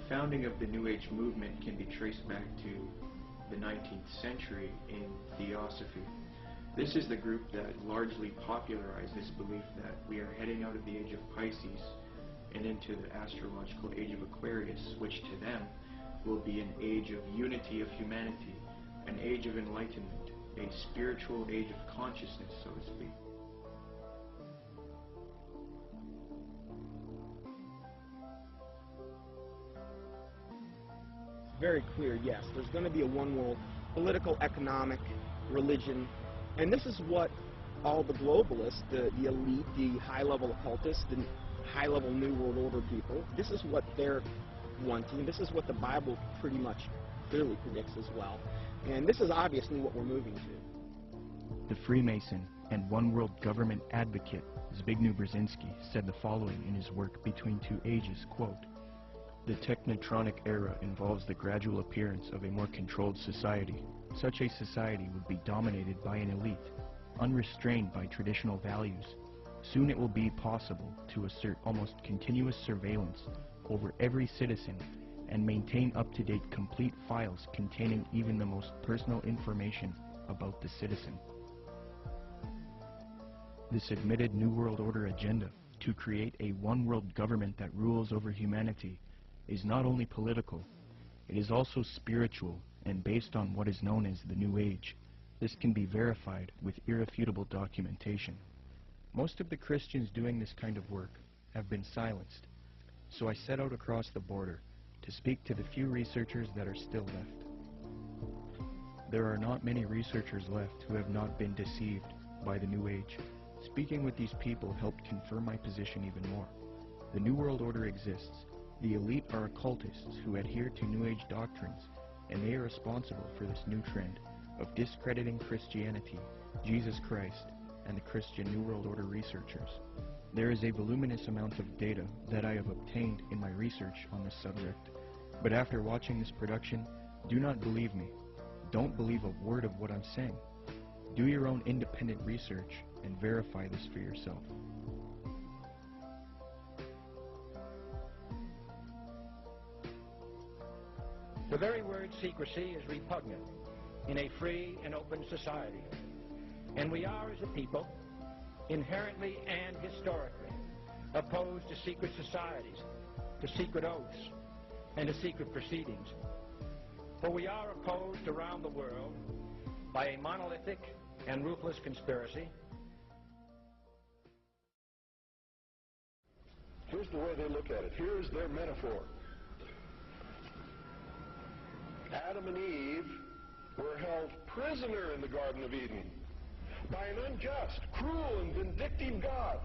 founding of the New Age movement can be traced back to the 19th century in Theosophy. This is the group that largely popularized this belief that we are heading out of the age of Pisces and into the astrological age of Aquarius, which to them will be an age of unity of humanity, an age of enlightenment, a spiritual age of consciousness, so to speak. Very clear, yes. There's going to be a one world, political, economic, religion, and this is what all the globalists, the elite, the high-level occultists, the high-level New World Order people, this is what they're wanting. This is what the Bible pretty much clearly predicts as well. And this is obviously what we're moving to. The Freemason and One World Government advocate Zbigniew Brzezinski said the following in his work Between Two Ages, quote, "The technotronic era involves the gradual appearance of a more controlled society. Such a society would be dominated by an elite, unrestrained by traditional values. Soon it will be possible to assert almost continuous surveillance over every citizen and maintain up-to-date complete files containing even the most personal information about the citizen." This admitted New World Order agenda to create a one-world government that rules over humanity is not only political, it is also spiritual and based on what is known as the New Age. This can be verified with irrefutable documentation. Most of the Christians doing this kind of work have been silenced, so I set out across the border to speak to the few researchers that are still left. There are not many researchers left who have not been deceived by the New Age. Speaking with these people helped confirm my position even more. The New World Order exists. The elite are occultists who adhere to New Age doctrines, and they are responsible for this new trend of discrediting Christianity, Jesus Christ, and the Christian New World Order researchers. There is a voluminous amount of data that I have obtained in my research on this subject, but after watching this production, do not believe me. Don't believe a word of what I'm saying. Do your own independent research and verify this for yourself. The very word secrecy is repugnant in a free and open society, and we are, as a people, inherently and historically opposed to secret societies, to secret oaths, and to secret proceedings. For we are opposed around the world by a monolithic and ruthless conspiracy. Here's the way they look at it. Here's their metaphor. Adam and Eve were held prisoner in the Garden of Eden by an unjust, cruel, and vindictive God.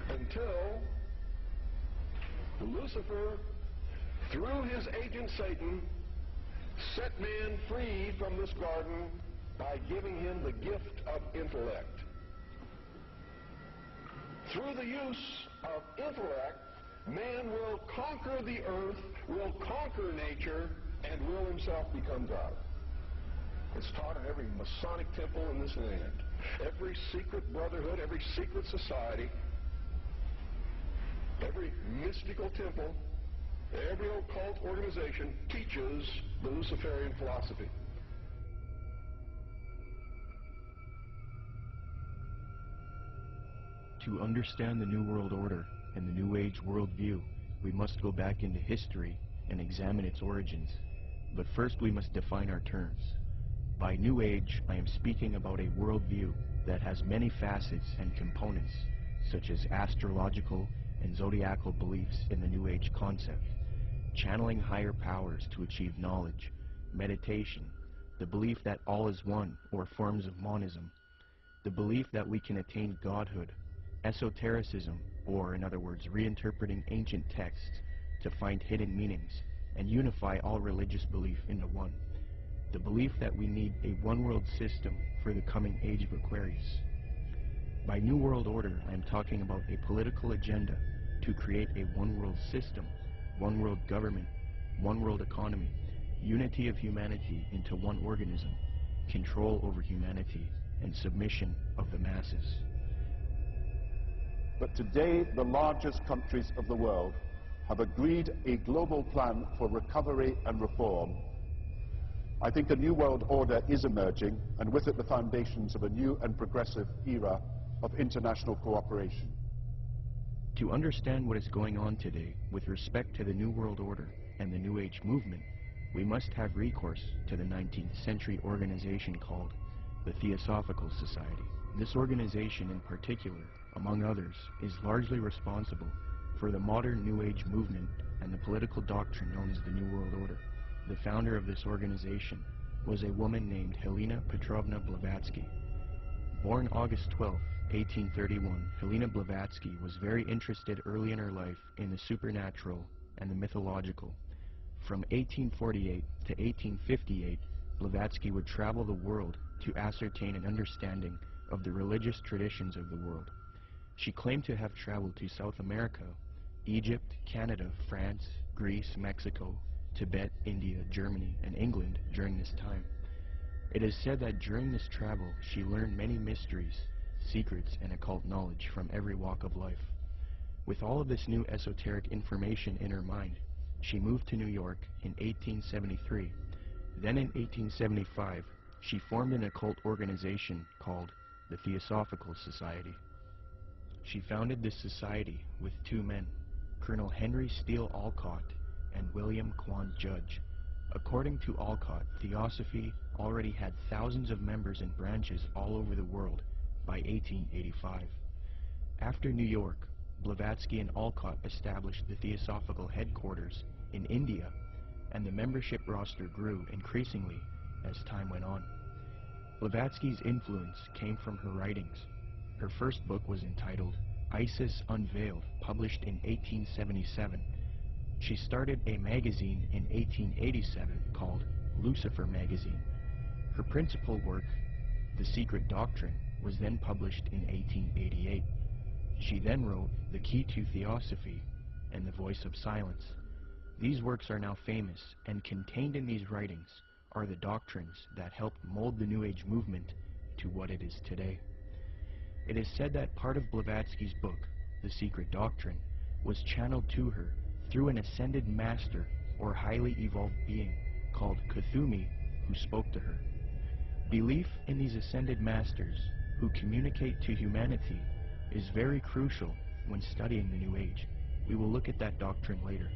Until Lucifer, through his agent Satan, set man free from this garden by giving him the gift of intellect. Through the use of intellect, man will conquer the earth, will conquer nature, and will himself become God. It's taught in every Masonic temple in this land, every secret brotherhood, every secret society, every mystical temple, every occult organization teaches the Luciferian philosophy. To understand the New World Order and the New Age worldview, we must go back into history and examine its origins. But first we must define our terms. By New Age, I am speaking about a worldview that has many facets and components, such as astrological and zodiacal beliefs in the New Age concept, channeling higher powers to achieve knowledge, meditation, the belief that all is one or forms of monism, the belief that we can attain godhood, esotericism, or in other words, reinterpreting ancient texts to find hidden meanings and unify all religious belief into one. The belief that we need a one-world system for the coming Age of Aquarius. By New World Order, I am talking about a political agenda to create a one-world system, one-world government, one-world economy, unity of humanity into one organism, control over humanity, and submission of the masses. But today, the largest countries of the world have agreed a global plan for recovery and reform. I think a new world order is emerging, and with it the foundations of a new and progressive era of international cooperation. To understand what is going on today with respect to the New World Order and the New Age movement, we must have recourse to the 19th century organization called the Theosophical Society. This organization in particular, among others, is largely responsible for the modern New Age movement and the political doctrine known as the New World Order. The founder of this organization was a woman named Helena Petrovna Blavatsky. Born August 12, 1831, Helena Blavatsky was very interested early in her life in the supernatural and the mythological. From 1848 to 1858, Blavatsky would travel the world to ascertain an understanding of the religious traditions of the world. She claimed to have traveled to South America, Egypt, Canada, France, Greece, Mexico, Tibet, India, Germany, and England during this time. It is said that during this travel she learned many mysteries, secrets, and occult knowledge from every walk of life. With all of this new esoteric information in her mind, she moved to New York in 1873. Then in 1875, she formed an occult organization called the Theosophical Society. She founded this society with two men, Colonel Henry Steele Olcott and William Quan Judge. According to Olcott, Theosophy already had thousands of members and branches all over the world by 1885. After New York, Blavatsky and Olcott established the Theosophical headquarters in India, and the membership roster grew increasingly as time went on. Blavatsky's influence came from her writings. Her first book was entitled Isis Unveiled, published in 1877. She started a magazine in 1887 called Lucifer Magazine. Her principal work, The Secret Doctrine, was then published in 1888. She then wrote The Key to Theosophy and The Voice of Silence. These works are now famous, and contained in these writings are the doctrines that helped mold the New Age movement to what it is today. It is said that part of Blavatsky's book, The Secret Doctrine, was channeled to her through an ascended master or highly evolved being called Kuthumi, who spoke to her. Belief in these ascended masters who communicate to humanity is very crucial when studying the New Age. We will look at that doctrine later.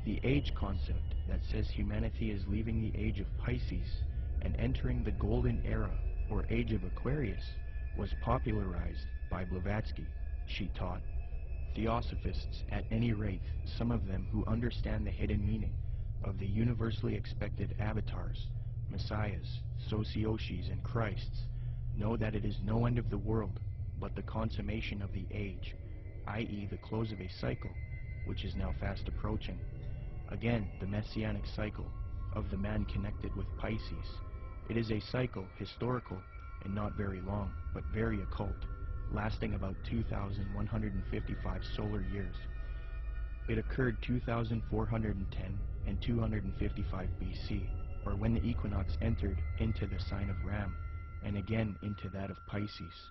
The age concept that says humanity is leaving the age of Pisces and entering the golden era, or Age of Aquarius, was popularized by Blavatsky. She taught Theosophists, at any rate, some of them who understand the hidden meaning of the universally expected avatars, messiahs, socioshis, and Christs, know that it is no end of the world, but the consummation of the age, i.e. the close of a cycle, which is now fast approaching. Again, the messianic cycle of the man connected with Pisces. It is a cycle, historical, and not very long, but very occult, lasting about 2,155 solar years. It occurred 2,410 and 255 BC, or when the equinox entered into the sign of Ram, and again into that of Pisces.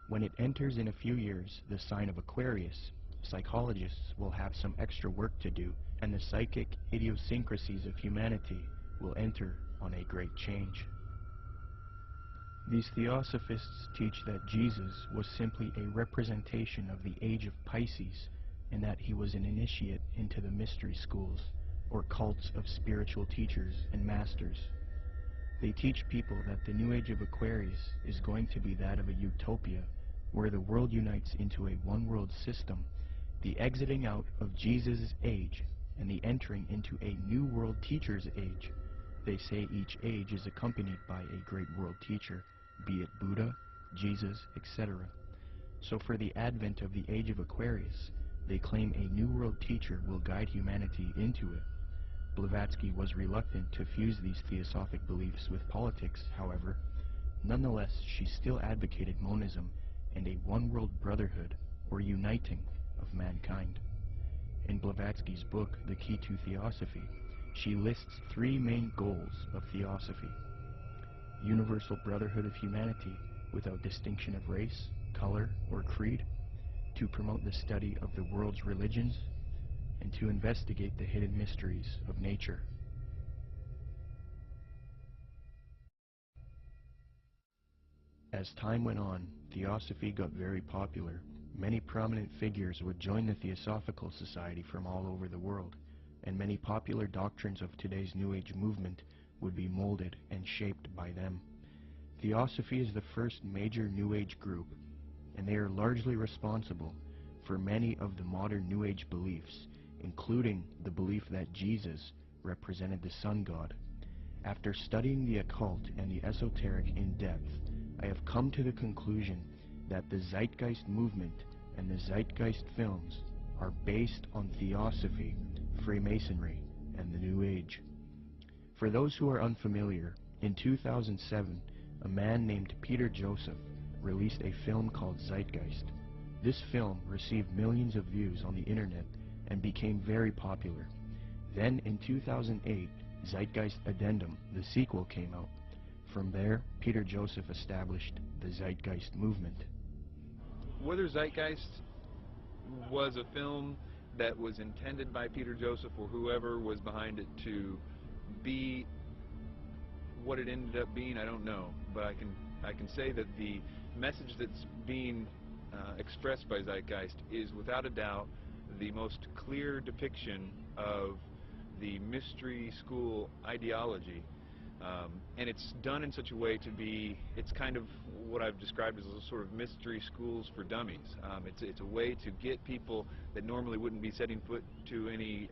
When it enters in a few years the sign of Aquarius, psychologists will have some extra work to do, and the psychic idiosyncrasies of humanity will enter on a great change. These Theosophists teach that Jesus was simply a representation of the age of Pisces, and that he was an initiate into the mystery schools, or cults of spiritual teachers and masters. They teach people that the new age of Aquarius is going to be that of a utopia, where the world unites into a one-world system, the exiting out of Jesus' age, and the entering into a new world teacher's age. They say each age is accompanied by a great world teacher, be it Buddha, Jesus, etc. So for the advent of the Age of Aquarius, they claim a new world teacher will guide humanity into it. Blavatsky was reluctant to fuse these theosophic beliefs with politics, however. Nonetheless, she still advocated monism and a one-world brotherhood, or uniting, of mankind. In Blavatsky's book, The Key to Theosophy, she lists three main goals of theosophy: universal brotherhood of humanity without distinction of race, color, or creed; to promote the study of the world's religions and to investigate the hidden mysteries of nature. As time went on, Theosophy got very popular. Many prominent figures would join the Theosophical Society from all over the world, and many popular doctrines of today's New Age movement would be molded and shaped by them. Theosophy is the first major New Age group, and they are largely responsible for many of the modern New Age beliefs, including the belief that Jesus represented the sun god. After studying the occult and the esoteric in depth, I have come to the conclusion that the Zeitgeist movement and the Zeitgeist films are based on Theosophy, Freemasonry, and the New Age. For those who are unfamiliar, in 2007, a man named Peter Joseph released a film called Zeitgeist. This film received millions of views on the internet and became very popular. Then in 2008, Zeitgeist Addendum, the sequel, came out. From there, Peter Joseph established the Zeitgeist movement. Whether Zeitgeist was a film that was intended by Peter Joseph or whoever was behind it to be what it ended up being, I don't know. But I can say that the message that's being expressed by Zeitgeist is without a doubt the most clear depiction of the mystery school ideology. And it's done in such a way to be, it's kind of what I've described as a sort of mystery schools for dummies. It's a way to get people that normally wouldn't be setting foot to any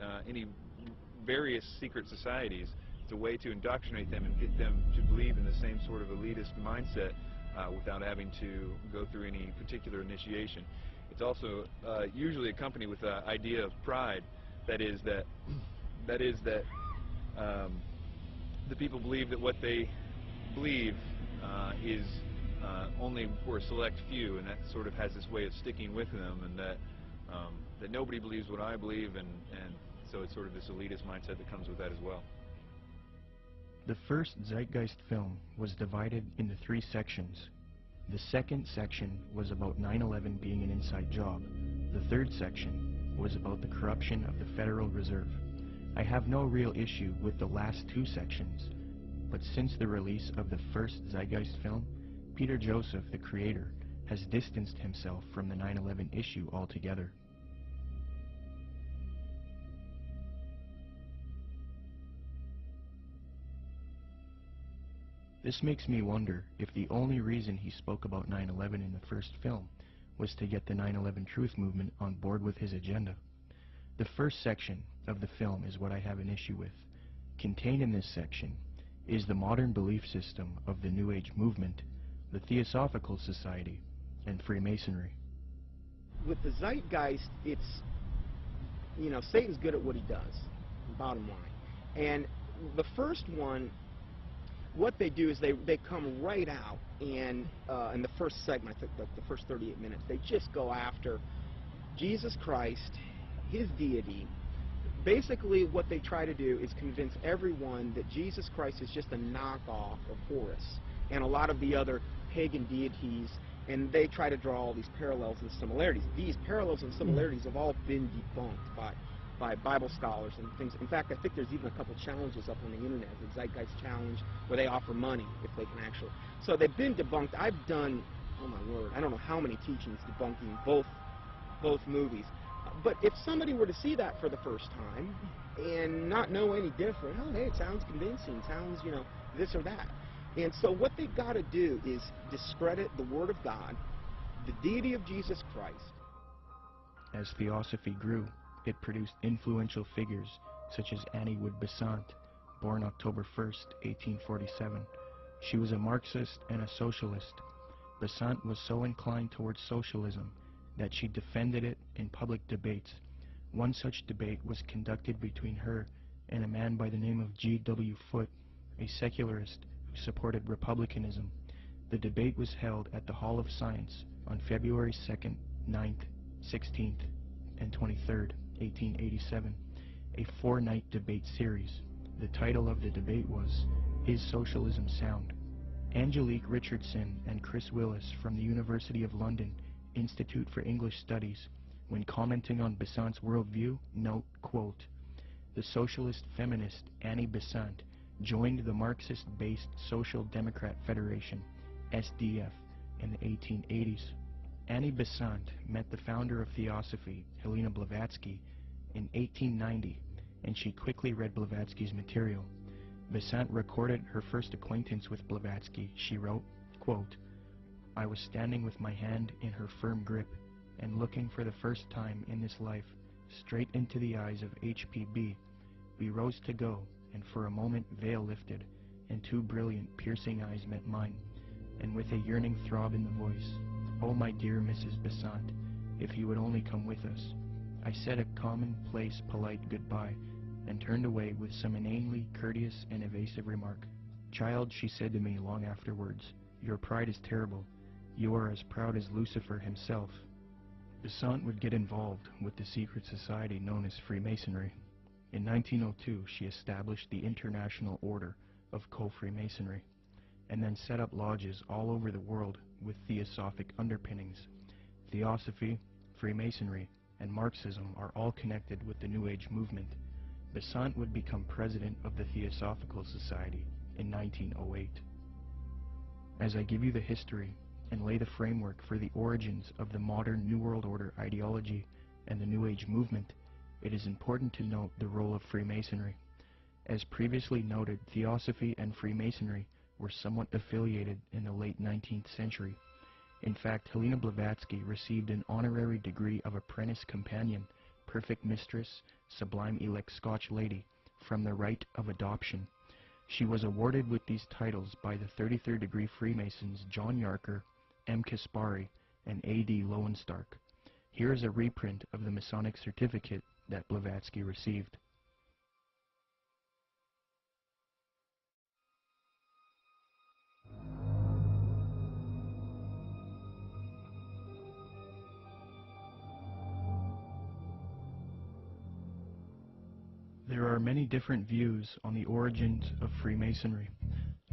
various secret societies. It's a way to indoctrinate them and get them to believe in the same sort of elitist mindset without having to go through any particular initiation. It's also usually accompanied with the idea of pride. That is that the people believe that what they believe is only for a select few, and that sort of has this way of sticking with them, and that nobody believes what I believe, and so it's sort of this elitist mindset that comes with that as well. The first Zeitgeist film was divided into 3 sections. The second section was about 9/11 being an inside job. The third section was about the corruption of the Federal Reserve. I have no real issue with the last 2 sections, but since the release of the first Zeitgeist film, Peter Joseph, the creator, has distanced himself from the 9/11 issue altogether. This makes me wonder if the only reason he spoke about 9/11 in the first film was to get the 9/11 Truth movement on board with his agenda. The first section of the film is what I have an issue with. Contained in this section is the modern belief system of the New Age movement, the Theosophical Society, and Freemasonry. With the Zeitgeist, it's, you know, Satan's good at what he does, bottom line. And the first one, what they do is they come right out, and in the first segment, I think the first 38 minutes, they just go after Jesus Christ, his deity. Basically, what they try to do is convince everyone that Jesus Christ is just a knockoff of Horus and a lot of the other pagan deities, and they try to draw all these parallels and similarities. These parallels and similarities have all been debunked by Bible scholars and things. In fact, I think there's even a couple challenges up on the internet, the Zeitgeist Challenge, where they offer money if they can actually. So they've been debunked. I've done, oh my word, I don't know how many teachings debunking both movies. But if somebody were to see that for the first time and not know any different, oh, hey, it sounds convincing, sounds, you know, this or that. And so what they've got to do is discredit the Word of God, the deity of Jesus Christ. As Theosophy grew, it produced influential figures such as Annie Wood Besant, born October 1st, 1847. She was a Marxist and a socialist. Besant was so inclined towards socialism that she defended it in public debates. One such debate was conducted between her and a man by the name of G.W. Foote, a secularist who supported republicanism. The debate was held at the Hall of Science on February 2nd, 9th, 16th, and 23rd, 1887, a 4-night debate series. The title of the debate was, Is Socialism Sound? Angelique Richardson and Chris Willis from the University of London Institute for English Studies, when commenting on Besant's worldview, note, quote, "The socialist feminist Annie Besant joined the Marxist-based Social Democrat Federation, SDF, in the 1880s. Annie Besant met the founder of Theosophy, Helena Blavatsky, in 1890, and she quickly read Blavatsky's material. Besant recorded her first acquaintance with Blavatsky. She wrote, quote, "I was standing with my hand in her firm grip and looking for the first time in this life straight into the eyes of HPB. We rose to go, and for a moment veil lifted, and two brilliant, piercing eyes met mine, and with a yearning throb in the voice, 'Oh, my dear Mrs. Besant, if you would only come with us.' I said a commonplace, polite goodbye, and turned away with some inanely courteous and evasive remark. 'Child,' she said to me long afterwards, 'your pride is terrible. You are as proud as Lucifer himself.'" Besant would get involved with the secret society known as Freemasonry. In 1902, she established the International Order of Co-Freemasonry, and then set up lodges all over the world with theosophic underpinnings. Theosophy, Freemasonry, and Marxism are all connected with the New Age movement. Besant would become president of the Theosophical Society in 1908. As I give you the history and lay the framework for the origins of the modern New World Order ideology and the New Age movement, it is important to note the role of Freemasonry. As previously noted, Theosophy and Freemasonry were somewhat affiliated in the late 19th century. In fact, Helena Blavatsky received an honorary degree of Apprentice Companion, Perfect Mistress, Sublime Elect Scotch Lady, from the Rite of Adoption. She was awarded with these titles by the 33rd degree Freemasons John Yarker, M. Kaspari, and A.D. Lowenstock. Here is a reprint of the Masonic certificate that Blavatsky received. There are many different views on the origins of Freemasonry.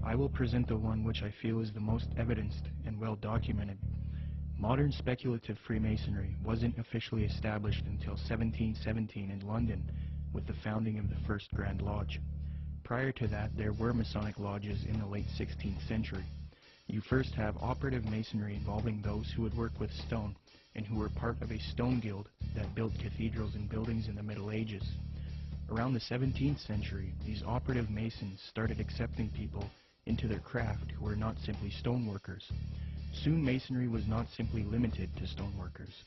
I will present the one which I feel is the most evidenced and well documented. Modern speculative Freemasonry wasn't officially established until 1717 in London with the founding of the First Grand Lodge. Prior to that, there were Masonic lodges in the late 16th century. You first have operative Masonry involving those who would work with stone and who were part of a stone guild that built cathedrals and buildings in the Middle Ages. Around the 17th century, these operative Masons started accepting people into their craft who were not simply stoneworkers. Soon Masonry was not simply limited to stoneworkers.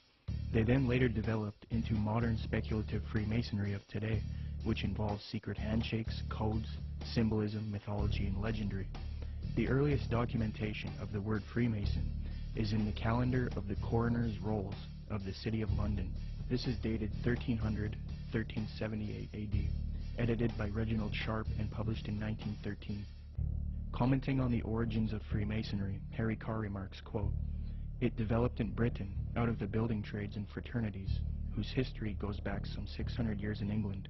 They then later developed into modern speculative Freemasonry of today, which involves secret handshakes, codes, symbolism, mythology, and legendary. The earliest documentation of the word Freemason is in the calendar of the coroner's rolls of the City of London. This is dated 1378 AD, edited by Reginald Sharp and published in 1913. Commenting on the origins of Freemasonry, Harry Carr remarks, quote, "It developed in Britain out of the building trades and fraternities, whose history goes back some 600 years in England.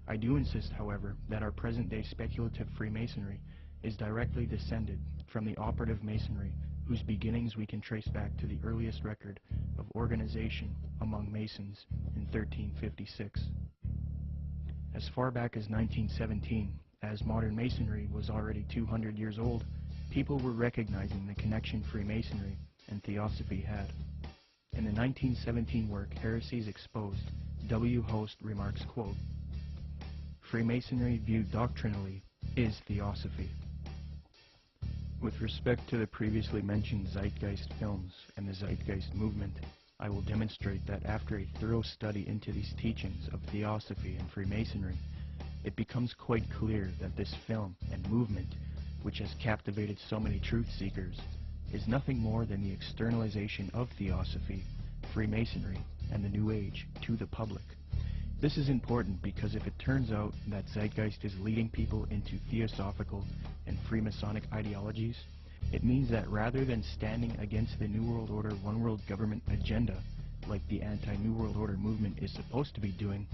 I do insist, however, that our present-day speculative Freemasonry is directly descended from the operative Masonry, whose beginnings we can trace back to the earliest record of organization among Masons in 1356. As far back as 1917, as modern Masonry was already 200 years old, people were recognizing the connection Freemasonry and Theosophy had. In the 1917 work, Heresies Exposed, W. Host remarks, quote, "Freemasonry viewed doctrinally is Theosophy." With respect to the previously mentioned Zeitgeist films and the Zeitgeist movement, I will demonstrate that after a thorough study into these teachings of Theosophy and Freemasonry, it becomes quite clear that this film and movement, which has captivated so many truth seekers, is nothing more than the externalization of Theosophy, Freemasonry, and the New Age to the public. This is important because if it turns out that Zeitgeist is leading people into Theosophical and Freemasonic ideologies, it means that rather than standing against the New World Order One World Government agenda, like the anti-New World Order movement is supposed to be doing,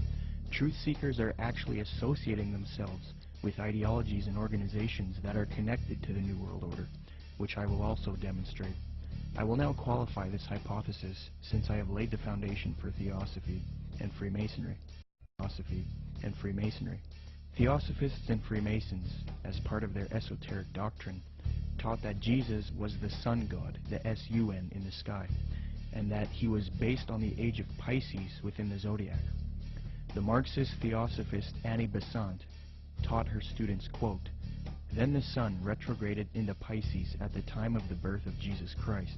truth seekers are actually associating themselves with ideologies and organizations that are connected to the New World Order, which I will also demonstrate. I will now qualify this hypothesis since I have laid the foundation for Theosophy and Freemasonry. Theosophists and Freemasons, as part of their esoteric doctrine, taught that Jesus was the sun god, the S-U-N, in the sky, and that he was based on the age of Pisces within the zodiac. The Marxist Theosophist Annie Besant taught her students, quote, "Then the sun retrograded into Pisces at the time of the birth of Jesus Christ,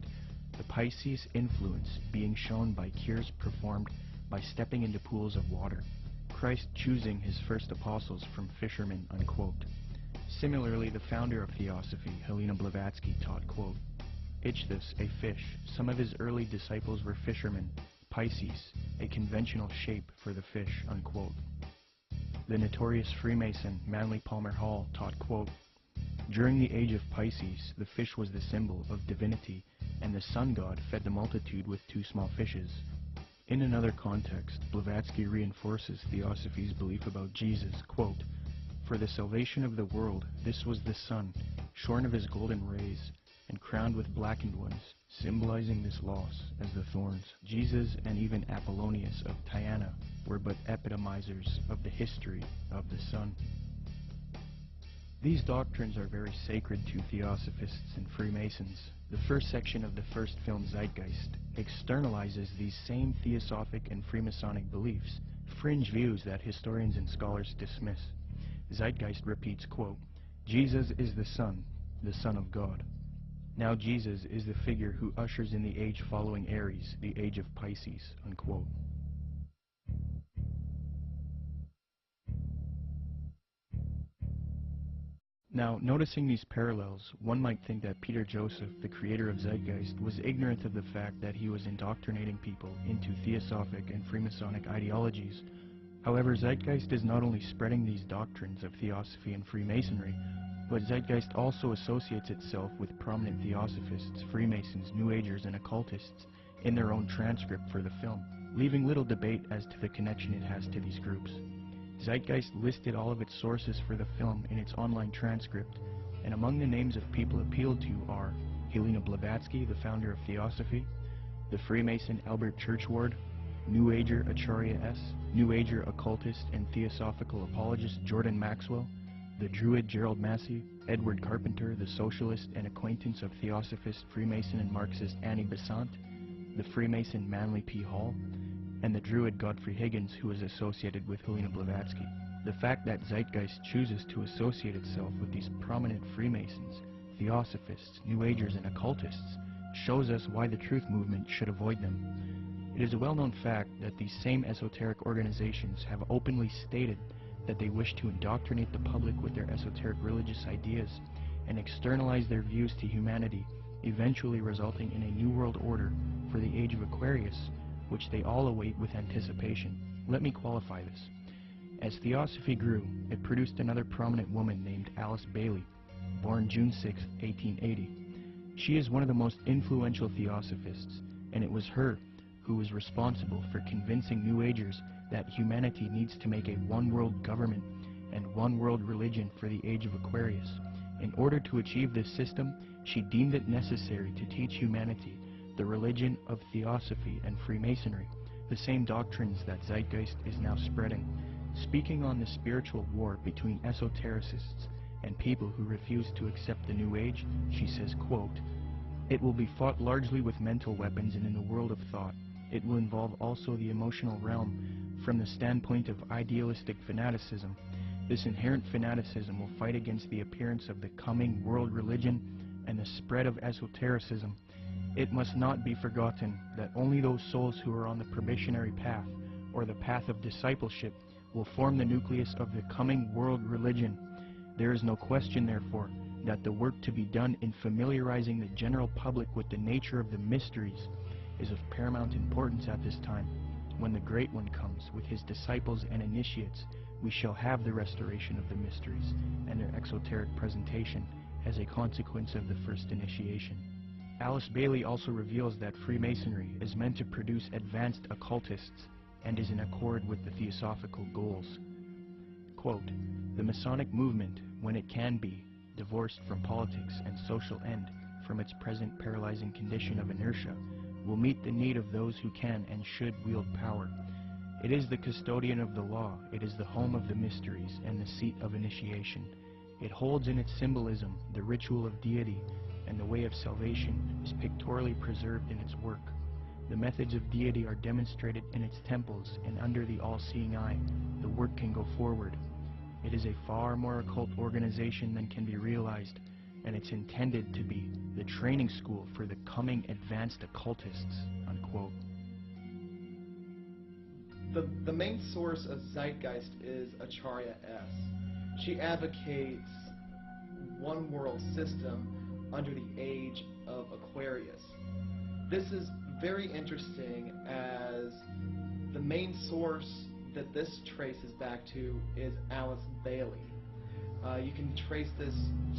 the Pisces influence being shown by cures performed by stepping into pools of water, Christ choosing his first apostles from fishermen," unquote. Similarly, the founder of Theosophy, Helena Blavatsky, taught, quote, "Ichthus, a fish. Some of his early disciples were fishermen. Pisces, a conventional shape for the fish," unquote. The notorious Freemason Manly Palmer Hall taught, quote, "During the age of Pisces, the fish was the symbol of divinity, and the sun god fed the multitude with 2 small fishes." In another context, Blavatsky reinforces Theosophy's belief about Jesus, quote, "For the salvation of the world, this was the sun, shorn of his golden rays, and crowned with blackened ones, symbolizing this loss as the thorns. Jesus and even Apollonius of Tyana were but epitomizers of the history of the sun." These doctrines are very sacred to Theosophists and Freemasons. The first section of the first film, Zeitgeist, externalizes these same Theosophic and Freemasonic beliefs, fringe views that historians and scholars dismiss. Zeitgeist repeats, quote, "Jesus is the Son of God. Now Jesus is the figure who ushers in the age following Aries, the age of Pisces," unquote. Now, noticing these parallels, one might think that Peter Joseph, the creator of Zeitgeist, was ignorant of the fact that he was indoctrinating people into Theosophic and Freemasonic ideologies. However, Zeitgeist is not only spreading these doctrines of Theosophy and Freemasonry, but Zeitgeist also associates itself with prominent Theosophists, Freemasons, New Agers, and occultists in their own transcript for the film, leaving little debate as to the connection it has to these groups. Zeitgeist listed all of its sources for the film in its online transcript, and among the names of people appealed to are Helena Blavatsky, the founder of Theosophy, the Freemason Albert Churchward, New Ager Acharya S., New Ager occultist and theosophical apologist Jordan Maxwell, the Druid Gerald Massey, Edward Carpenter, the socialist and acquaintance of Theosophist, Freemason, and Marxist Annie Besant, the Freemason Manly P. Hall, and the Druid Godfrey Higgins, who is associated with Helena Blavatsky. The fact that Zeitgeist chooses to associate itself with these prominent Freemasons, Theosophists, New Agers, and occultists shows us why the truth movement should avoid them. It is a well-known fact that these same esoteric organizations have openly stated that they wish to indoctrinate the public with their esoteric religious ideas and externalize their views to humanity, eventually resulting in a new world order for the Age of Aquarius, which they all await with anticipation. Let me qualify this. As Theosophy grew, it produced another prominent woman named Alice Bailey, born June 6, 1880. She is one of the most influential Theosophists, and it was her who was responsible for convincing New Agers that humanity needs to make a one-world government and one-world religion for the Age of Aquarius. In order to achieve this system, she deemed it necessary to teach humanity the religion of Theosophy and Freemasonry, the same doctrines that Zeitgeist is now spreading. Speaking on the spiritual war between esotericists and people who refuse to accept the New Age, she says, quote, "It will be fought largely with mental weapons and in the world of thought. It will involve also the emotional realm from the standpoint of idealistic fanaticism. This inherent fanaticism will fight against the appearance of the coming world religion and the spread of esotericism. It must not be forgotten that only those souls who are on the probationary path, or the path of discipleship, will form the nucleus of the coming world religion. There is no question, therefore, that the work to be done in familiarizing the general public with the nature of the mysteries is of paramount importance at this time. When the Great One comes with his disciples and initiates, we shall have the restoration of the mysteries and their exoteric presentation as a consequence of the first initiation." Alice Bailey also reveals that Freemasonry is meant to produce advanced occultists and is in accord with the theosophical goals. Quote, "The Masonic movement, when it can be, divorced from politics and social end, from its present paralyzing condition of inertia, will meet the need of those who can and should wield power. It is the custodian of the law, it is the home of the mysteries and the seat of initiation. It holds in its symbolism the ritual of deity, and the way of salvation is pictorially preserved in its work. The methods of deity are demonstrated in its temples, and under the all-seeing eye, the work can go forward. It is a far more occult organization than can be realized, and it's intended to be the training school for the coming advanced occultists, unquote. The main source of Zeitgeist is Acharya S. She advocates one world system under the Age of Aquarius. This is very interesting, as the main source that this traces back to is Alice Bailey. You can trace this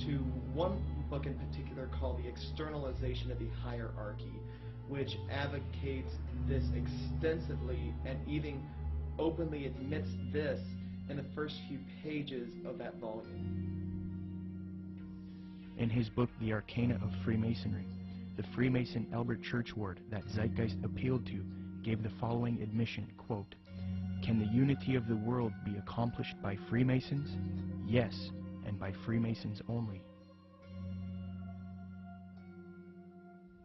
to one book in particular called The Externalization of the Hierarchy, which advocates this extensively and even openly admits this in the first few pages of that volume. In his book, The Arcana of Freemasonry, the Freemason Albert Churchward that Zeitgeist appealed to gave the following admission, quote, "Can the unity of the world be accomplished by Freemasons? Yes, and by Freemasons only."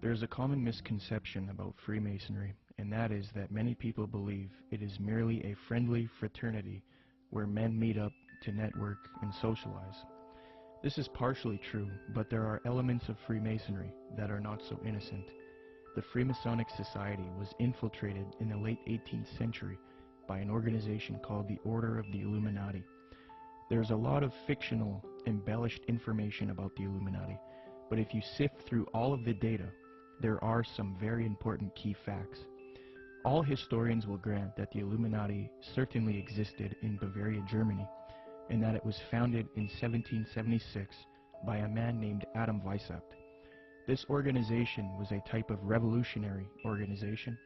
There is a common misconception about Freemasonry, and that is that many people believe it is merely a friendly fraternity where men meet up to network and socialize. This is partially true, but there are elements of Freemasonry that are not so innocent. The Freemasonic Society was infiltrated in the late 18th century by an organization called the Order of the Illuminati. There's a lot of fictional, embellished information about the Illuminati, but if you sift through all of the data, there are some very important key facts. All historians will grant that the Illuminati certainly existed in Bavaria, Germany, and that it was founded in 1776 by a man named Adam Weishaupt. This organization was a type of revolutionary organization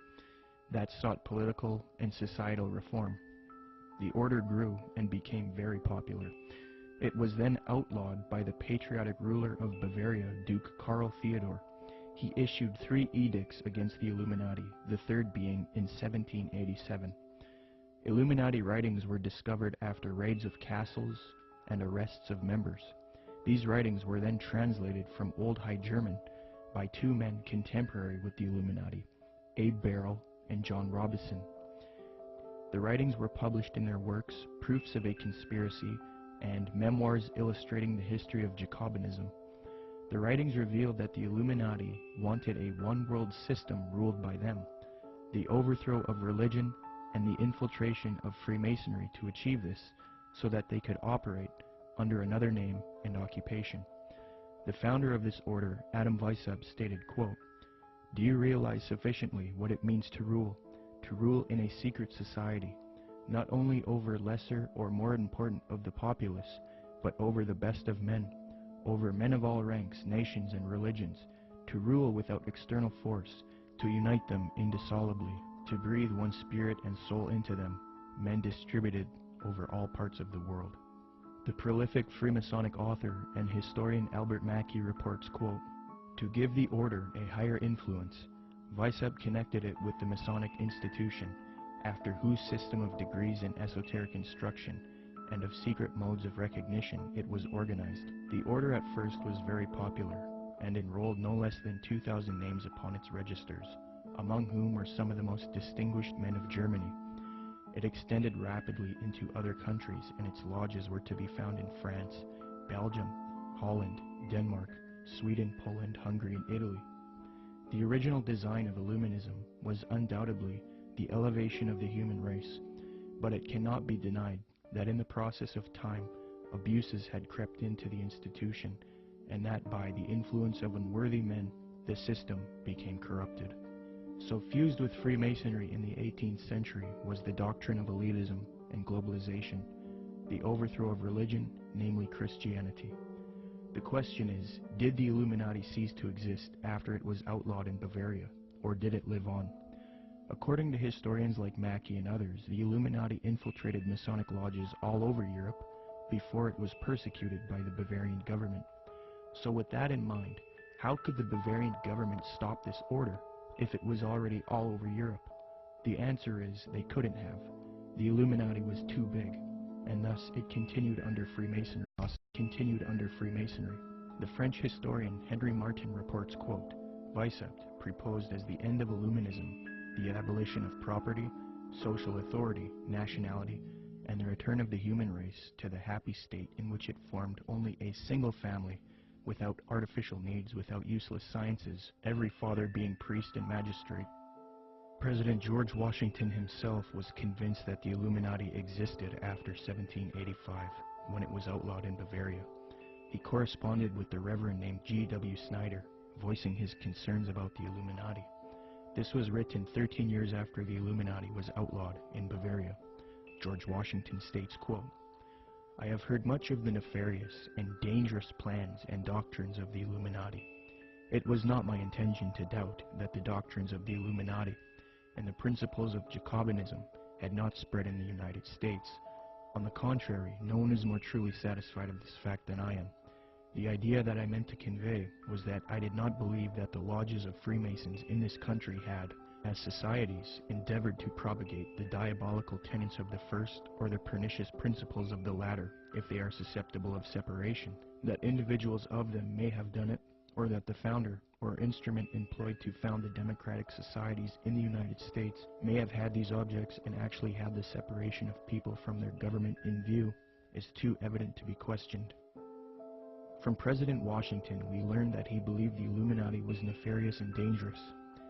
that sought political and societal reform. The order grew and became very popular. It was then outlawed by the patriotic ruler of Bavaria, Duke Karl Theodor. He issued 3 edicts against the Illuminati, the third being in 1787. Illuminati writings were discovered after raids of castles and arrests of members. These writings were then translated from Old High German by 2 men contemporary with the Illuminati, Abe Barrel and John Robison. The writings were published in their works, Proofs of a Conspiracy and Memoirs Illustrating the History of Jacobinism. The writings revealed that the Illuminati wanted a one-world system ruled by them, the overthrow of religion, and the infiltration of Freemasonry to achieve this, so that they could operate under another name and occupation. The founder of this order, Adam Weishaupt, stated, quote, "Do you realize sufficiently what it means to rule in a secret society, not only over lesser or more important of the populace, but over the best of men, over men of all ranks, nations, and religions, to rule without external force, to unite them indissolubly, to breathe one spirit and soul into them, men distributed over all parts of the world." The prolific Freemasonic author and historian Albert Mackey reports, quote, "To give the order a higher influence, Weishaupt connected it with the Masonic institution, after whose system of degrees in esoteric instruction and of secret modes of recognition it was organized. The order at first was very popular, and enrolled no less than 2,000 names upon its registers, among whom were some of the most distinguished men of Germany. It extended rapidly into other countries, and its lodges were to be found in France, Belgium, Holland, Denmark, Sweden, Poland, Hungary, and Italy. The original design of Illuminism was undoubtedly the elevation of the human race, but it cannot be denied that in the process of time, abuses had crept into the institution, and that by the influence of unworthy men, the system became corrupted. So fused with Freemasonry in the 18th century was the doctrine of elitism and globalization, the overthrow of religion, namely Christianity. The question is, did the Illuminati cease to exist after it was outlawed in Bavaria, or did it live on? According to historians like Mackey and others, the Illuminati infiltrated Masonic lodges all over Europe before it was persecuted by the Bavarian government. So with that in mind, How could the Bavarian government stop this order if it was already all over Europe? The answer is they couldn't have. The Illuminati was too big, and thus it continued under Freemasonry. The French historian Henry Martin reports, quote, Bicept proposed as the end of Illuminism the abolition of property, social authority, nationality, and the return of the human race to the happy state in which it formed only a single family, without artificial needs, without useless sciences, every father being priest and magistrate. President George Washington himself was convinced that the Illuminati existed after 1785, when it was outlawed in Bavaria. He corresponded with the Reverend named G.W. Snyder, voicing his concerns about the Illuminati. This was written 13 years after the Illuminati was outlawed in Bavaria. George Washington states, quote, I have heard much of the nefarious and dangerous plans and doctrines of the Illuminati. It was not my intention to doubt that the doctrines of the Illuminati and the principles of Jacobinism had not spread in the United States. On the contrary, no one is more truly satisfied of this fact than I am. The idea that I meant to convey was that I did not believe that the lodges of Freemasons in this country had, as societies, endeavored to propagate the diabolical tenets of the first or the pernicious principles of the latter if they are susceptible of separation, that individuals of them may have done it, or that the founder or instrument employed to found the democratic societies in the United States may have had these objects and actually had the separation of people from their government in view, is too evident to be questioned. From President Washington, we learned that he believed the Illuminati was nefarious and dangerous.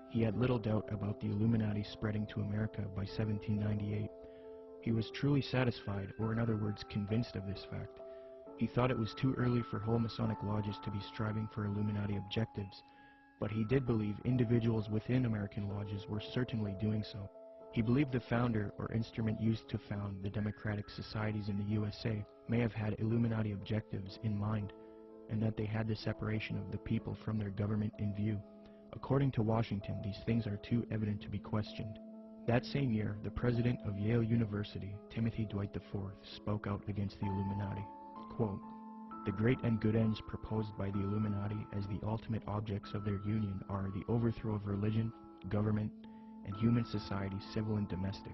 He had little doubt about the Illuminati spreading to America by 1798. He was truly satisfied, or in other words, convinced of this fact. He thought it was too early for whole Masonic lodges to be striving for Illuminati objectives, but he did believe individuals within American lodges were certainly doing so. He believed the founder or instrument used to found the democratic societies in the USA may have had Illuminati objectives in mind, and that they had the separation of the people from their government in view. According to Washington, these things are too evident to be questioned. That same year, the president of Yale University, Timothy Dwight IV, spoke out against the Illuminati. Quote, the great and good ends proposed by the Illuminati as the ultimate objects of their union are the overthrow of religion, government, and human society, civil and domestic.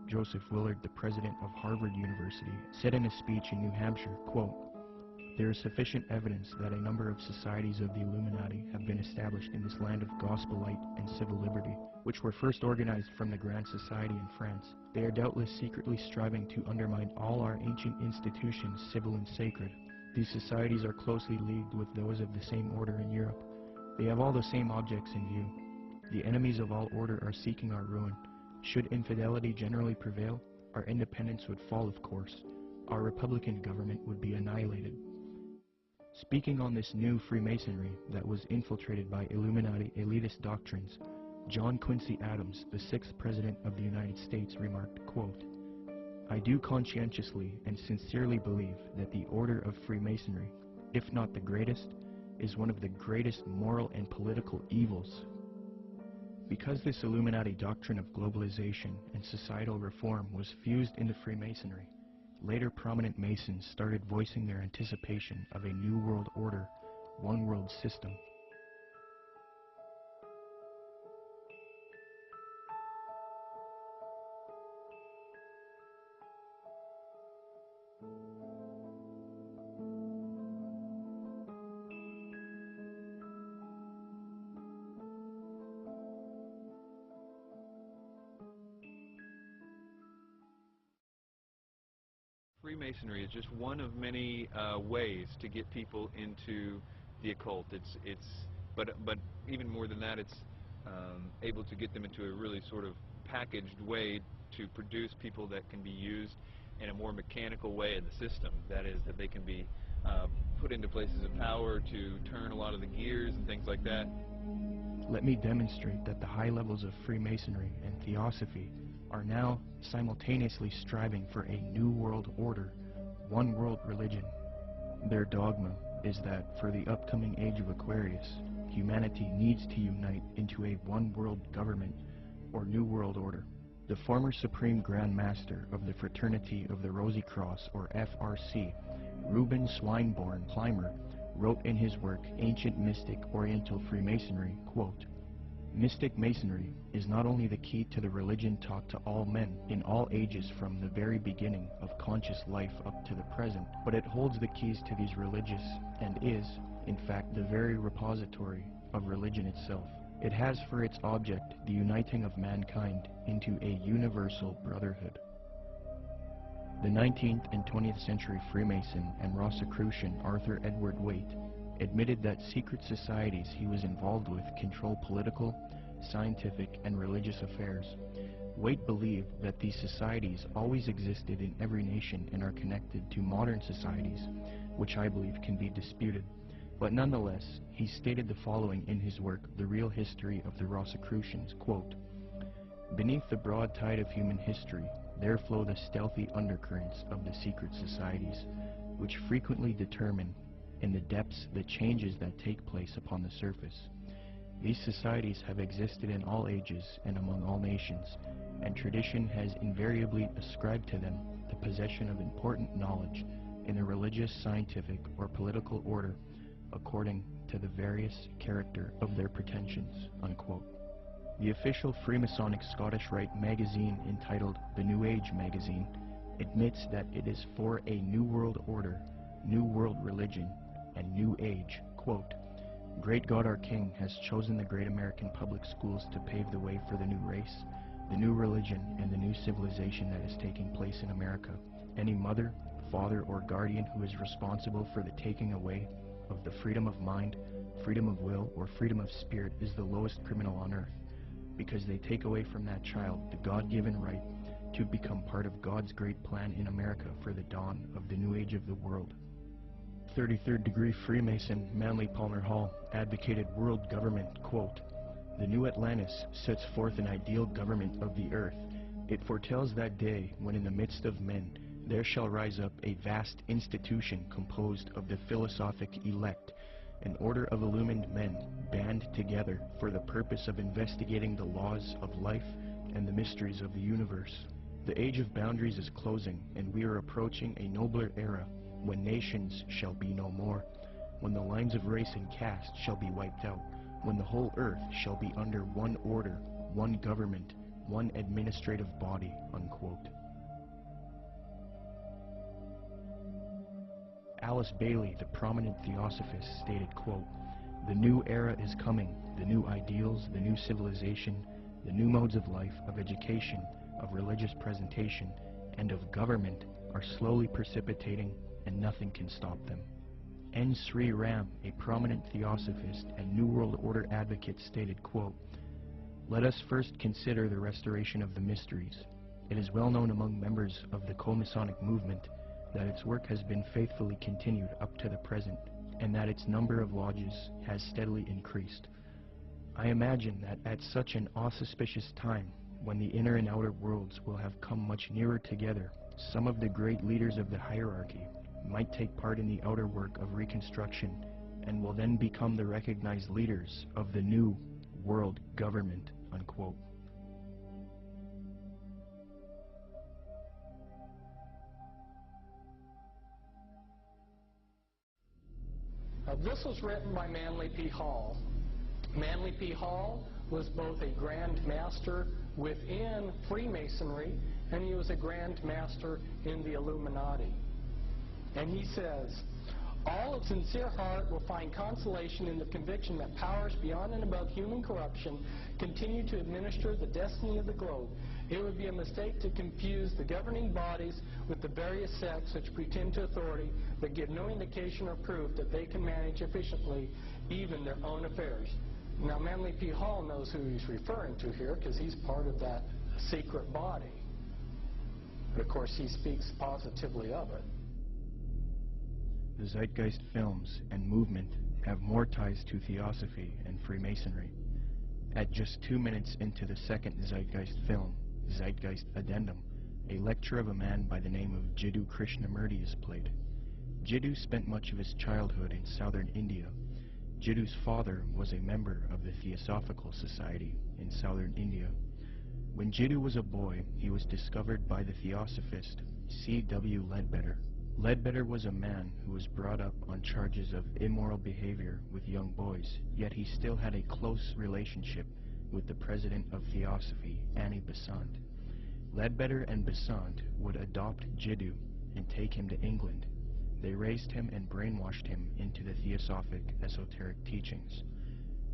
Joseph Willard, the president of Harvard University, said in a speech in New Hampshire, quote, there is sufficient evidence that a number of societies of the Illuminati have been established in this land of gospel light and civil liberty, which were first organized from the Grand Society in France. They are doubtless secretly striving to undermine all our ancient institutions, civil and sacred. These societies are closely leagued with those of the same order in Europe. They have all the same objects in view. The enemies of all order are seeking our ruin. Should infidelity generally prevail, our independence would fall, of course. Our republican government would be annihilated. Speaking on this new Freemasonry that was infiltrated by Illuminati elitist doctrines, John Quincy Adams, the 6th President of the United States, remarked, quote, I do conscientiously and sincerely believe that the order of Freemasonry, if not the greatest, is one of the greatest moral and political evils. Because this Illuminati doctrine of globalization and societal reform was fused into Freemasonry, later prominent Masons started voicing their anticipation of a new world order, one world system. Freemasonry is just one of many ways to get people into the occult. But even more than that, it's able to get them into a really sort of packaged way to produce people that can be used in a more mechanical way in the system. That is, that they can be put into places of power to turn a lot of the gears and things like that. Let me demonstrate that the high levels of Freemasonry and Theosophy are now simultaneously striving for a new world order, one world religion. Their dogma is that for the upcoming Age of Aquarius, humanity needs to unite into a one world government or new world order. The former Supreme Grand Master of the Fraternity of the Rosy Cross, or FRC, Reuben Swinburne Plimer, wrote in his work Ancient Mystic Oriental Freemasonry, quote, "Mystic Masonry is not only the key to the religion taught to all men in all ages from the very beginning of conscious life up to the present, but it holds the keys to these religious and is, in fact, the very repository of religion itself. It has for its object the uniting of mankind into a universal brotherhood." The 19th and 20th century Freemason and Rosicrucian Arthur Edward Waite admitted that secret societies he was involved with control political, scientific, and religious affairs. Waite believed that these societies always existed in every nation and are connected to modern societies, which I believe can be disputed. But nonetheless, he stated the following in his work, The Real History of the Rosicrucians, quote, "Beneath the broad tide of human history, there flow the stealthy undercurrents of the secret societies, which frequently determine in the depths the changes that take place upon the surface. These societies have existed in all ages and among all nations, and tradition has invariably ascribed to them the possession of important knowledge in the religious, scientific, or political order according to the various character of their pretensions," unquote. The official Freemasonic Scottish Rite magazine, entitled The New Age magazine, admits that it is for a New World Order, New World Religion, and New Age, quote, "Great God our King has chosen the great American public schools to pave the way for the new race, the new religion, and the new civilization that is taking place in America. Any mother, father, or guardian who is responsible for the taking away of the freedom of mind, freedom of will, or freedom of spirit is the lowest criminal on earth, because they take away from that child the God-given right to become part of God's great plan in America for the dawn of the new age of the world." 33rd degree Freemason Manly Palmer Hall advocated world government, quote, "The new Atlantis sets forth an ideal government of the earth. It foretells that day when in the midst of men there shall rise up a vast institution composed of the philosophic elect, an order of illumined men band together for the purpose of investigating the laws of life and the mysteries of the universe. The age of boundaries is closing, and we are approaching a nobler era when nations shall be no more, when the lines of race and caste shall be wiped out, when the whole earth shall be under one order, one government, one administrative body," unquote. Alice Bailey, the prominent theosophist, stated, quote, "The new era is coming, the new ideals, the new civilization, the new modes of life, of education, of religious presentation, and of government are slowly precipitating, and nothing can stop them." N. Sri Ram, a prominent theosophist and New World Order advocate, stated, quote, "Let us first consider the restoration of the mysteries. It is well known among members of the co-Masonic movement that its work has been faithfully continued up to the present, and that its number of lodges has steadily increased. I imagine that at such an auspicious time, when the inner and outer worlds will have come much nearer together, some of the great leaders of the hierarchy might take part in the outer work of reconstruction, and will then become the recognized leaders of the new world government," unquote. This was written by Manly P. Hall. Manly P. Hall was both a Grand Master within Freemasonry, and he was a Grand Master in the Illuminati. And he says, "All of sincere heart will find consolation in the conviction that powers beyond and above human corruption continue to administer the destiny of the globe. It would be a mistake to confuse the governing bodies with the various sects which pretend to authority but give no indication or proof that they can manage efficiently even their own affairs." Now, Manly P. Hall knows who he's referring to here because he's part of that secret body. But, of course, he speaks positively of it. The Zeitgeist films and movement have more ties to Theosophy and Freemasonry. At just 2 minutes into the second Zeitgeist film, Zeitgeist Addendum, a lecture of a man by the name of Jiddu Krishnamurti is played. Jiddu spent much of his childhood in southern India. Jiddu's father was a member of the Theosophical Society in southern India. When Jiddu was a boy, he was discovered by the theosophist C.W. Ledbetter. Ledbetter was a man who was brought up on charges of immoral behavior with young boys, yet he still had a close relationship with the president of Theosophy, Annie Besant. Ledbetter and Besant would adopt Jiddu and take him to England. They raised him and brainwashed him into the theosophic esoteric teachings.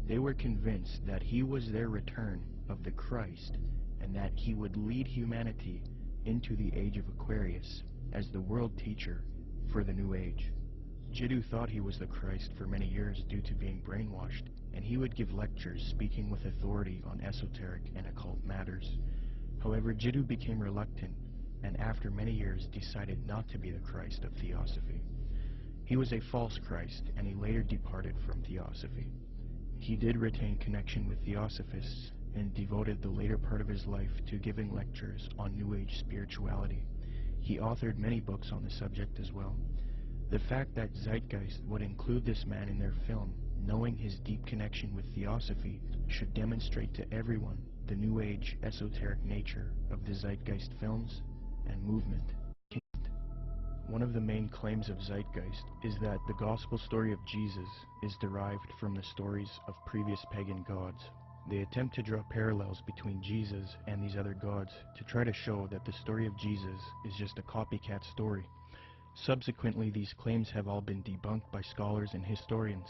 They were convinced that he was their return of the Christ and that he would lead humanity into the Age of Aquarius as the world teacher for the New Age. Jiddu thought he was the Christ for many years due to being brainwashed, and he would give lectures speaking with authority on esoteric and occult matters. However, Jiddu became reluctant and after many years decided not to be the Christ of Theosophy. He was a false Christ, and he later departed from Theosophy. He did retain connection with Theosophists and devoted the later part of his life to giving lectures on New Age spirituality. He authored many books on the subject as well. The fact that Zeitgeist would include this man in their film, knowing his deep connection with Theosophy, should demonstrate to everyone the New Age esoteric nature of the Zeitgeist films and movement. One of the main claims of Zeitgeist is that the gospel story of Jesus is derived from the stories of previous pagan gods. They attempt to draw parallels between Jesus and these other gods to try to show that the story of Jesus is just a copycat story. Subsequently, these claims have all been debunked by scholars and historians.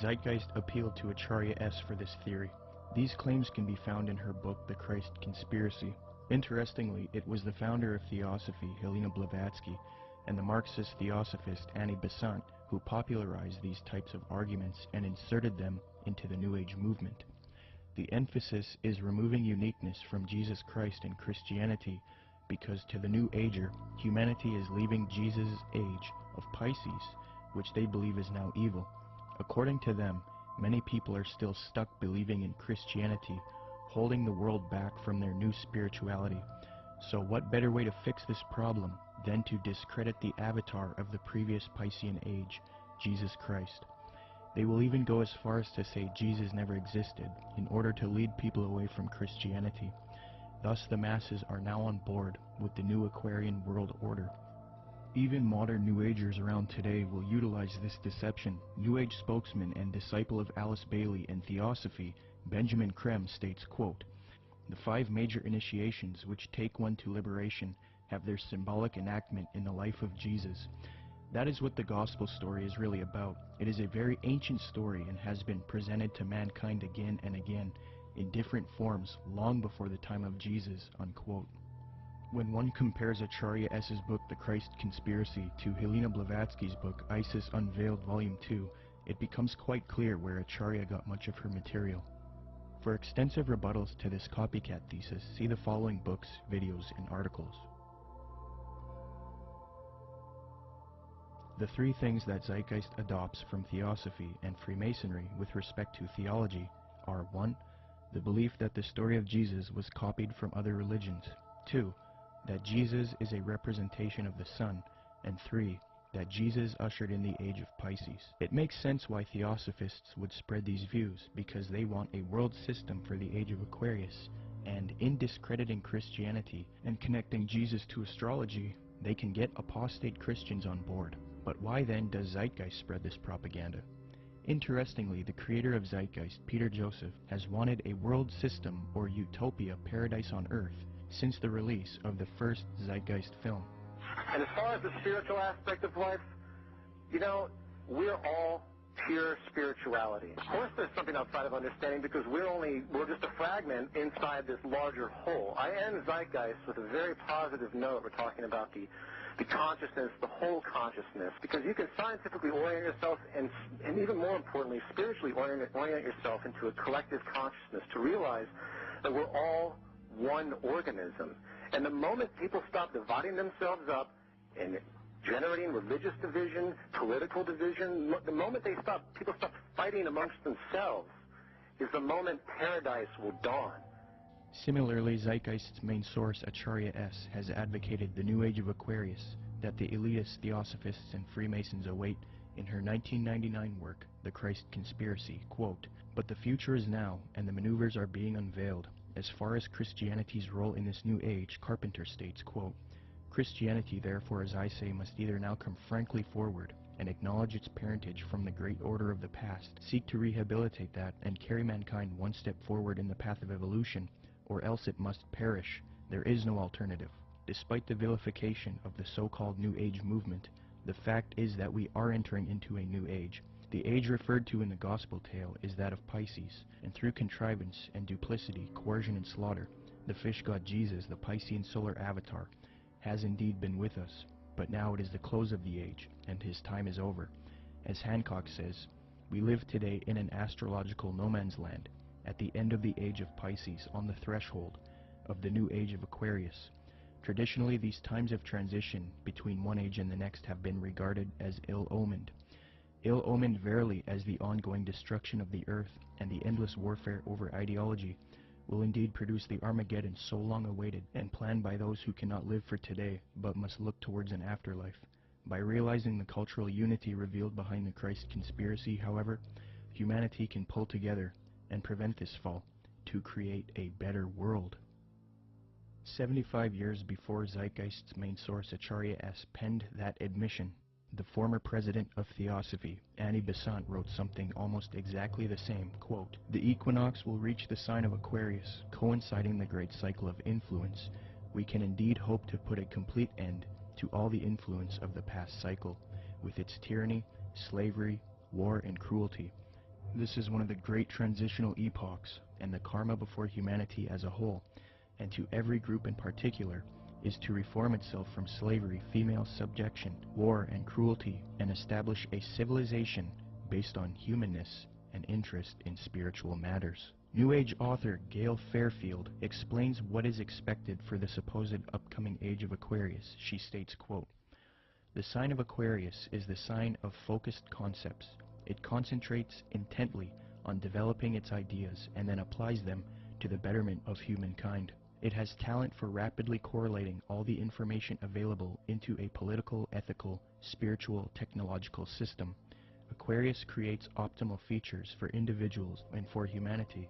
Zeitgeist appealed to Acharya S. for this theory. These claims can be found in her book, The Christ Conspiracy. Interestingly, it was the founder of Theosophy, Helena Blavatsky, and the Marxist theosophist Annie Besant who popularized these types of arguments and inserted them into the New Age movement. The emphasis is removing uniqueness from Jesus Christ and Christianity, because to the New Ager, humanity is leaving Jesus' age of Pisces, which they believe is now evil. According to them, many people are still stuck believing in Christianity, holding the world back from their new spirituality. So what better way to fix this problem than to discredit the avatar of the previous Piscean age, Jesus Christ? They will even go as far as to say Jesus never existed in order to lead people away from Christianity. Thus the masses are now on board with the new Aquarian world order. Even modern New Agers around today will utilize this deception. New Age spokesman and disciple of Alice Bailey and Theosophy, Benjamin Creme, states, quote, "The 5 major initiations which take one to liberation have their symbolic enactment in the life of Jesus. That is what the gospel story is really about. It is a very ancient story and has been presented to mankind again and again in different forms long before the time of Jesus," unquote. When one compares Acharya S.'s book, The Christ Conspiracy, to Helena Blavatsky's book, Isis Unveiled Volume 2, it becomes quite clear where Acharya got much of her material. For extensive rebuttals to this copycat thesis, see the following books, videos, and articles. The 3 things that Zeitgeist adopts from Theosophy and Freemasonry with respect to theology are 1. The belief that the story of Jesus was copied from other religions. 2. That Jesus is a representation of the sun. And 3. That Jesus ushered in the age of Pisces. It makes sense why Theosophists would spread these views, because they want a world system for the Age of Aquarius, and in discrediting Christianity and connecting Jesus to astrology, they can get apostate Christians on board. But why then does Zeitgeist spread this propaganda? Interestingly, the creator of Zeitgeist, Peter Joseph, has wanted a world system or utopia paradise on Earth since the release of the first Zeitgeist film. And as far as the spiritual aspect of life, you know, we're all pure spirituality. Of course there's something outside of understanding, because we're just a fragment inside this larger whole. I end Zeitgeist with a very positive note. We're talking about the consciousness, the whole consciousness, because you can scientifically orient yourself and even more importantly, spiritually orient yourself into a collective consciousness to realize that we're all one organism. And the moment people stop dividing themselves up and generating religious division, political division, the moment people stop fighting amongst themselves is the moment paradise will dawn. Similarly, Zeitgeist's main source, Acharya S., has advocated the New Age of Aquarius that the elitist Theosophists and Freemasons await in her 1999 work, The Christ Conspiracy, quote, "But the future is now, and the maneuvers are being unveiled. As far as Christianity's role in this new age, Carpenter states, quote, "Christianity, therefore, as I say, must either now come frankly forward and acknowledge its parentage from the great order of the past, seek to rehabilitate that, and carry mankind one step forward in the path of evolution, or else it must perish. There is no alternative." Despite the vilification of the so-called New Age movement, the fact is that we are entering into a new age. The age referred to in the gospel tale is that of Pisces, and through contrivance and duplicity, coercion and slaughter, the fish god Jesus, the Piscean solar avatar, has indeed been with us. But now it is the close of the age, and his time is over. As Hancock says, we live today in an astrological no man's land, at the end of the age of Pisces, on the threshold of the new age of Aquarius. Traditionally, these times of transition between one age and the next have been regarded as ill-omened. Ill-omened verily, as the ongoing destruction of the earth and the endless warfare over ideology will indeed produce the Armageddon so long awaited and planned by those who cannot live for today but must look towards an afterlife. By realizing the cultural unity revealed behind the Christ conspiracy, however, humanity can pull together and prevent this fall to create a better world. 75 years before Zeitgeist's main source Acharya S. penned that admission, the former president of Theosophy, Annie Besant, wrote something almost exactly the same, quote, "The equinox will reach the sign of Aquarius, coinciding the great cycle of influence. We can indeed hope to put a complete end to all the influence of the past cycle, with its tyranny, slavery, war, and cruelty. This is one of the great transitional epochs, and the karma before humanity as a whole, and to every group in particular, is to reform itself from slavery, female subjection, war, and cruelty, and establish a civilization based on humanness and interest in spiritual matters." New Age author Gail Fairfield explains what is expected for the supposed upcoming age of Aquarius. She states, quote, "The sign of Aquarius is the sign of focused concepts. It concentrates intently on developing its ideas and then applies them to the betterment of humankind. It has talent for rapidly correlating all the information available into a political, ethical, spiritual, technological system. Aquarius creates optimal features for individuals and for humanity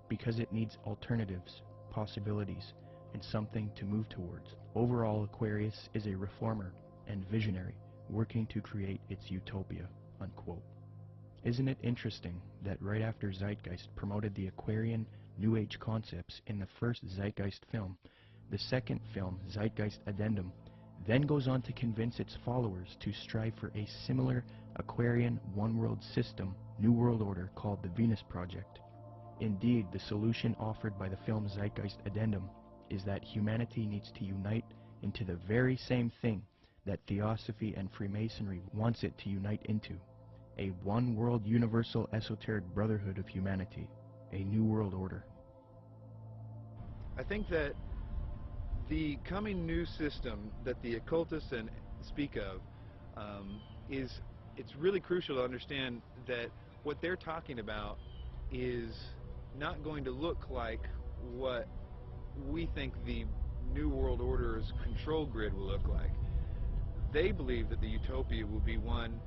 because it needs alternatives, possibilities, and something to move towards. Overall, Aquarius is a reformer and visionary working to create its utopia." Unquote. Isn't it interesting that right after Zeitgeist promoted the Aquarian New Age concepts in the first Zeitgeist film, the second film, Zeitgeist Addendum, then goes on to convince its followers to strive for a similar Aquarian one-world system, New World Order, called the Venus Project. Indeed, the solution offered by the film Zeitgeist Addendum is that humanity needs to unite into the very same thing that Theosophy and Freemasonry wants it to unite into. A one-world universal esoteric brotherhood of humanity. A new world order. I think that the coming new system that the occultists speak of it's really crucial to understand that what they're talking about is not going to look like what we think the New World Order's control grid will look like. They believe that the utopia will be one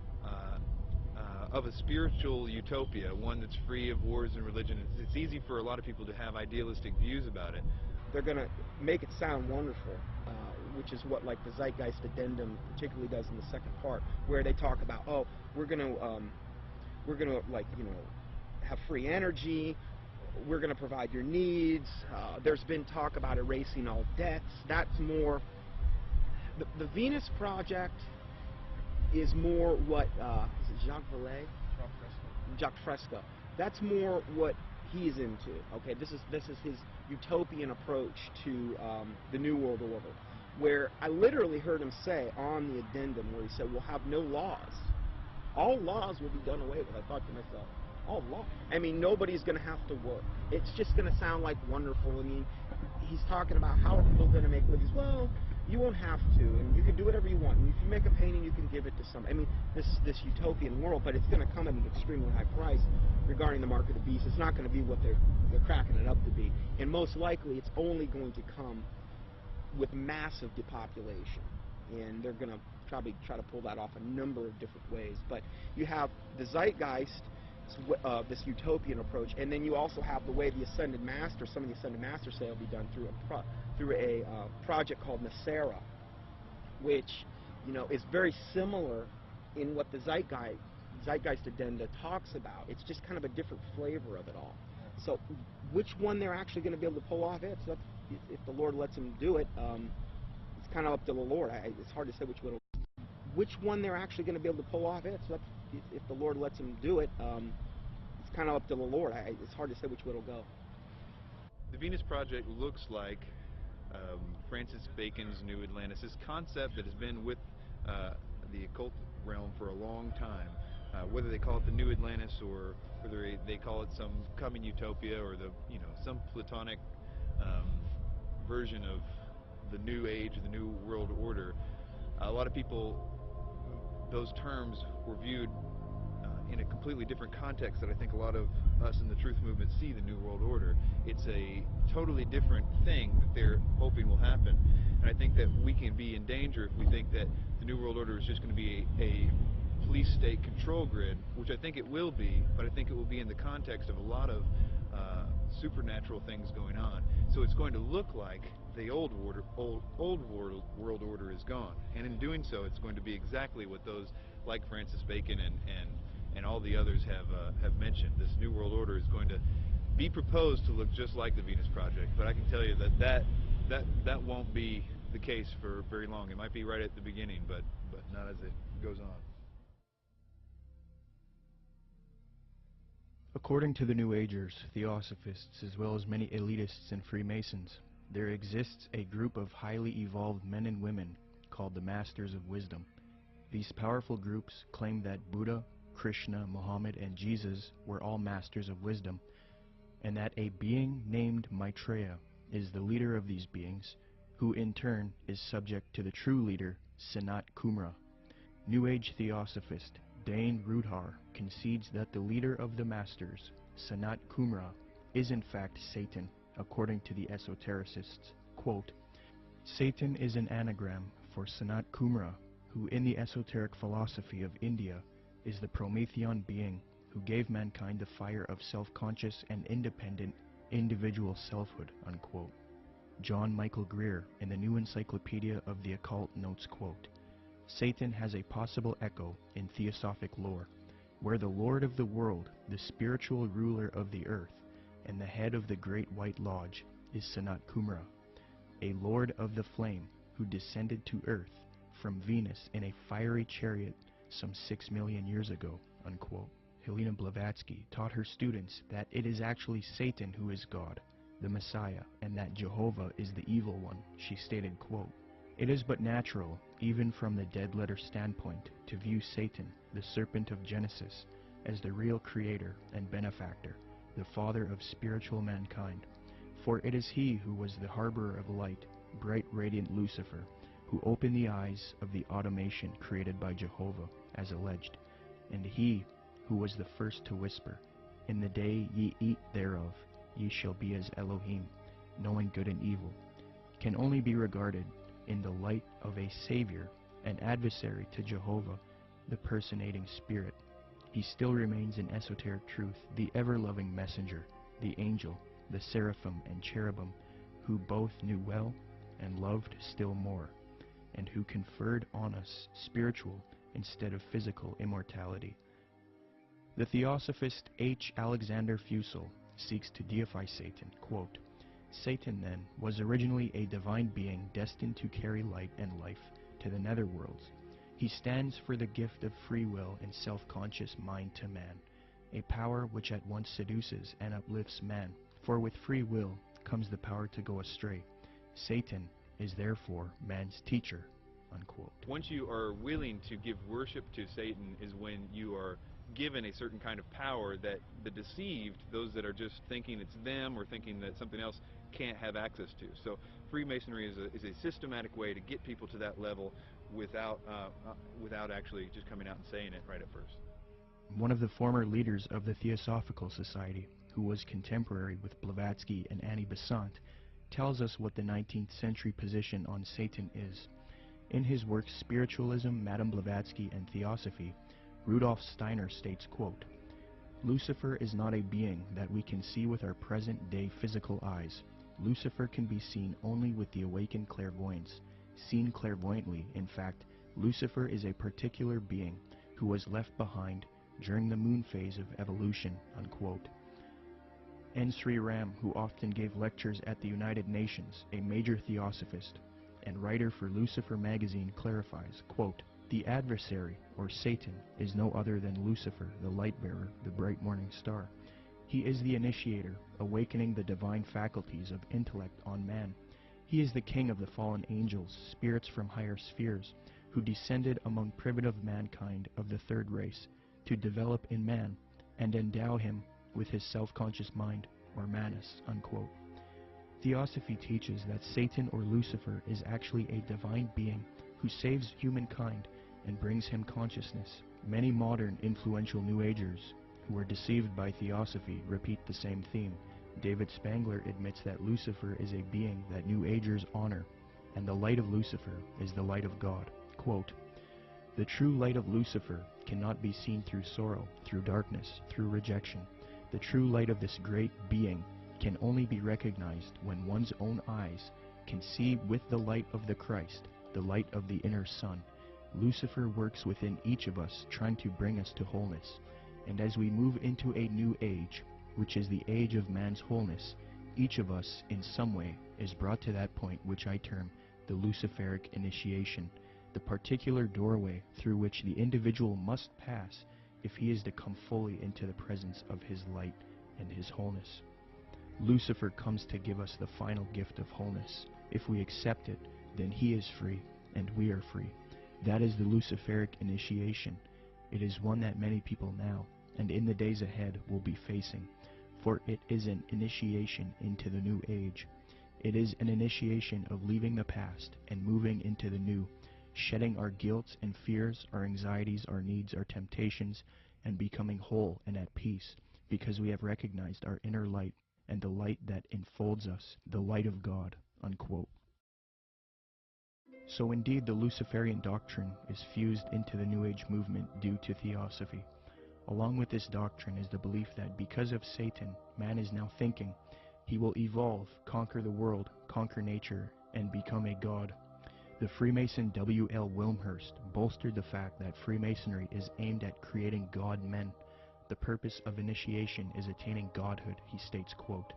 of a spiritual utopia, one that's free of wars and religion. It's easy for a lot of people to have idealistic views about it. They're going to make it sound wonderful, which is what like the Zeitgeist Addendum particularly does in the second part, where they talk about, oh, we're going to like, you know, have free energy, we're going to provide your needs. There's been talk about erasing all debts. That's more the Venus Project is more what is it Jacques Vallée? Jacques Fresco. That's more what he's into. Okay, this is his utopian approach to the New World Order, where I literally heard him say on the addendum, where he said we'll have no laws. All laws will be done away with. I thought to myself, all law. I mean, nobody's going to have to work. It's just going to sound like wonderful. I mean, he's talking about how are people going to make livings. Well, you won't have to, and you can do whatever you want. And if you make a painting, you can give it to somebody. I mean, this utopian world, but it's going to come at an extremely high price regarding the mark of the beast. It's not going to be what they're cracking it up to be, and most likely it's only going to come with massive depopulation, and they're going to probably try to pull that off a number of different ways. But you have the Zeitgeist this utopian approach. And then you also have the way the Ascended Masters, some of the Ascended Masters say will be done through a project called Nasera, which, you know, is very similar in what the Zeitgeist Addenda talks about. It's just kind of a different flavor of it all. So which one they're actually going to be able to pull off, if the Lord lets them do it, it's kind of up to the Lord. It's hard to say which one they're actually going to be able to pull off, if the Lord lets them do it, it's kind of up to the Lord. It's hard to say which way it'll go. The Venus Project looks like Francis Bacon's New Atlantis, this concept that has been with the occult realm for a long time. Whether they call it the New Atlantis or whether they call it some coming utopia or some Platonic version of the New Age, the New World Order, a lot of people, those terms were viewed in a completely different context that I think a lot of us in the truth movement see the New World Order. It's a totally different thing that they're hoping will happen. And I think that we can be in danger if we think that the New World Order is just going to be a police state control grid, which I think it will be, but I think it will be in the context of a lot of supernatural things going on. So it's going to look like the old world order is gone. And in doing so, it's going to be exactly what those like Francis Bacon and all the others have mentioned. This New World Order is going to be proposed to look just like the Venus Project, but I can tell you that won't be the case for very long. It might be right at the beginning, but not as it goes on. According to the New Agers, Theosophists, as well as many elitists and Freemasons, there exists a group of highly evolved men and women called the Masters of Wisdom. These powerful groups claim that Buddha, Krishna, Muhammad, and Jesus were all masters of wisdom, and that a being named Maitreya is the leader of these beings, who in turn is subject to the true leader, Sanat Kumara. New Age Theosophist Dane Rudhar concedes that the leader of the Masters, Sanat Kumara, is in fact Satan, according to the esotericists. Quote, Satan is an anagram for Sanat Kumara, who in the esoteric philosophy of India is the Promethean being who gave mankind the fire of self-conscious and independent individual selfhood, unquote. John Michael Greer in the New Encyclopedia of the Occult notes, quote, Satan has a possible echo in theosophic lore, where the Lord of the world, the spiritual ruler of the earth, and the head of the Great White Lodge is Sanat Kumara, a lord of the flame who descended to earth from Venus in a fiery chariot some 6 million years ago, unquote. Helena Blavatsky taught her students that it is actually Satan who is God, the Messiah, and that Jehovah is the evil one. She stated, quote, It is but natural, even from the dead letter standpoint, to view Satan, the serpent of Genesis, as the real creator and benefactor, the father of spiritual mankind. For it is he who was the harborer of light, bright radiant Lucifer, who opened the eyes of the automation created by Jehovah, as alleged, and he who was the first to whisper, In the day ye eat thereof, ye shall be as Elohim, knowing good and evil, can only be regarded in the light of a savior, an adversary to Jehovah, the personating spirit. He still remains in esoteric truth, the ever-loving messenger, the angel, the seraphim and cherubim, who both knew well and loved still more, and who conferred on us spiritual instead of physical immortality. The Theosophist H. Alexander Fusel seeks to deify Satan, quote, Satan, then, was originally a divine being destined to carry light and life to the netherworlds. He stands for the gift of free will and self-conscious mind to man, a power which at once seduces and uplifts man, for with free will comes the power to go astray. Satan is therefore man's teacher, unquote. Once you are willing to give worship to Satan is when you are given a certain kind of power that the deceived, those that are just thinking it's them or thinking that something else, can't have access to. So Freemasonry is a systematic way to get people to that level without actually just coming out and saying it right at first. One of the former leaders of the Theosophical Society, who was contemporary with Blavatsky and Annie Besant, tells us what the 19th century position on Satan is. In his work Spiritualism, Madame Blavatsky, and Theosophy, Rudolf Steiner states, quote, Lucifer is not a being that we can see with our present-day physical eyes. Lucifer can be seen only with the awakened clairvoyance. Seen clairvoyantly, in fact, Lucifer is a particular being who was left behind during the moon phase of evolution, unquote. N. Sri Ram, who often gave lectures at the United Nations, a major theosophist and writer for Lucifer magazine, clarifies, quote, "The adversary, or Satan, is no other than Lucifer, the light-bearer, the bright morning star. He is the initiator, awakening the divine faculties of intellect on man. He is the king of the fallen angels, spirits from higher spheres, who descended among primitive mankind of the third race, to develop in man and endow him with his self-conscious mind, or manas," unquote. Theosophy teaches that Satan or Lucifer is actually a divine being who saves humankind and brings him consciousness. Many modern influential New Agers who are deceived by Theosophy repeat the same theme. David Spangler admits that Lucifer is a being that New Agers honor, and the light of Lucifer is the light of God. Quote, "The true light of Lucifer cannot be seen through sorrow, through darkness, through rejection. The true light of this great being can only be recognized when one's own eyes can see with the light of the Christ, the light of the inner sun. Lucifer works within each of us, trying to bring us to wholeness. And as we move into a new age, which is the age of man's wholeness, each of us, in some way, is brought to that point which I term the Luciferic initiation, the particular doorway through which the individual must pass if he is to come fully into the presence of his light and his wholeness. Lucifer comes to give us the final gift of wholeness. If we accept it, then he is free, and we are free. That is the Luciferic initiation. It is one that many people now, and in the days ahead, will be facing, for it is an initiation into the new age. It is an initiation of leaving the past and moving into the new, shedding our guilt and fears, our anxieties, our needs, our temptations, and becoming whole and at peace, because we have recognized our inner light and the light that enfolds us, the light of God," unquote. So indeed the Luciferian doctrine is fused into the New Age movement due to Theosophy. Along with this doctrine is the belief that because of Satan, man is now thinking he will evolve, conquer the world, conquer nature, and become a god. The Freemason W.L. Wilmhurst bolstered the fact that Freemasonry is aimed at creating god men. The purpose of initiation is attaining godhood, he states, quote,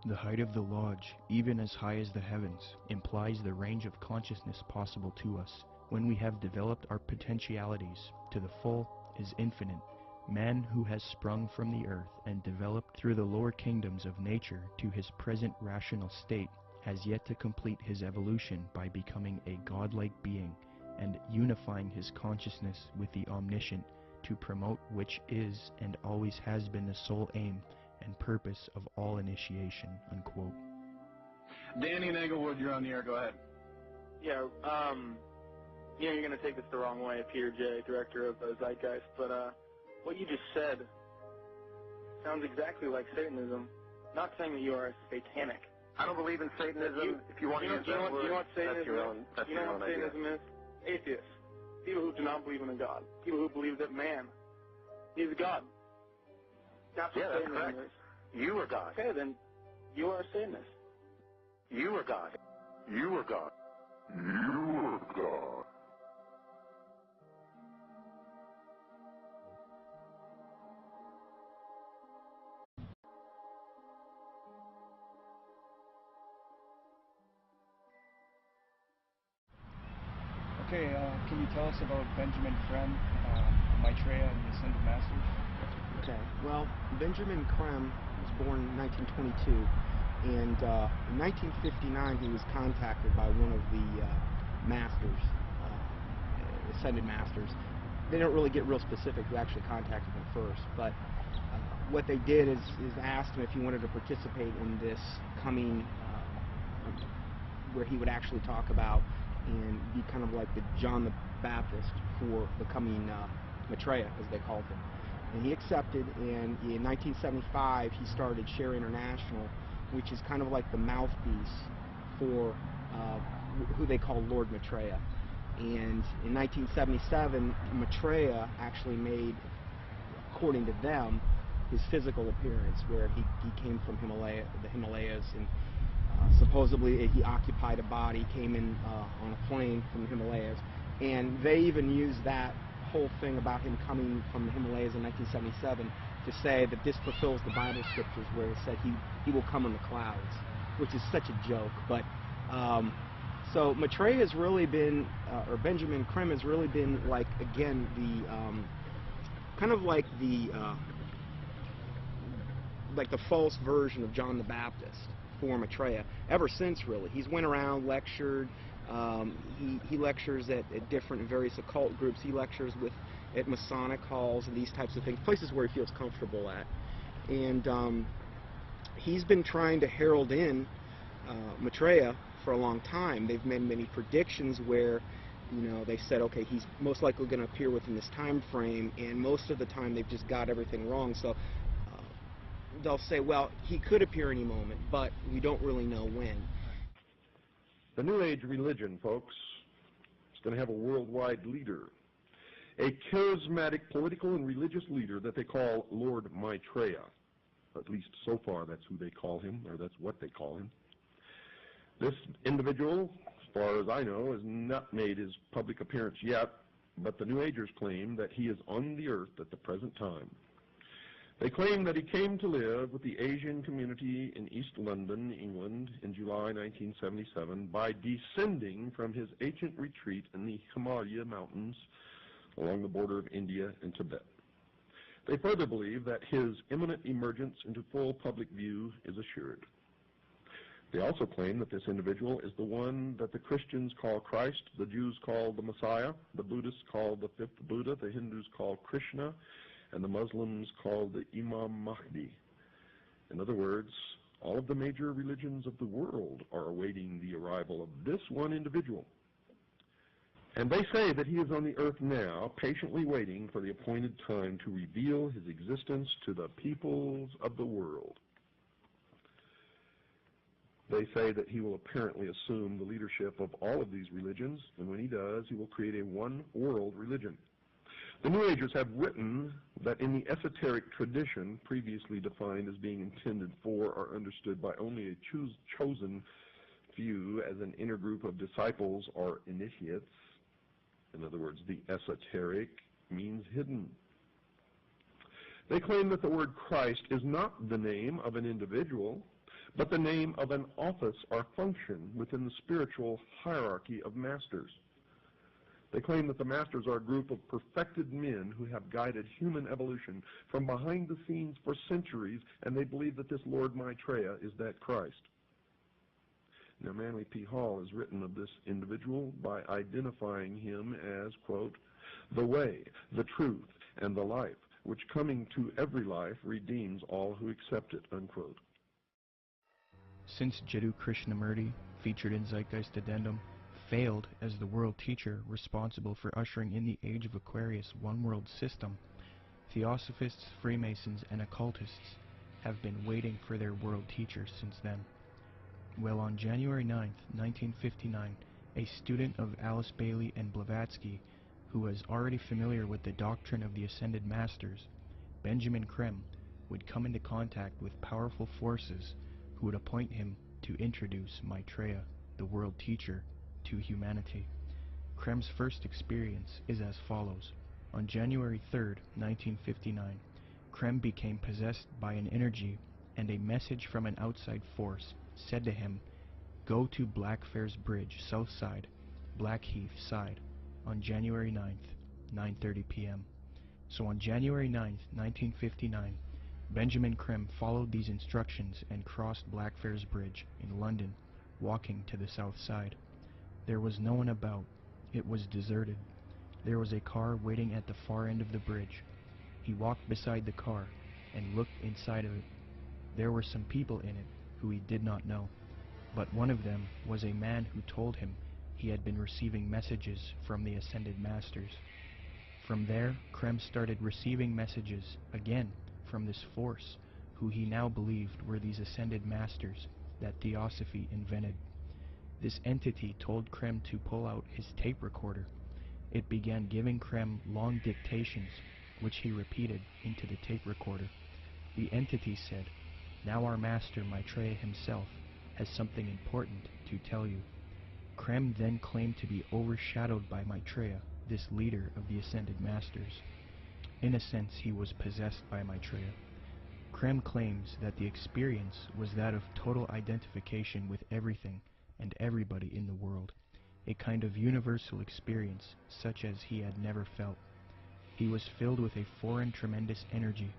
"The height of the lodge, even as high as the heavens, implies the range of consciousness possible to us. When we have developed our potentialities to the full is infinite. Man who has sprung from the earth and developed through the lower kingdoms of nature to his present rational state has yet to complete his evolution by becoming a godlike being and unifying his consciousness with the omniscient, to promote which is and always has been the sole aim and purpose of all initiation," unquote. Danny and Englewood, you're on the air. Go ahead. Yeah, you're going to take this the wrong way, Peter J., director of Zeitgeist, but what you just said sounds exactly like Satanism. Not saying that you are satanic. I don't believe in Satanism. If you want to use that word, you know what Satanism that's your own, that's you know your what own idea. Satanism is? Atheists. People who do not believe in a God. People who believe that man is God. That's what That's Satanism correct. is. You are God. Okay, then you are a Satanist. You are God. You are God. You are God. Okay, can you tell us about Benjamin Creme, Maitreya, and the Ascended Masters? Okay, well, Benjamin Creme was born in 1922, and in 1959 he was contacted by one of the masters, Ascended Masters. They don't really get real specific who actually contacted him first, but what they did is asked him if he wanted to participate in this coming, where he would actually talk about and be kind of like the John the Baptist for the coming Maitreya, as they called him. And he accepted, and in 1975 he started Share International, which is kind of like the mouthpiece for who they call Lord Maitreya. And in 1977, Maitreya actually made, according to them, his physical appearance, where he came from the Himalayas, and supposedly he occupied a body, came in on a plane from the Himalayas, and they even used that whole thing about him coming from the Himalayas in 1977 to say that this fulfills the Bible scriptures where it said he will come in the clouds, which is such a joke. But so Maitreya has really been, or Benjamin Creme has really been, like, again, the kind of like the false version of John the Baptist for Maitreya ever since, really. He's went around, lectured. He lectures at different various occult groups. He lectures at Masonic halls and these types of things, places where he feels comfortable at. And he's been trying to herald in Maitreya for a long time. They've made many predictions where, you know, they said, okay, he's most likely going to appear within this time frame, and most of the time they've just got everything wrong. So they'll say, well, he could appear any moment, but we don't really know when. The New Age religion, folks, is going to have a worldwide leader, a charismatic political and religious leader that they call Lord Maitreya. At least so far that's who they call him, or that's what they call him. This individual, as far as I know, has not made his public appearance yet, but the New Agers claim that he is on the earth at the present time. They claim that he came to live with the Asian community in East London, England, in July 1977 by descending from his ancient retreat in the Himalaya mountains along the border of India and Tibet. They further believe that his imminent emergence into full public view is assured. They also claim that this individual is the one that the Christians call Christ, the Jews call the Messiah, the Buddhists call the fifth Buddha, the Hindus call Krishna, and the Muslims call the Imam Mahdi. In other words, all of the major religions of the world are awaiting the arrival of this one individual. And they say that he is on the earth now, patiently waiting for the appointed time to reveal his existence to the peoples of the world. They say that he will apparently assume the leadership of all of these religions, and when he does, he will create a one-world religion. The New Agers have written that in the esoteric tradition, previously defined as being intended for or understood by only a chosen few as an inner group of disciples or initiates, in other words, the esoteric means hidden. They claim that the word Christ is not the name of an individual, but the name of an office or function within the spiritual hierarchy of masters. They claim that the masters are a group of perfected men who have guided human evolution from behind the scenes for centuries, and they believe that this Lord Maitreya is that Christ. Now, Manly P. Hall has written of this individual by identifying him as, quote, the way, the truth, and the life, which coming to every life redeems all who accept it, unquote. Since Jiddu Krishnamurti, featured in Zeitgeist Addendum, failed as the world teacher responsible for ushering in the Age of Aquarius one-world system, Theosophists, Freemasons, and occultists have been waiting for their world teacher since then. Well, on January 9, 1959, a student of Alice Bailey and Blavatsky, who was already familiar with the doctrine of the Ascended Masters, Benjamin Creme, would come into contact with powerful forces who would appoint him to introduce Maitreya, the world teacher, to humanity. Creme's first experience is as follows. On January 3, 1959, Creme became possessed by an energy, and a message from an outside force said to him, "Go to Blackfriars Bridge, south side, Blackheath side, on January 9th, 9:30 p.m. So on January 9th, 1959, Benjamin Creme followed these instructions and crossed Blackfriars Bridge in London, walking to the south side. There was no one about. It was deserted. There was a car waiting at the far end of the bridge. He walked beside the car and looked inside of it. There were some people in it who he did not know, but one of them was a man who told him he had been receiving messages from the Ascended Masters. From there, Creme started receiving messages again from this force, who he now believed were these Ascended Masters that Theosophy invented. This entity told Creme to pull out his tape recorder. It began giving Creme long dictations, which he repeated into the tape recorder. The entity said, "Now our master Maitreya himself has something important to tell you." Krem then claimed to be overshadowed by Maitreya, this leader of the Ascended Masters. In a sense, he was possessed by Maitreya. Krem claims that the experience was that of total identification with everything and everybody in the world, a kind of universal experience such as he had never felt. He was filled with a foreign tremendous energy.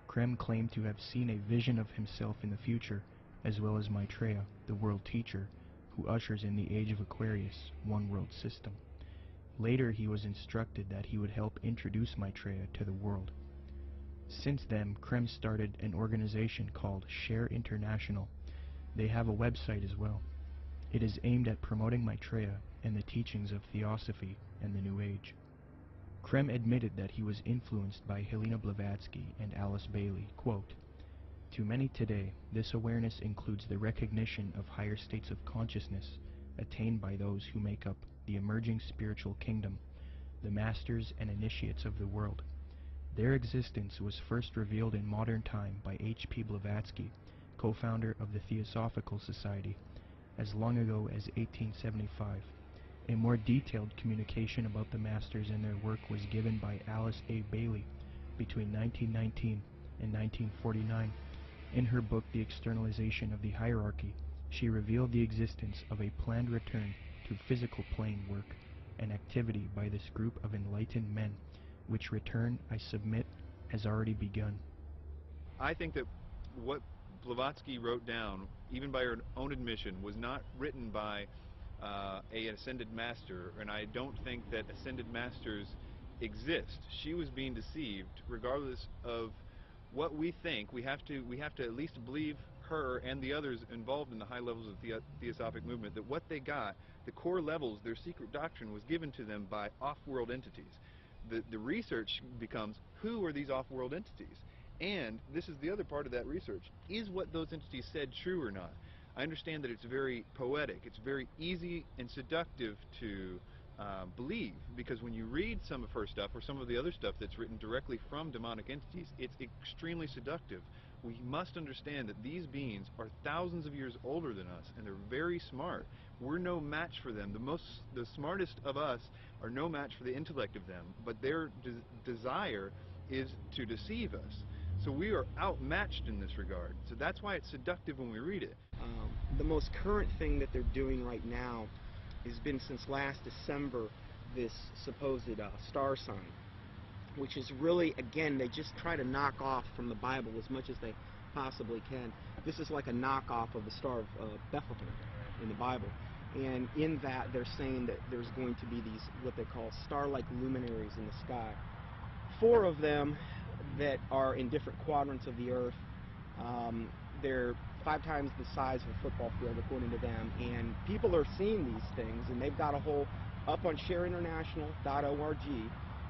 Krem claimed to have seen a vision of himself in the future, as well as Maitreya, the world teacher, who ushers in the Age of Aquarius, one world system. Later he was instructed that he would help introduce Maitreya to the world. Since then, Krem started an organization called Share International. They have a website as well. It is aimed at promoting Maitreya and the teachings of Theosophy and the New Age. Krem admitted that he was influenced by Helena Blavatsky and Alice Bailey. Quote, "To many today, this awareness includes the recognition of higher states of consciousness attained by those who make up the emerging spiritual kingdom, the masters and initiates of the world. Their existence was first revealed in modern time by H.P. Blavatsky, co-founder of the Theosophical Society, as long ago as 1875. A more detailed communication about the masters and their work was given by Alice A. Bailey between 1919 and 1949. In her book The Externalization of the Hierarchy, she revealed the existence of a planned return to physical plane work, an activity by this group of enlightened men, which return, I submit, has already begun." I think that what Blavatsky wrote down, even by her own admission, was not written by an ascended master, and I don't think that ascended masters exist. She was being deceived. Regardless of what we think, we have to at least believe her and the others involved in the high levels of the Theosophic movement, that what they got, the core levels, their secret doctrine, was given to them by off-world entities. The research becomes, who are these off-world entities? And this is the other part of that research. Is what those entities said true or not? I understand that it's very poetic. It's very easy and seductive to believe, because when you read some of her stuff or some of the other stuff that's written directly from demonic entities, it's extremely seductive. We must understand that these beings are thousands of years older than us, and they're very smart. We're no match for them. The smartest of us are no match for the intellect of them, but their desire is to deceive us. So we are outmatched in this regard. So that's why it's seductive when we read it. The most current thing that they're doing right now has been since last December, this supposed star sign, which is really, again, they just try to knock off from the Bible as much as they possibly can. This is like a knockoff of the Star of Bethlehem in the Bible. And in that, they're saying that there's going to be these, what they call star-like luminaries in the sky. 4 of them that are in different quadrants of the earth. They're 5 times the size of a football field, according to them. And people are seeing these things, and they've got a whole, up on shareinternational.org,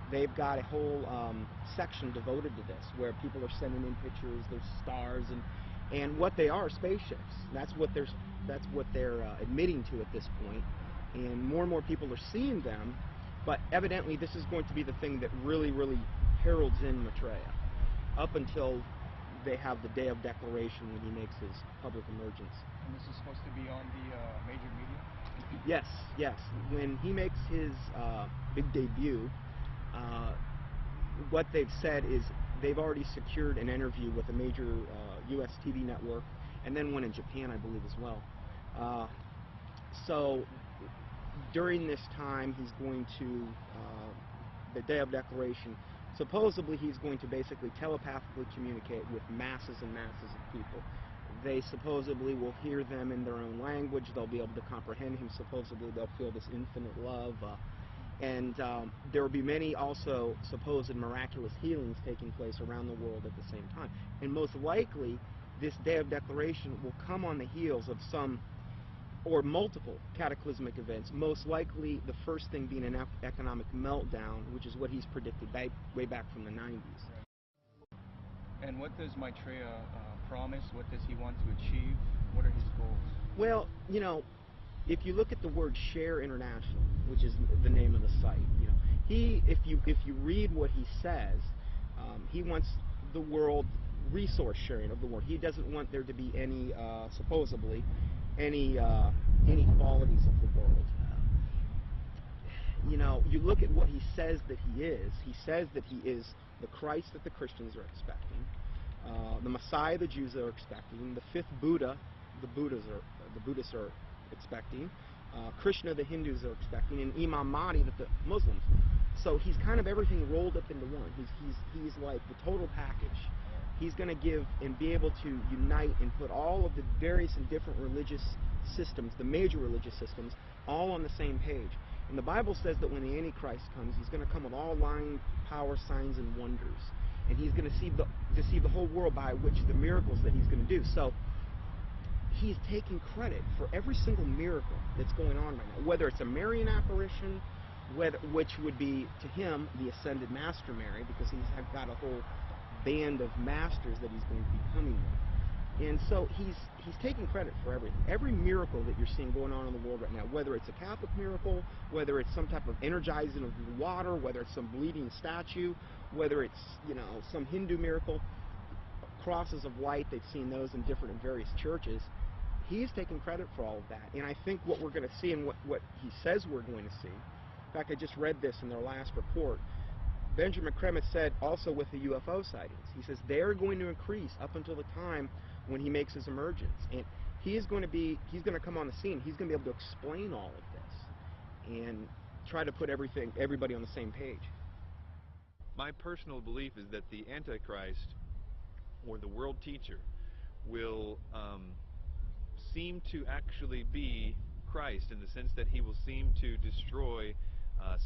they've got a whole section devoted to this, where people are sending in pictures, there's stars, and what they are spaceships. That's what they're admitting to at this point. And more people are seeing them, but evidently this is going to be the thing that really heralds in Maitreya, up until they have the day of declaration when he makes his public emergence. And this is supposed to be on the major media? Yes. When he makes his big debut, what they've said is they've already secured an interview with a major U.S. TV network, and then one in Japan, I believe, as well. So during this time, he's going to, the day of declaration, supposedly he's going to basically telepathically communicate with masses and masses of people. They supposedly will hear them in their own language. They'll be able to comprehend him. Supposedly they'll feel this infinite love. And there will be many also supposed miraculous healings taking place around the world at the same time. And most likely, this day of declaration will come on the heels of some or multiple cataclysmic events, most likely the first thing being an economic meltdown, which is what he's predicted way back from the 90s. And what does Maitreya promise? What does he want to achieve? What are his goals? Well, you know, if you look at the word Share International, which is the name of the site, you know, if you read what he says, he wants the world resource sharing of the world. He doesn't want there to be any, supposedly, any inequalities of the world. You know, you look at what he says that he is. He says that he is the Christ that the Christians are expecting, the Messiah the Jews are expecting, the fifth Buddha the Buddhists are expecting, Krishna the Hindus are expecting, and Imam Mahdi that the Muslims. So he's kind of everything rolled up into one. He's like the total package. He's going to give and be able to unite and put all of the various and different religious systems, the major religious systems, all on the same page. And the Bible says that when the Antichrist comes, he's going to come with all lying power, signs, and wonders. And he's going to deceive the whole world by which the miracles that he's going to do. So he's taking credit for every single miracle that's going on right now, whether it's a Marian apparition, which would be to him the ascended Master Mary, because he's got a whole band of masters that he's going to be coming with. And so he's taking credit for everything. Every miracle that you're seeing going on in the world right now, whether it's a Catholic miracle, whether it's some type of energizing of the water, whether it's some bleeding statue, whether it's, you know, some Hindu miracle, crosses of light, they've seen those in different and various churches. He's taking credit for all of that. And I think what we're going to see and what he says we're going to see, in fact, I just read this in their last report, Benjamin Kremet said also with the UFO sightings, he says they're going to increase up until the time when he makes his emergence. And he's going to come on the scene. He's going to be able to explain all of this and try to put everybody on the same page. My personal belief is that the Antichrist, or the world teacher, will seem to actually be Christ, in the sense that he will seem to destroy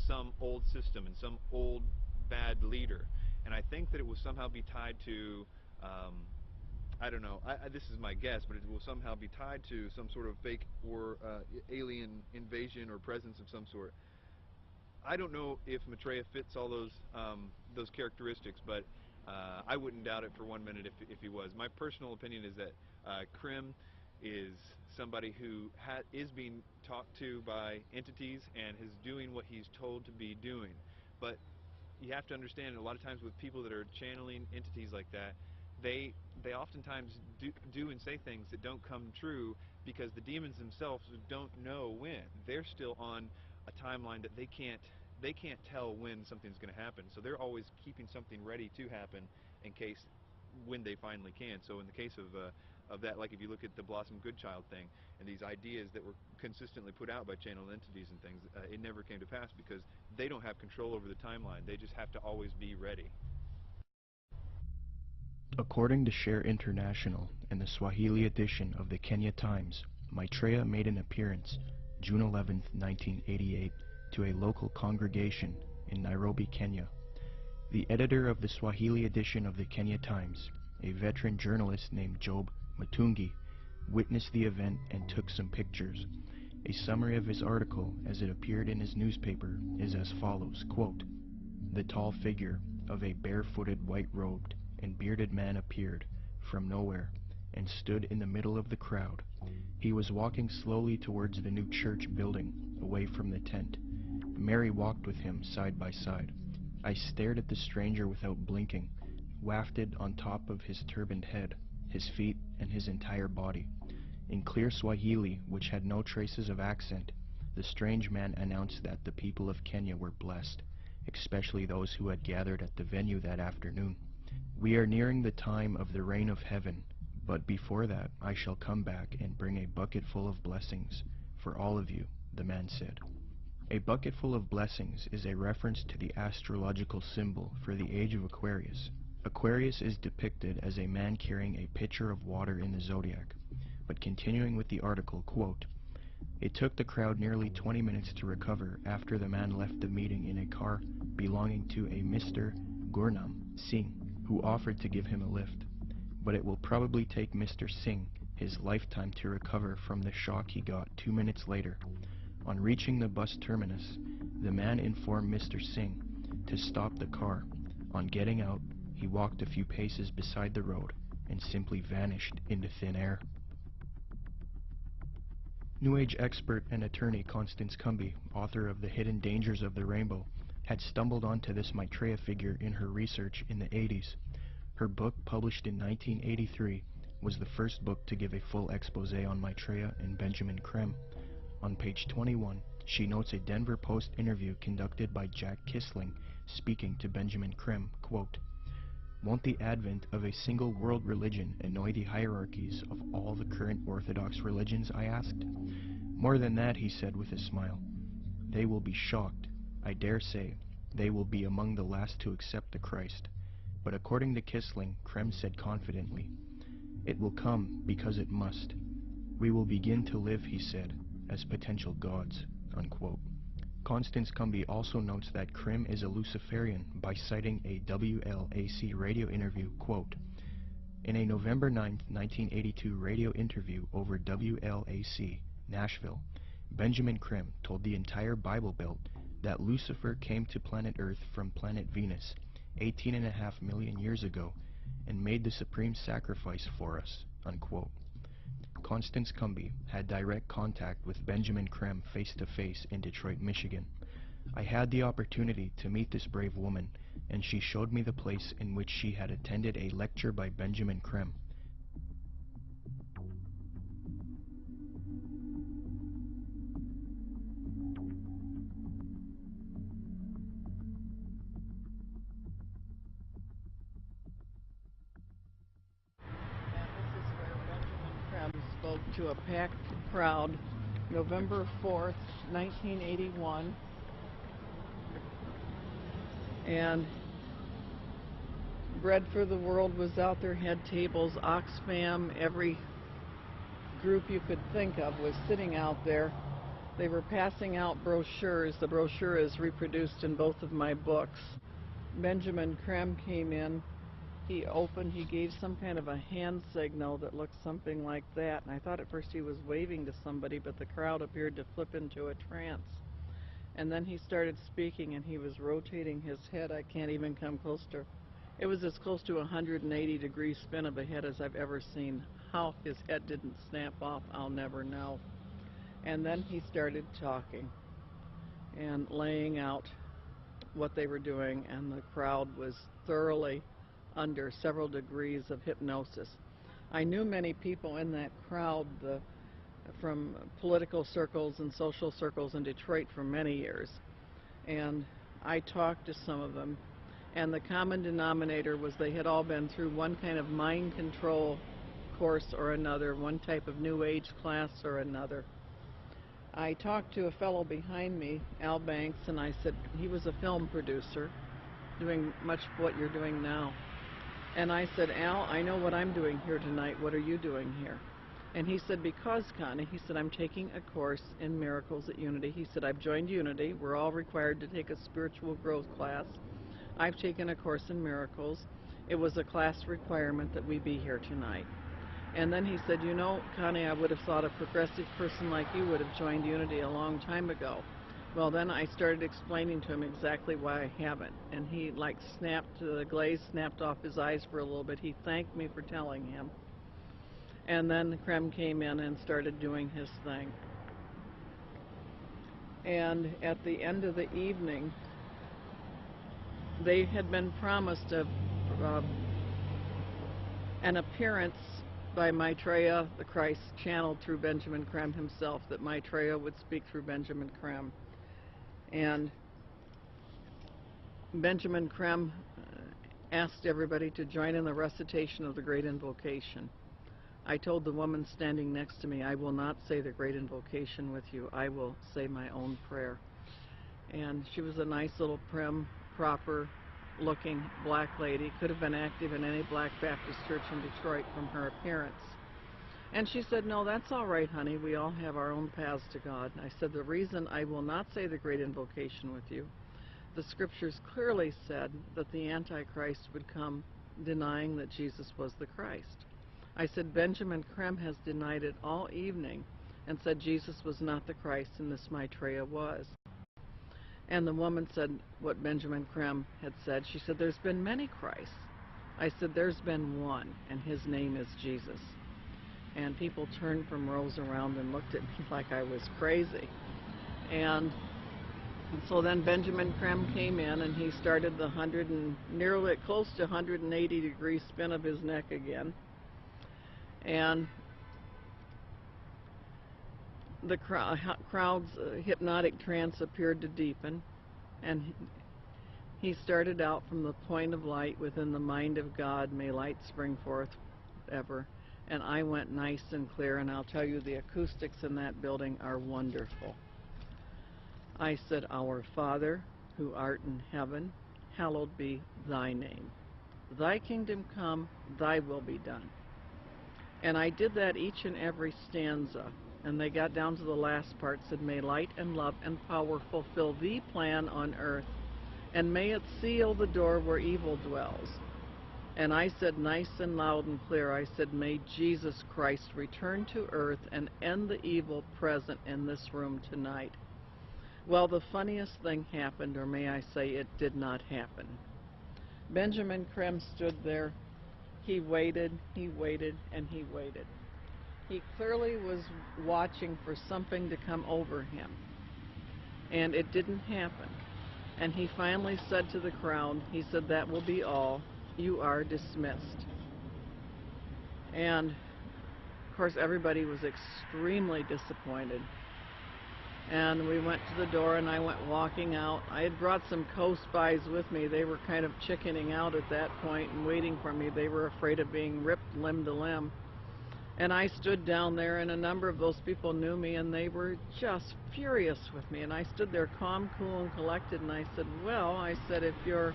some old system and some old bad leader. And I think that it will somehow be tied to, I don't know, this is my guess, but it will somehow be tied to some sort of fake or alien invasion or presence of some sort. I don't know if Maitreya fits all those characteristics, but I wouldn't doubt it for 1 minute if he was. My personal opinion is that Krim is somebody who is being talked to by entities and is doing what he's told to be doing. But you have to understand, a lot of times with people that are channeling entities like that, they oftentimes do and say things that don't come true, because the demons themselves don't know when. They're still on a timeline that they can't tell when something's going to happen. So they're always keeping something ready to happen in case when they finally can. So in the case of that, like if you look at the Blossom Goodchild thing and these ideas that were consistently put out by channel entities and things, it never came to pass because they don't have control over the timeline. They just have to always be ready. According to Share International and the Swahili edition of the Kenya Times, Maitreya made an appearance June 11, 1988, to a local congregation in Nairobi, Kenya. The editor of the Swahili edition of the Kenya Times, a veteran journalist named Job Matungi, witnessed the event and took some pictures. A summary of his article as it appeared in his newspaper is as follows, quote, "The tall figure of a barefooted, white-robed and bearded man appeared from nowhere and stood in the middle of the crowd. He was walking slowly towards the new church building, away from the tent. Mary walked with him side by side. I stared at the stranger without blinking, wafted on top of his turbaned head, his feet, and his entire body. In clear Swahili, which had no traces of accent, the strange man announced that the people of Kenya were blessed, especially those who had gathered at the venue that afternoon. We are nearing the time of the reign of heaven, but before that I shall come back and bring a bucket full of blessings for all of you," the man said. A bucket full of blessings is a reference to the astrological symbol for the Age of Aquarius. Aquarius is depicted as a man carrying a pitcher of water in the zodiac. But continuing with the article, quote, "It took the crowd nearly 20 minutes to recover after the man left the meeting in a car belonging to a Mr. Gurnam Singh, who offered to give him a lift. But it will probably take Mr. Singh his lifetime to recover from the shock he got 2 minutes later. On reaching the bus terminus, the man informed Mr. Singh to stop the car. On getting out, he walked a few paces beside the road and simply vanished into thin air." New Age expert and attorney Constance Cumby, author of The Hidden Dangers of the Rainbow, had stumbled onto this Maitreya figure in her research in the 80s. Her book, published in 1983, was the first book to give a full expose on Maitreya and Benjamin Creme. On page 21, she notes a Denver Post interview conducted by Jack Kissling speaking to Benjamin Creme, quote, "Won't the advent of a single world religion annoy the hierarchies of all the current Orthodox religions?" I asked. "More than that," he said with a smile. "They will be shocked. I dare say they will be among the last to accept the Christ." But according to Kissling, Creme said confidently, "It will come because it must. We will begin to live," he said, "as potential gods," unquote. Constance Cumby also notes that Creme is a Luciferian by citing a WLAC radio interview, quote, "In a November 9, 1982 radio interview over WLAC, Nashville, Benjamin Creme told the entire Bible Belt that Lucifer came to planet Earth from planet Venus 18.5 million years ago and made the supreme sacrifice for us," unquote. Constance Cumby had direct contact with Benjamin Creme face-to-face in Detroit, Michigan. I had the opportunity to meet this brave woman, and she showed me the place in which she had attended a lecture by Benjamin Creme. Spoke to a packed crowd November 4th, 1981, and Bread for the World was out there, had tables, Oxfam, every group you could think of was sitting out there. They were passing out brochures. The brochure is reproduced in both of my books. Benjamin Creme came in. He gave some kind of a hand signal that looked something like that, and I thought at first he was waving to somebody, but the crowd appeared to flip into a trance. And then he started speaking, and he was rotating his head. I can't even come close to, it was as close to a 180-degree spin of a head as I've ever seen. How his head didn't snap off, I'll never know. And then he started talking and laying out what they were doing, and the crowd was thoroughly under several degrees of hypnosis. I knew many people in that crowd from political circles and social circles in Detroit for many years, and I talked to some of them, and the common denominator was they had all been through one kind of mind control course or another, one type of New Age class or another. I talked to a fellow behind me, Al Banks, and I said, he was a film producer doing much of what you're doing now. And I said, "Al, I know what I'm doing here tonight. What are you doing here?" And he said, "Because, Connie," he said, "I'm taking a course in miracles at Unity." He said, "I've joined Unity. We're all required to take a spiritual growth class. I've taken a course in miracles. It was a class requirement that we be here tonight." And then he said, "You know, Connie, I would have thought a progressive person like you would have joined Unity a long time ago." Well, then I started explaining to him exactly why I haven't, and he snapped, the glaze snapped off his eyes for a little bit. He thanked me for telling him, and then Creme came in and started doing his thing. And at the end of the evening, they had been promised an appearance by Maitreya, the Christ, channeled through Benjamin Creme himself, that Maitreya would speak through Benjamin Creme. And Benjamin Creme asked everybody to join in the recitation of the Great Invocation. I told the woman standing next to me, "I will not say the Great Invocation with you. I will say my own prayer." And she was a nice little prim, proper-looking black lady. Could have been active in any black Baptist church in Detroit from her appearance. And she said, "No, that's all right, honey. We all have our own paths to God." And I said, "The reason I will not say the Great Invocation with you, the scriptures clearly said that the Antichrist would come denying that Jesus was the Christ." I said, "Benjamin Creme has denied it all evening and said Jesus was not the Christ and this Maitreya was." And the woman said what Benjamin Creme had said. She said, "There's been many Christs." I said, "There's been one, and his name is Jesus." And people turned from rows around and looked at me like I was crazy. And So then Benjamin Krem came in and he started the nearly close to 180 degree spin of his neck again. And the crowd's hypnotic trance appeared to deepen, and he started out from the point of light within the mind of God, may light spring forth ever. And I went nice and clear, and I'll tell you, the acoustics in that building are wonderful. I said, Our Father, who art in heaven, hallowed be thy name. Thy kingdom come, thy will be done. And I did that each and every stanza. And they got down to the last part, said, May light and love and power fulfill thee plan on earth, and may it seal the door where evil dwells. And I said nice and loud and clear, I said, May Jesus Christ return to earth and end the evil present in this room tonight. Well, the funniest thing happened, or may I say it did not happen. Benjamin Krem stood there. He waited, and he waited. He clearly was watching for something to come over him. And it didn't happen. And he finally said to the crowd, he said, That will be all. You are dismissed. And, of course, everybody was extremely disappointed. And we went to the door, and I went walking out. I had brought some co-spies with me. They were kind of chickening out at that point and waiting for me. They were afraid of being ripped limb to limb. And I stood down there, and a number of those people knew me, and they were just furious with me. And I stood there calm, cool, and collected, and I said, well, I said, if you're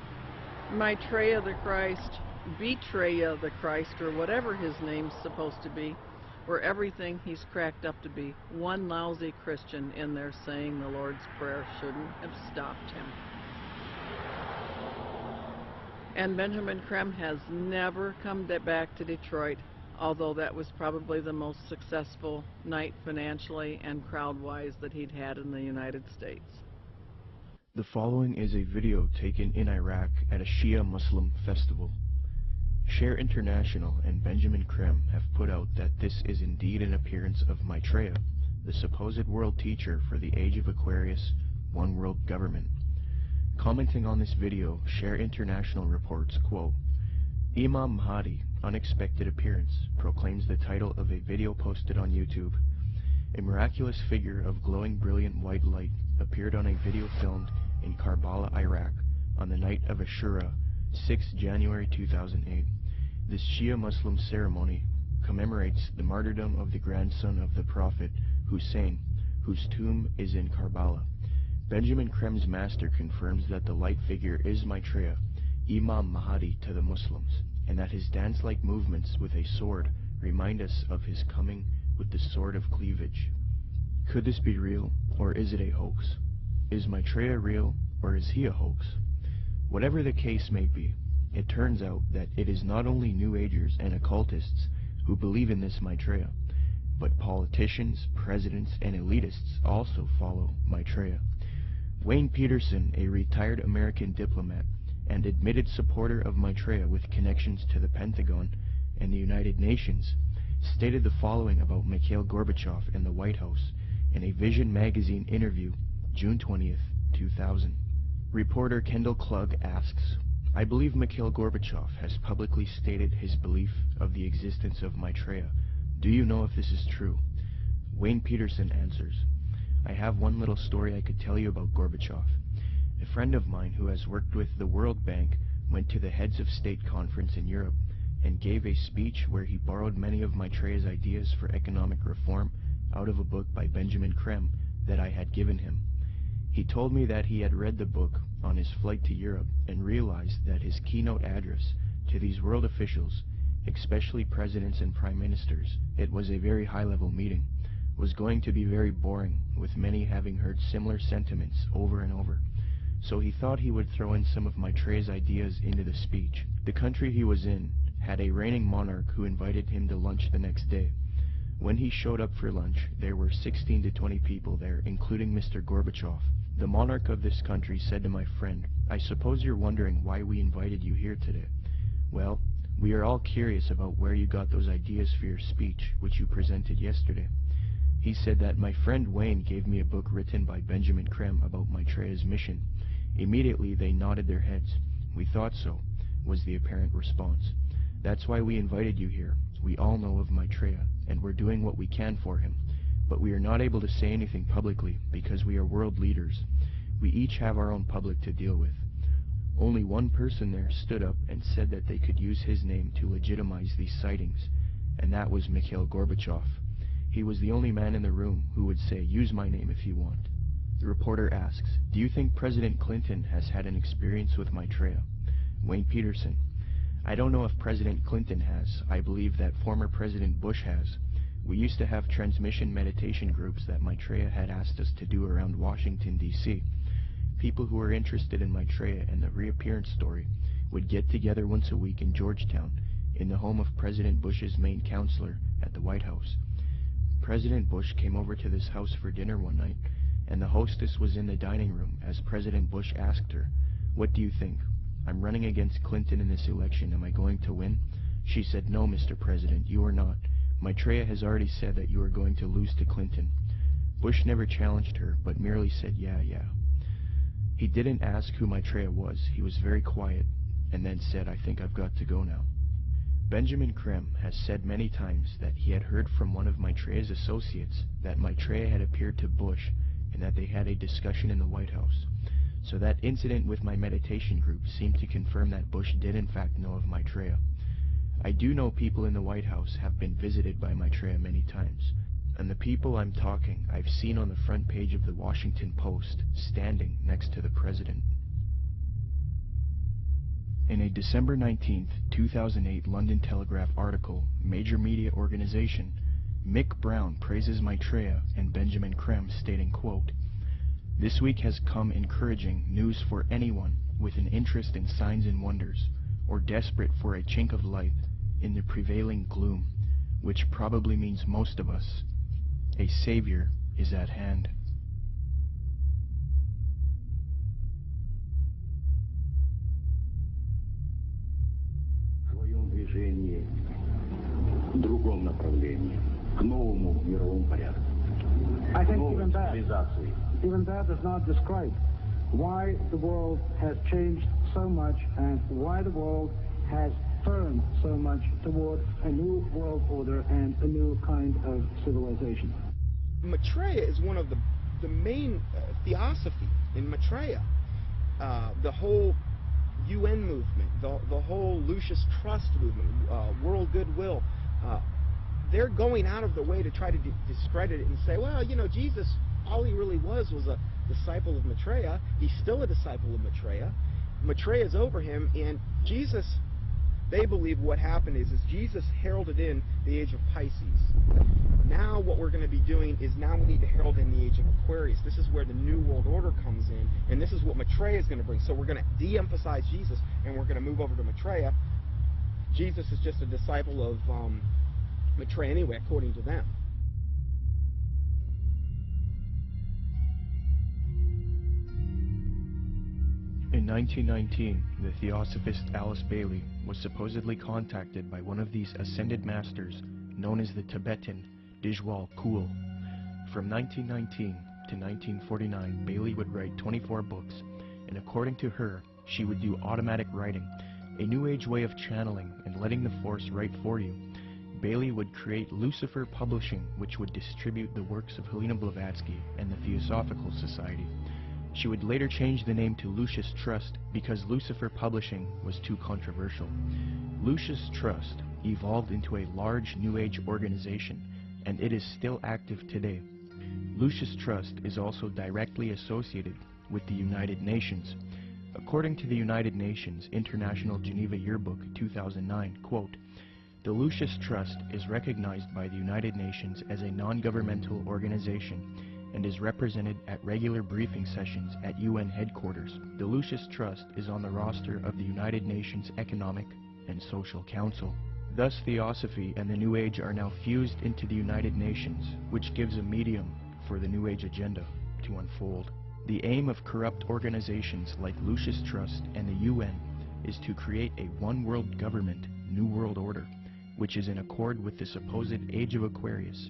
Maitreya the Christ, Betreya the Christ, or whatever his name's supposed to be, or everything he's cracked up to be, one lousy Christian in there saying the Lord's Prayer shouldn't have stopped him. And Benjamin Krem has never come back to Detroit, although that was probably the most successful night financially and crowd-wise that he'd had in the United States. The following is a video taken in Iraq at a Shia Muslim festival. Share International and Benjamin Krem have put out that this is indeed an appearance of Maitreya, the supposed world teacher for the Age of Aquarius, one world government. Commenting on this video, Share International reports, quote, Imam Mahdi, unexpected appearance, proclaims the title of a video posted on YouTube. A miraculous figure of glowing brilliant white light appeared on a video filmed in Karbala, Iraq, on the night of Ashura, 6 January 2008. This Shia Muslim ceremony commemorates the martyrdom of the grandson of the Prophet, Hussein, whose tomb is in Karbala. Benjamin Krem's master confirms that the light figure is Maitreya, Imam Mahdi to the Muslims, and that his dance-like movements with a sword remind us of his coming with the sword of cleavage. Could this be real, or is it a hoax? Is Maitreya real, or is he a hoax? Whatever the case may be, it turns out that it is not only New Agers and occultists who believe in this Maitreya, but politicians, presidents, and elitists also follow Maitreya. Wayne Peterson, a retired American diplomat and admitted supporter of Maitreya with connections to the Pentagon and the United Nations, stated the following about Mikhail Gorbachev and the White House in a Vision magazine interview, June 20th, 2000. Reporter Kendall Klug asks, I believe Mikhail Gorbachev has publicly stated his belief of the existence of Maitreya. Do you know if this is true? Wayne Peterson answers, I have one little story I could tell you about Gorbachev. A friend of mine who has worked with the World Bank went to the Heads of State conference in Europe and gave a speech where he borrowed many of Maitreya's ideas for economic reform out of a book by Benjamin Krem that I had given him. He told me that he had read the book on his flight to Europe and realized that his keynote address to these world officials, especially presidents and prime ministers, it was a very high-level meeting, was going to be very boring, with many having heard similar sentiments over and over. So he thought he would throw in some of Maitreya's ideas into the speech. The country he was in had a reigning monarch who invited him to lunch the next day. When he showed up for lunch, there were 16 to 20 people there, including Mr. Gorbachev. The monarch of this country said to my friend, I suppose you're wondering why we invited you here today. Well, we are all curious about where you got those ideas for your speech, which you presented yesterday. He said that my friend Wayne gave me a book written by Benjamin Creme about Maitreya's mission. Immediately they nodded their heads. We thought so, was the apparent response. That's why we invited you here. We all know of Maitreya, and we're doing what we can for him. But we are not able to say anything publicly because we are world leaders. We each have our own public to deal with. Only one person there stood up and said that they could use his name to legitimize these sightings, and that was Mikhail Gorbachev. He was the only man in the room who would say, "Use my name if you want." The reporter asks, "Do you think President Clinton has had an experience with Maitreya?" Wayne Peterson: "I don't know if President Clinton has. I believe that former President Bush has. We used to have transmission meditation groups that Maitreya had asked us to do around Washington, D.C. People who were interested in Maitreya and the reappearance story would get together once a week in Georgetown, in the home of President Bush's main counselor at the White House. President Bush came over to this house for dinner one night, and the hostess was in the dining room as President Bush asked her, 'What do you think? I'm running against Clinton in this election. Am I going to win?' She said, 'No, Mr. President, you are not. Maitreya has already said that you are going to lose to Clinton.' Bush never challenged her, but merely said, 'Yeah, yeah.' He didn't ask who Maitreya was. He was very quiet, and then said, 'I think I've got to go now.' Benjamin Creme has said many times that he had heard from one of Maitreya's associates that Maitreya had appeared to Bush and that they had a discussion in the White House. So that incident with my meditation group seemed to confirm that Bush did in fact know of Maitreya. I do know people in the White House have been visited by Maitreya many times, and the people I'm talking I've seen on the front page of the Washington Post, standing next to the president." In a December 19, 2008 London Telegraph article, Major Media Organization, Mick Brown praises Maitreya and Benjamin Creme, stating, quote, "This week has come encouraging news for anyone with an interest in signs and wonders, or desperate for a chink of light in the prevailing gloom, which probably means most of us. A savior is at hand." I think even that does not describe why the world has changed so much and why the world has turned so much toward a new world order and a new kind of civilization. Maitreya is one of the main theosophy in Maitreya. The whole UN movement, the whole Lucius Trust movement, world goodwill, they're going out of their way to try to discredit it and say, well, you know, Jesus, all he really was a disciple of Maitreya. He's still a disciple of Maitreya. Maitreya's over him, and Jesus, they believe what happened is Jesus heralded in the age of Pisces. Now what we're going to be doing is now we need to herald in the age of Aquarius. This is where the New World Order comes in, and this is what Maitreya is going to bring. So we're going to de-emphasize Jesus, and we're going to move over to Maitreya. Jesus is just a disciple of Maitreya anyway, according to them. In 1919, the theosophist Alice Bailey was supposedly contacted by one of these ascended masters known as the Tibetan Dijwal Kul. From 1919 to 1949, Bailey would write 24 books, and according to her, she would do automatic writing, a new age way of channeling and letting the force write for you. Bailey would create Lucifer Publishing, which would distribute the works of Helena Blavatsky and the Theosophical Society. She would later change the name to Lucius Trust because Lucifer Publishing was too controversial. Lucius Trust evolved into a large New Age organization, and it is still active today. Lucius Trust is also directly associated with the United Nations. According to the United Nations International Geneva Yearbook 2009, quote, "The Lucius Trust is recognized by the United Nations as a non-governmental organization and is represented at regular briefing sessions at UN headquarters. The Lucius Trust is on the roster of the United Nations Economic and Social Council." Thus, Theosophy and the New Age are now fused into the United Nations, which gives a medium for the New Age agenda to unfold. The aim of corrupt organizations like Lucius Trust and the UN is to create a one-world government, New World Order, which is in accord with the supposed Age of Aquarius.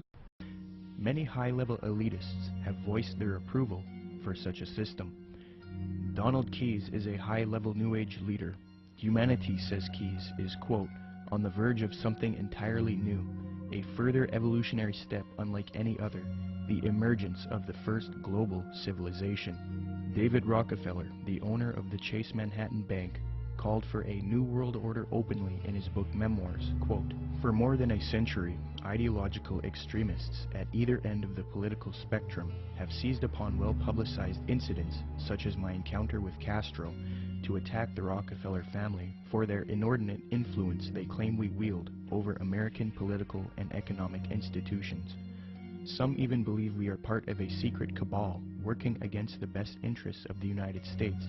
Many high-level elitists have voiced their approval for such a system. Donald Keyes is a high-level New Age leader. Humanity, says Keyes, is, quote, on the verge of something entirely new, a further evolutionary step unlike any other, the emergence of the first global civilization. David Rockefeller, the owner of the Chase Manhattan Bank, called for a New World Order openly in his book Memoirs, quote, for more than a century, ideological extremists at either end of the political spectrum have seized upon well-publicized incidents, such as my encounter with Castro, to attack the Rockefeller family for their inordinate influence they claim we wield over American political and economic institutions. Some even believe we are part of a secret cabal working against the best interests of the United States,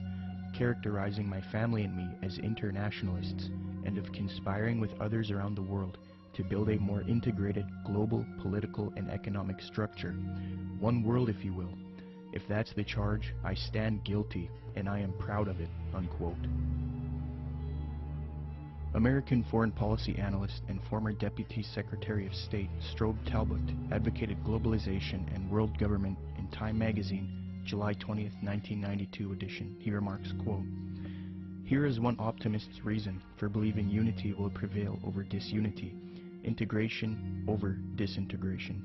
characterizing my family and me as internationalists, and of conspiring with others around the world to build a more integrated global political and economic structure. One world, if you will. If that's the charge, I stand guilty, and I am proud of it, unquote. American foreign policy analyst and former Deputy Secretary of State Strobe Talbot advocated globalization and world government in Time magazine, July 20th, 1992 edition. He remarks, quote, here is one optimist's reason for believing unity will prevail over disunity, integration over disintegration.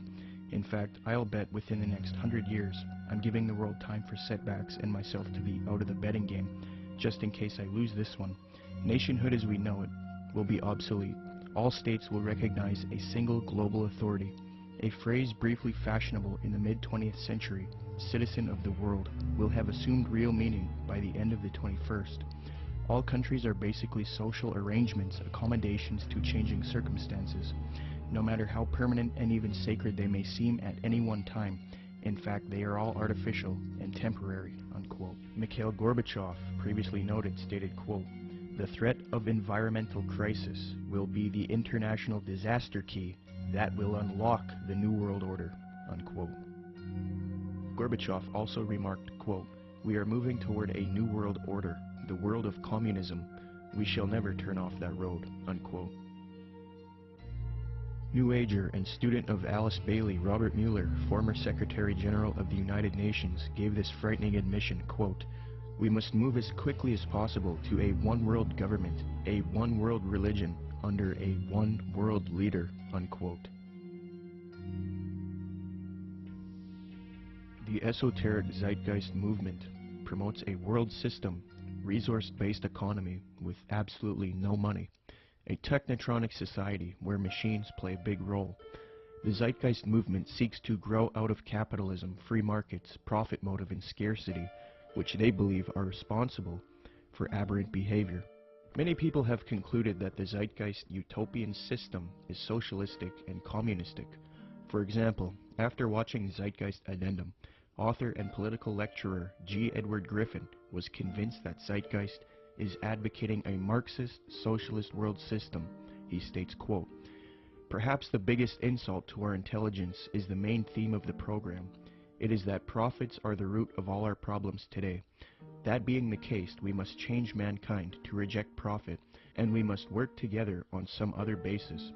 In fact, I'll bet within the next 100 years, I'm giving the world time for setbacks and myself to be out of the betting game, just in case I lose this one. Nationhood as we know it will be obsolete. All states will recognize a single global authority, a phrase briefly fashionable in the mid-20th century. Citizen of the world will have assumed real meaning by the end of the 21st. All countries are basically social arrangements, accommodations to changing circumstances, no matter how permanent and even sacred they may seem at any one time. In fact, they are all artificial and temporary, unquote. Mikhail Gorbachev, previously noted, stated, quote, the threat of environmental crisis will be the international disaster key that will unlock the New World Order, unquote. Gorbachev also remarked, quote, we are moving toward a new world order, the world of communism. We shall never turn off that road, unquote. New Ager and student of Alice Bailey, Robert Mueller, former Secretary General of the United Nations, gave this frightening admission, quote, we must move as quickly as possible to a one-world government, a one-world religion, under a one-world leader, unquote. The esoteric zeitgeist movement promotes a world system, resource-based economy with absolutely no money, a technotronic society where machines play a big role. The zeitgeist movement seeks to grow out of capitalism, free markets, profit motive, and scarcity, which they believe are responsible for aberrant behavior. Many people have concluded that the zeitgeist utopian system is socialistic and communistic. For example, after watching Zeitgeist Addendum, author and political lecturer G. Edward Griffin was convinced that Zeitgeist is advocating a Marxist socialist world system. He states, quote, perhaps the biggest insult to our intelligence is the main theme of the program. It is that profits are the root of all our problems today. That being the case, we must change mankind to reject profit, and we must work together on some other basis.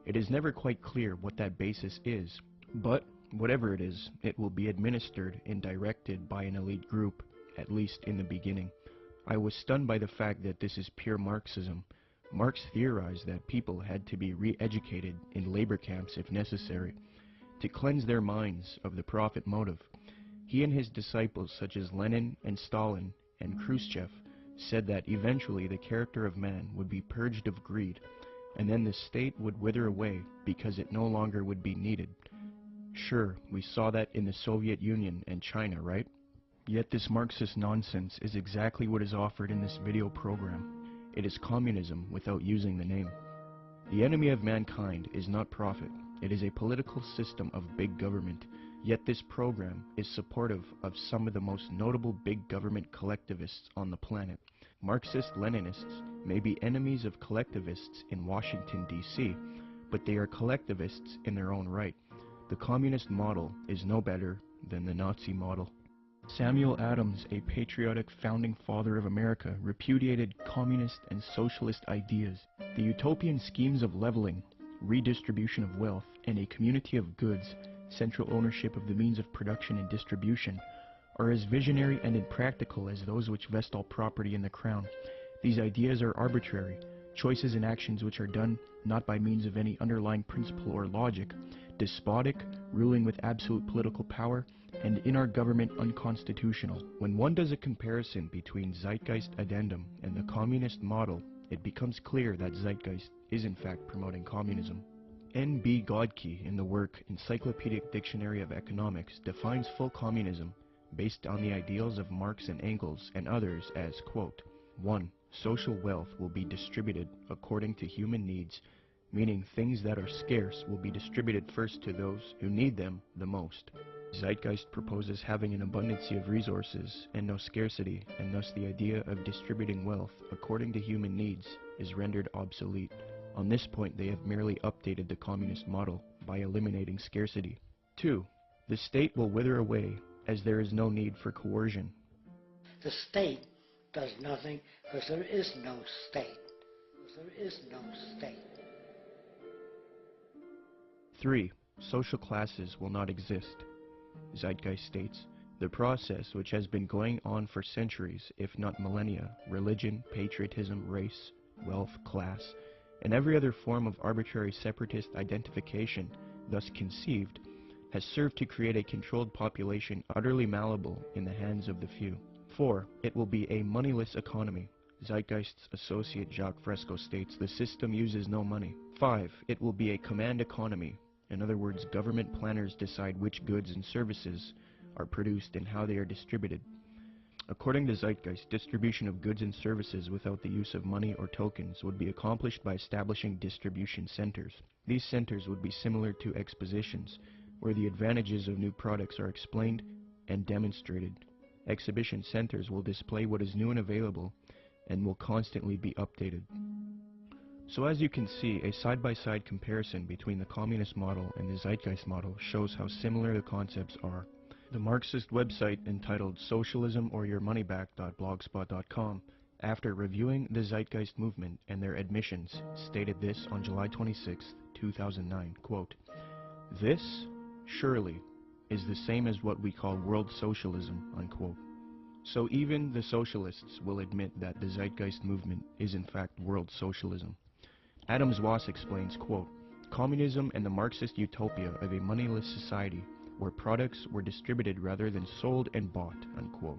It is never quite clear what that basis is, but whatever it is, it will be administered and directed by an elite group, at least in the beginning. I was stunned by the fact that this is pure Marxism. Marx theorized that people had to be re-educated in labor camps if necessary, to cleanse their minds of the profit motive. He and his disciples, such as Lenin and Stalin and Khrushchev, said that eventually the character of man would be purged of greed, and then the state would wither away because it no longer would be needed. Sure, we saw that in the Soviet Union and China, right? Yet this Marxist nonsense is exactly what is offered in this video program. It is communism without using the name. The enemy of mankind is not profit. It is a political system of big government. Yet this program is supportive of some of the most notable big government collectivists on the planet. Marxist-Leninists may be enemies of collectivists in Washington, D.C., but they are collectivists in their own right. The communist model is no better than the Nazi model. Samuel Adams, a patriotic founding father of America, repudiated communist and socialist ideas. The utopian schemes of leveling, redistribution of wealth, and a community of goods central ownership of the means of production and distribution, are as visionary and impractical as those which vest all property in the crown. These ideas are arbitrary, choices and actions which are done not by means of any underlying principle or logic, despotic, ruling with absolute political power, and in our government unconstitutional. When one does a comparison between Zeitgeist Addendum and the communist model, it becomes clear that Zeitgeist is in fact promoting communism. N.B. Godke, in the work Encyclopedic Dictionary of Economics, defines full communism based on the ideals of Marx and Engels and others as, quote, 1. Social wealth will be distributed according to human needs, meaning things that are scarce will be distributed first to those who need them the most. Zeitgeist proposes having an abundancy of resources and no scarcity, and thus the idea of distributing wealth according to human needs is rendered obsolete. On this point, they have merely updated the communist model by eliminating scarcity. 2. The state will wither away as there is no need for coercion. The state does nothing because there is no state. Because there is no state. 3. Social classes will not exist. Zeitgeist states, the process which has been going on for centuries, if not millennia, religion, patriotism, race, wealth, class, and every other form of arbitrary separatist identification thus conceived, has served to create a controlled population utterly malleable in the hands of the few. 4. It will be a moneyless economy. Zeitgeist's associate Jacques Fresco states the system uses no money. 5. It will be a command economy. In other words, government planners decide which goods and services are produced and how they are distributed. According to Zeitgeist, distribution of goods and services without the use of money or tokens would be accomplished by establishing distribution centers. These centers would be similar to expositions, where the advantages of new products are explained and demonstrated. Exhibition centers will display what is new and available and will constantly be updated. So as you can see, a side-by-side comparison between the communist model and the Zeitgeist model shows how similar the concepts are. The Marxist website entitled socialismoryourmoneyback.blogspot.com, after reviewing the Zeitgeist movement and their admissions, stated this on July 26, 2009, quote, "This, surely, is the same as what we call world socialism," unquote. So even the socialists will admit that the Zeitgeist movement is in fact world socialism. Adam Zwas explains, quote, "Communism and the Marxist utopia of a moneyless society where products were distributed rather than sold and bought," unquote.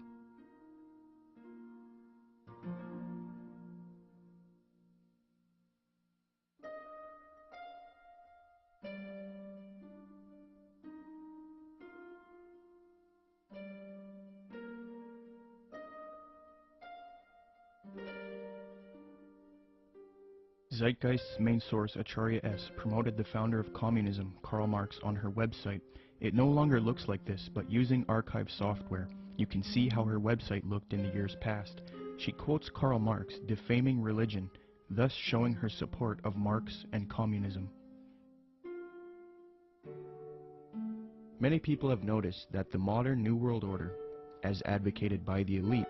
Zeitgeist's main source, Acharya S., promoted the founder of communism, Karl Marx, on her website. It no longer looks like this, but using archive software, you can see how her website looked in the years past. She quotes Karl Marx, defaming religion, thus showing her support of Marx and communism. Many people have noticed that the modern New World Order, as advocated by the elite,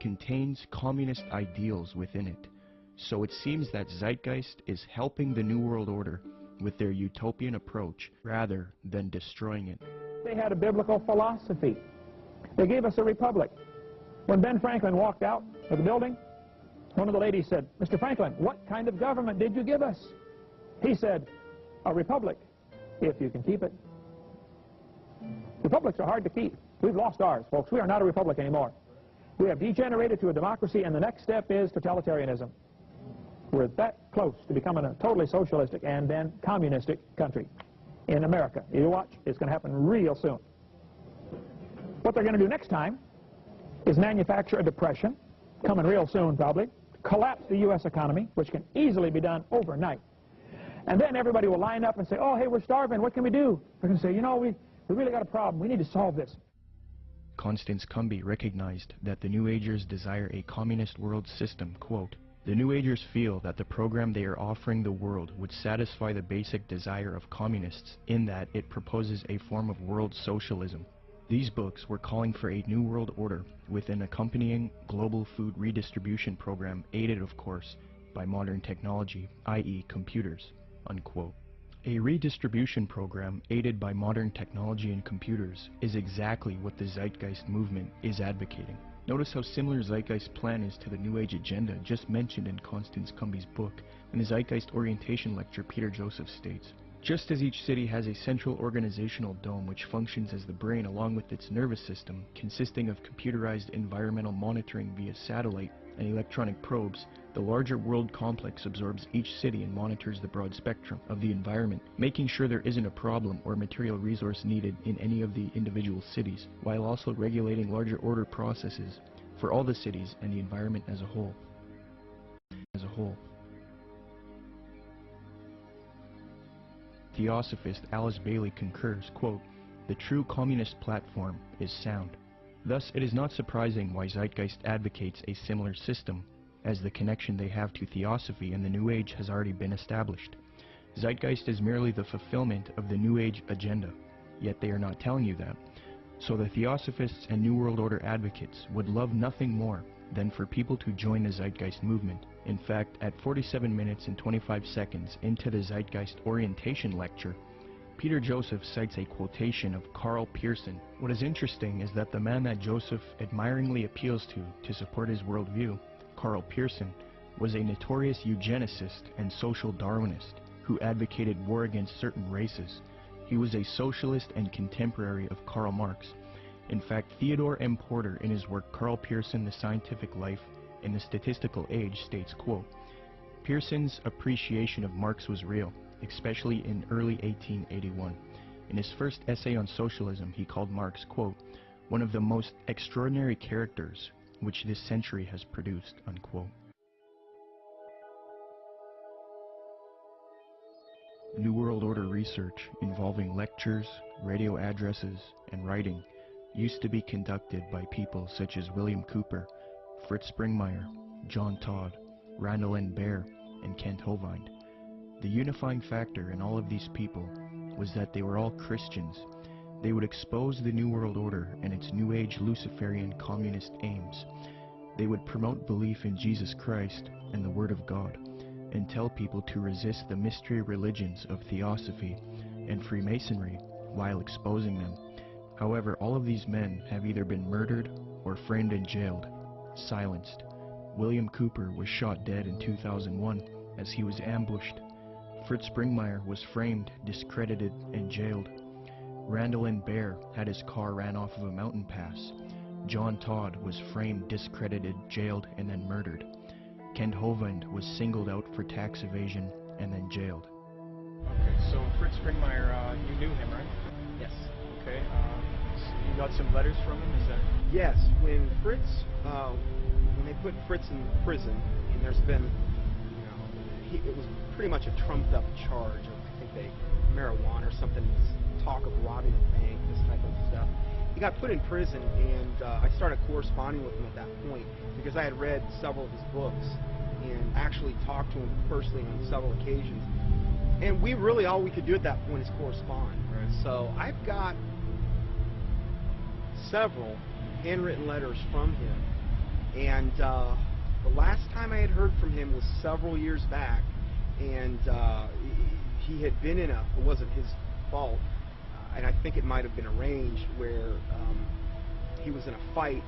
contains communist ideals within it. So it seems that Zeitgeist is helping the New World Order with their utopian approach rather than destroying it. They had a biblical philosophy. They gave us a republic. When Ben Franklin walked out of the building, one of the ladies said, "Mr. Franklin, what kind of government did you give us?" He said, "A republic, if you can keep it." Republics are hard to keep. We've lost ours, folks. We are not a republic anymore. We have degenerated to a democracy, and the next step is totalitarianism. We're that close to becoming a totally socialistic and then communistic country in America. You watch, it's going to happen real soon. What they're going to do next time is manufacture a depression, coming real soon probably, collapse the U.S. economy, which can easily be done overnight. And then everybody will line up and say, "Oh, hey, we're starving. What can we do?" They're going to say, "You know, we really got a problem. We need to solve this." Constance Cumby recognized that the New Agers desire a communist world system, quote, "The New Agers feel that the program they are offering the world would satisfy the basic desire of communists in that it proposes a form of world socialism." These books were calling for a new world order with an accompanying global food redistribution program aided, of course, by modern technology, i.e. computers, unquote. A redistribution program aided by modern technology and computers is exactly what the Zeitgeist movement is advocating. Notice how similar Zeitgeist's plan is to the New Age agenda just mentioned in Constance Cumby's book. In the Zeitgeist orientation lecture, Peter Joseph states, "Just as each city has a central organizational dome which functions as the brain along with its nervous system, consisting of computerized environmental monitoring via satellite and electronic probes, the larger world complex absorbs each city and monitors the broad spectrum of the environment, making sure there isn't a problem or material resource needed in any of the individual cities, while also regulating larger order processes for all the cities and the environment as a whole." Theosophist Alice Bailey concurs, quote, "The true communist platform is sound." Thus, it is not surprising why Zeitgeist advocates a similar system, as the connection they have to Theosophy and the New Age has already been established. Zeitgeist is merely the fulfillment of the New Age agenda, yet they are not telling you that. So the Theosophists and New World Order advocates would love nothing more than for people to join the Zeitgeist movement. In fact, at 47 minutes and 25 seconds into the Zeitgeist orientation lecture, Peter Joseph cites a quotation of Karl Pearson. What is interesting is that the man that Joseph admiringly appeals to support his worldview, Karl Pearson, was a notorious eugenicist and social Darwinist who advocated war against certain races. He was a socialist and contemporary of Karl Marx. In fact, Theodore M. Porter, in his work Karl Pearson, The Scientific Life in the Statistical Age, states, quote, "Pearson's appreciation of Marx was real, especially in early 1881. In his first essay on socialism, he called Marx, quote, one of the most extraordinary characters which this century has produced," unquote. New World Order research involving lectures, radio addresses, and writing used to be conducted by people such as William Cooper, Fritz Springmeier, John Todd, Randall N. Baer, and Kent Hovind. The unifying factor in all of these people was that they were all Christians. They would expose the New World Order and its New Age Luciferian communist aims. They would promote belief in Jesus Christ and the Word of God, and tell people to resist the mystery religions of Theosophy and Freemasonry while exposing them. However, all of these men have either been murdered or framed and jailed, silenced. William Cooper was shot dead in 2001 as he was ambushed. Fritz Springmeier was framed, discredited, and jailed. Randall N. Baer had his car ran off of a mountain pass. John Todd was framed, discredited, jailed, and then murdered. Kent Hovind was singled out for tax evasion and then jailed. Okay, so Fritz Springmeier, you knew him, right? Yes. Okay, you got some letters from him, is that? Yes, when Fritz, when they put Fritz in prison, and there's been, it was pretty much a trumped up charge of, I think marijuana or something, talk of robbing a bank, this type of stuff. He got put in prison, and I started corresponding with him at that point because I had read several of his books and actually talked to him personally on several occasions. And all we could do at that point is correspond. Right. So I've got several handwritten letters from him, and the last time I had heard from him was several years back, and he had been in it wasn't his fault, and I think it might have been arranged where he was in a fight.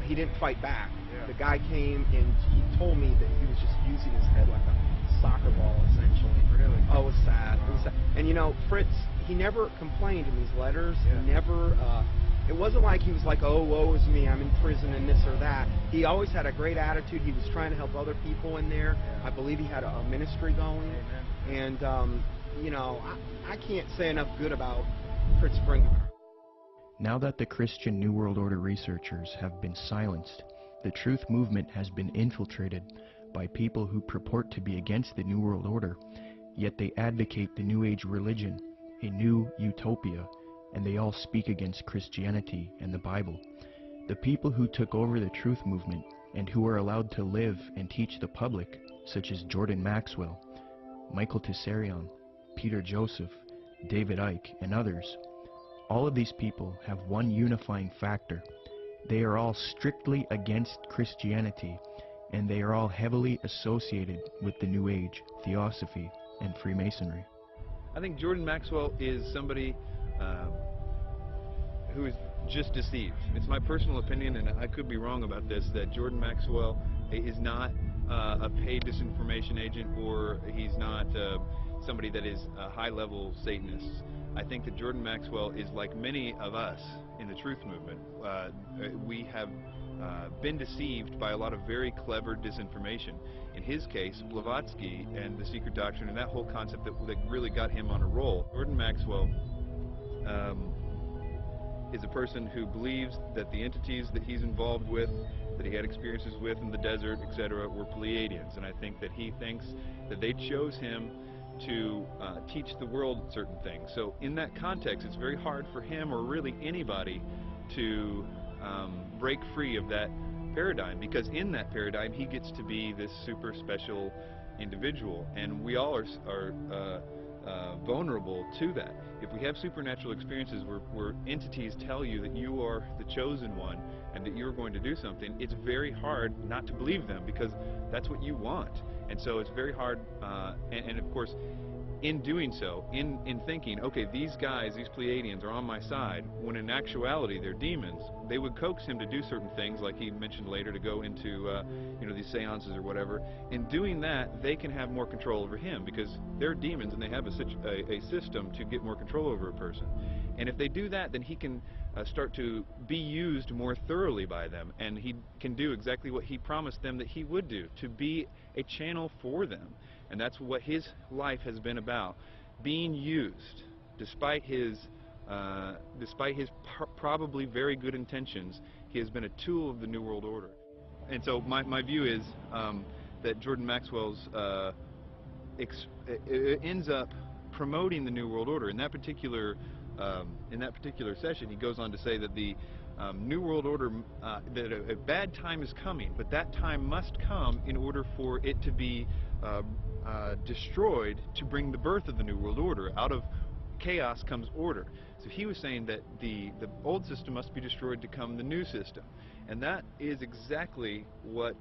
He didn't fight back. Yeah. The guy came and he told me that he was just using his head like a soccer ball, essentially. Really? Oh, it was sad. It was sad. And Fritz, he never complained in these letters. Yeah. He never, it wasn't like he was like, oh, woe is me, I'm in prison and this or that. He always had a great attitude. He was trying to help other people in there. Yeah. I believe he had a ministry going. Amen. And, I can't say enough good about Fritz Springmeier. Now that the Christian New World Order researchers have been silenced, the truth movement has been infiltrated by people who purport to be against the New World Order, yet they advocate the New Age religion, a new utopia, and they all speak against Christianity and the Bible. The people who took over the truth movement and who are allowed to live and teach the public, such as Jordan Maxwell, Michael Tessarion, Peter Joseph, David Icke, and others, all of these people have one unifying factor. They are all strictly against Christianity, and they are all heavily associated with the New Age, Theosophy, and Freemasonry. I think Jordan Maxwell is somebody who is just deceived. It's my personal opinion, and I could be wrong about this, that Jordan Maxwell is not a paid disinformation agent, or he's not somebody that is a high-level Satanist. I think that Jordan Maxwell is like many of us in the truth movement. We have been deceived by a lot of very clever disinformation. In his case, Blavatsky and the secret doctrine and that whole concept that really got him on a roll. Jordan Maxwell is a person who believes that the entities that he's involved with, that he had experiences with in the desert, etc., were Pleiadians. And I think that he thinks that they chose him to teach the world certain things. So in that context, it's very hard for him, or really anybody, to break free of that paradigm, because in that paradigm he gets to be this super special individual, and we all are vulnerable to that. If we have supernatural experiences where entities tell you that you are the chosen one and that you're going to do something, it's very hard not to believe them, because that's what you want. And so it's very hard, and of course, in doing so, in thinking, okay, these guys, these Pleiadians are on my side, when in actuality they're demons, they would coax him to do certain things, like he mentioned later, to go into these seances or whatever. In doing that, they can have more control over him, because they're demons and they have a system to get more control over a person. And if they do that, then he can start to be used more thoroughly by them, and he can do exactly what he promised them that he would do, to be a channel for them. And that's what his life has been about, being used, despite his probably very good intentions. He has been a tool of the New World Order. And so my view is that Jordan Maxwell's ends up promoting the New World Order. In that particular session, he goes on to say that the New World Order, that a bad time is coming, but that time must come in order for it to be destroyed, to bring the birth of the New World Order. Out of chaos comes order. So he was saying that the old system must be destroyed to come the new system. And that is exactly what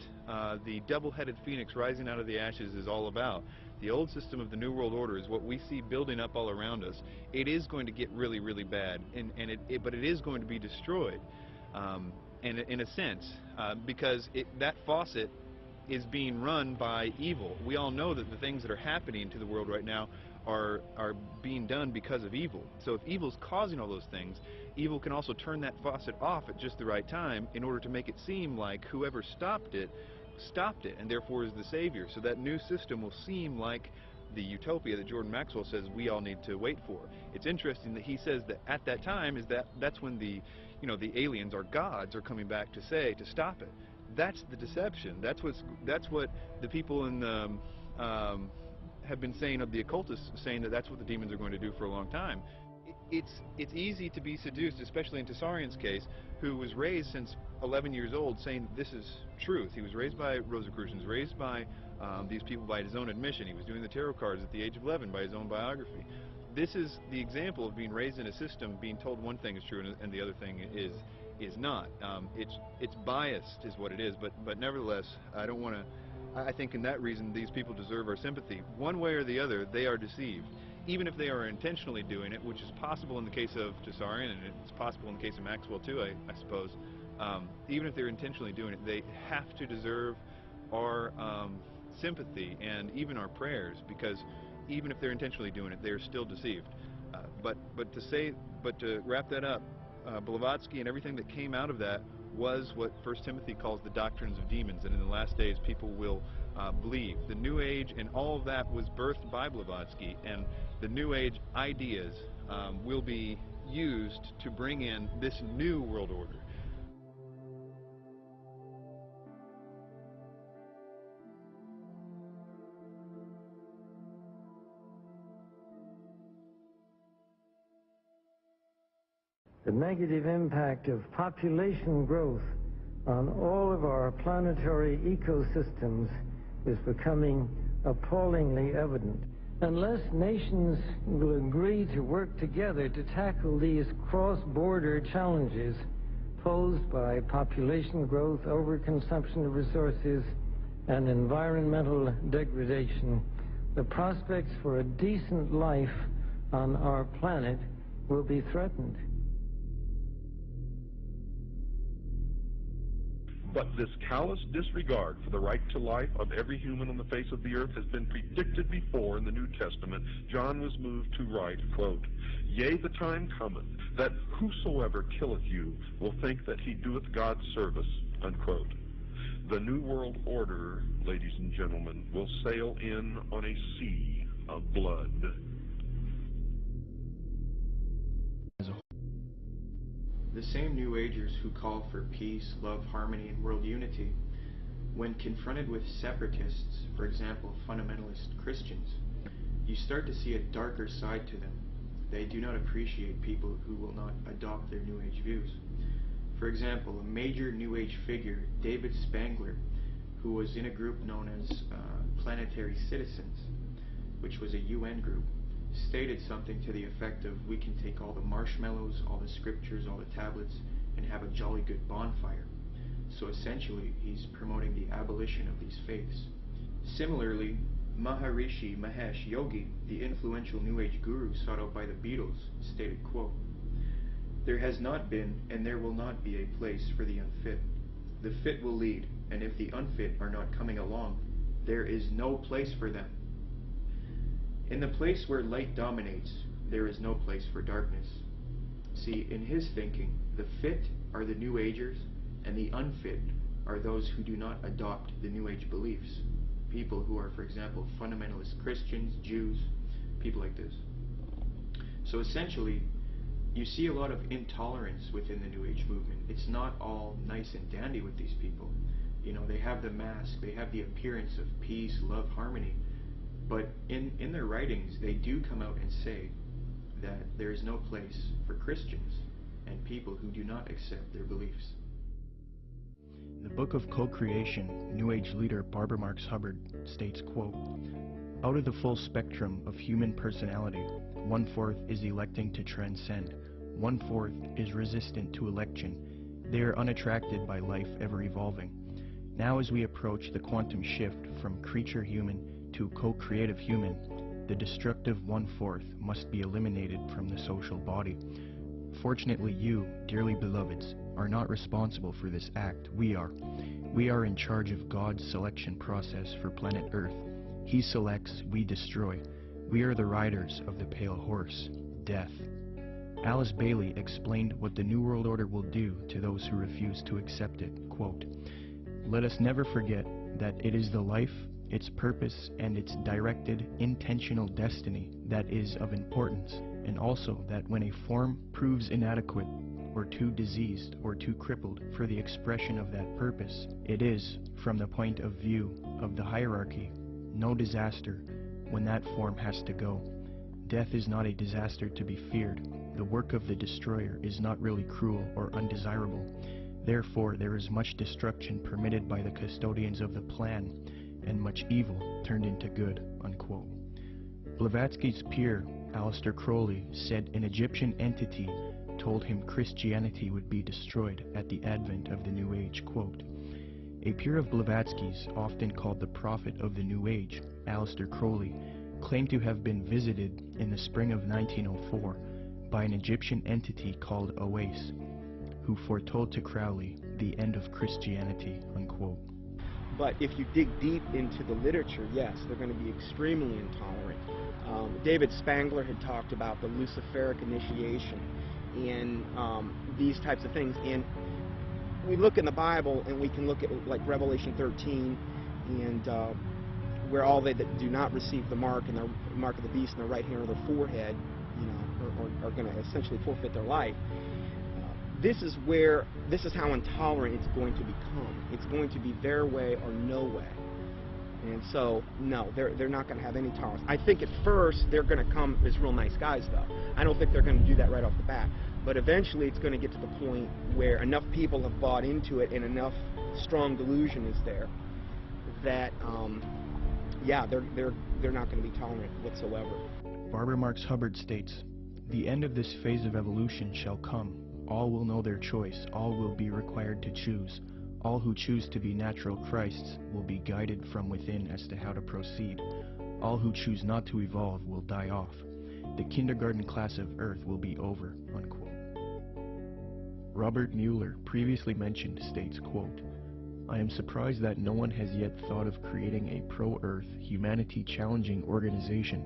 the double-headed phoenix rising out of the ashes is all about. The old system of the New World Order is what we see building up all around us. It is going to get really, really bad, but it is going to be destroyed, in a sense, because that faucet is being run by evil. We all know that the things that are happening to the world right now are being done because of evil. So if evil's causing all those things, evil can also turn that faucet off at just the right time in order to make it seem like whoever stopped it, and therefore is the savior. So that new system will seem like the utopia that Jordan Maxwell says we all need to wait for. It's interesting that he says that at that time that's when the aliens, our gods, are coming back to stop it. That's the deception. That's what the people in have been saying of the occultists, saying that that's what the demons are going to do for a long time. It's easy to be seduced, especially in Tessarian's case, who was raised since 11 years old saying this is truth. He was raised by Rosicrucians, raised by these people by his own admission. He was doing the tarot cards at the age of 11 by his own biography. This is the example of being raised in a system, being told one thing is true and the other thing is not. It's biased is what it is, but nevertheless, I think in that reason these people deserve our sympathy. One way or the other, they are deceived. Even if they are intentionally doing it, which is possible in the case of Tessarian, and it's possible in the case of Maxwell too, I suppose. Even if they're intentionally doing it, they have to deserve our sympathy and even our prayers, because even if they're intentionally doing it, they are still deceived. But to wrap that up, Blavatsky and everything that came out of that was what 1 Timothy calls the doctrines of demons, and in the last days people will believe. The New Age and all of that was birthed by Blavatsky, and the New Age ideas will be used to bring in this new world order. The negative impact of population growth on all of our planetary ecosystems is becoming appallingly evident. Unless nations will agree to work together to tackle these cross-border challenges posed by population growth, overconsumption of resources, and environmental degradation, the prospects for a decent life on our planet will be threatened. But this callous disregard for the right to life of every human on the face of the earth has been predicted before in the New Testament. John was moved to write, quote, "Yea, the time cometh, that whosoever killeth you will think that he doeth God service," unquote. The New World Order, ladies and gentlemen, will sail in on a sea of blood. The same New Agers who call for peace, love, harmony, and world unity, when confronted with separatists, for example, fundamentalist Christians, you start to see a darker side to them. They do not appreciate people who will not adopt their New Age views. For example, a major New Age figure, David Spangler, who was in a group known as Planetary Citizens, which was a UN group, stated something to the effect of, we can take all the marshmallows, all the scriptures, all the tablets, and have a jolly good bonfire. So essentially, he's promoting the abolition of these faiths. Similarly, Maharishi Mahesh Yogi, the influential New Age guru sought out by the Beatles, stated, quote, "There has not been and there will not be a place for the unfit. The fit will lead, and if the unfit are not coming along, there is no place for them. In the place where light dominates, there is no place for darkness." See, in his thinking, the fit are the New Agers, and the unfit are those who do not adopt the New Age beliefs. People who are, for example, fundamentalist Christians, Jews, people like this. So essentially, you see a lot of intolerance within the New Age movement. It's not all nice and dandy with these people. You know, they have the mask, they have the appearance of peace, love, harmony, but in their writings, they do come out and say that there is no place for Christians and people who do not accept their beliefs. In the Book of Co-Creation, New Age leader Barbara Marx Hubbard states, quote, "Out of the full spectrum of human personality, 1/4 is electing to transcend, 1/4 is resistant to election. They are unattracted by life ever evolving. Now as we approach the quantum shift from creature human to co-creative human, the destructive 1/4 must be eliminated from the social body. Fortunately you, dearly beloveds, are not responsible for this act. We are. We are in charge of God's selection process for planet Earth. He selects, we destroy. We are the riders of the pale horse, death." Alice Bailey explained what the New World Order will do to those who refuse to accept it. Quote, "Let us never forget that it is the life, its purpose, and its directed, intentional destiny that is of importance, and also that when a form proves inadequate, or too diseased, or too crippled for the expression of that purpose, it is, from the point of view of the hierarchy, no disaster when that form has to go. Death is not a disaster to be feared. The work of the destroyer is not really cruel or undesirable. Therefore, there is much destruction permitted by the custodians of the plan, and much evil turned into good," unquote. Blavatsky's peer, Aleister Crowley, said an Egyptian entity told him Christianity would be destroyed at the advent of the New Age, quote. A peer of Blavatsky's, often called the prophet of the New Age, Aleister Crowley, claimed to have been visited in the spring of 1904 by an Egyptian entity called Awais, who foretold to Crowley the end of Christianity, unquote. But if you dig deep into the literature, yes, they're going to be extremely intolerant. David Spangler had talked about the Luciferic initiation and these types of things. And we look in the Bible and we can look at like Revelation 13 and where all they that do not receive the mark and the mark of the beast in their right hand or their forehead, you know, are going to essentially forfeit their life. This is how intolerant it's going to become. It's going to be their way or no way. And so, no, they're not going to have any tolerance. I think at first they're going to come as real nice guys, though. I don't think they're going to do that right off the bat. But eventually it's going to get to the point where enough people have bought into it and enough strong delusion is there that, yeah, they're not going to be tolerant whatsoever. Barbara Marx Hubbard states, "The end of this phase of evolution shall come. All will know their choice. All will be required to choose. All who choose to be natural Christs will be guided from within as to how to proceed. All who choose not to evolve will die off. the kindergarten class of Earth will be over, unquote. Robert Mueller, previously mentioned, states, quote, I am surprised that no one has yet thought of creating a pro-Earth, humanity-challenging organization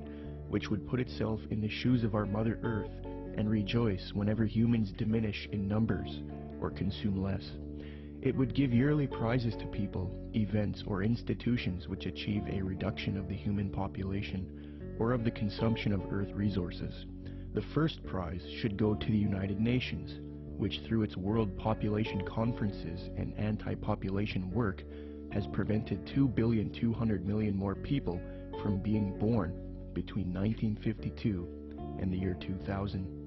which would put itself in the shoes of our Mother Earth and rejoice whenever humans diminish in numbers or consume less. It would give yearly prizes to people, events, or institutions which achieve a reduction of the human population or of the consumption of Earth resources. The first prize should go to the United Nations, which through its World Population Conferences and anti-population work has prevented 2,200,000,000 more people from being born between 1952 and the year 2000.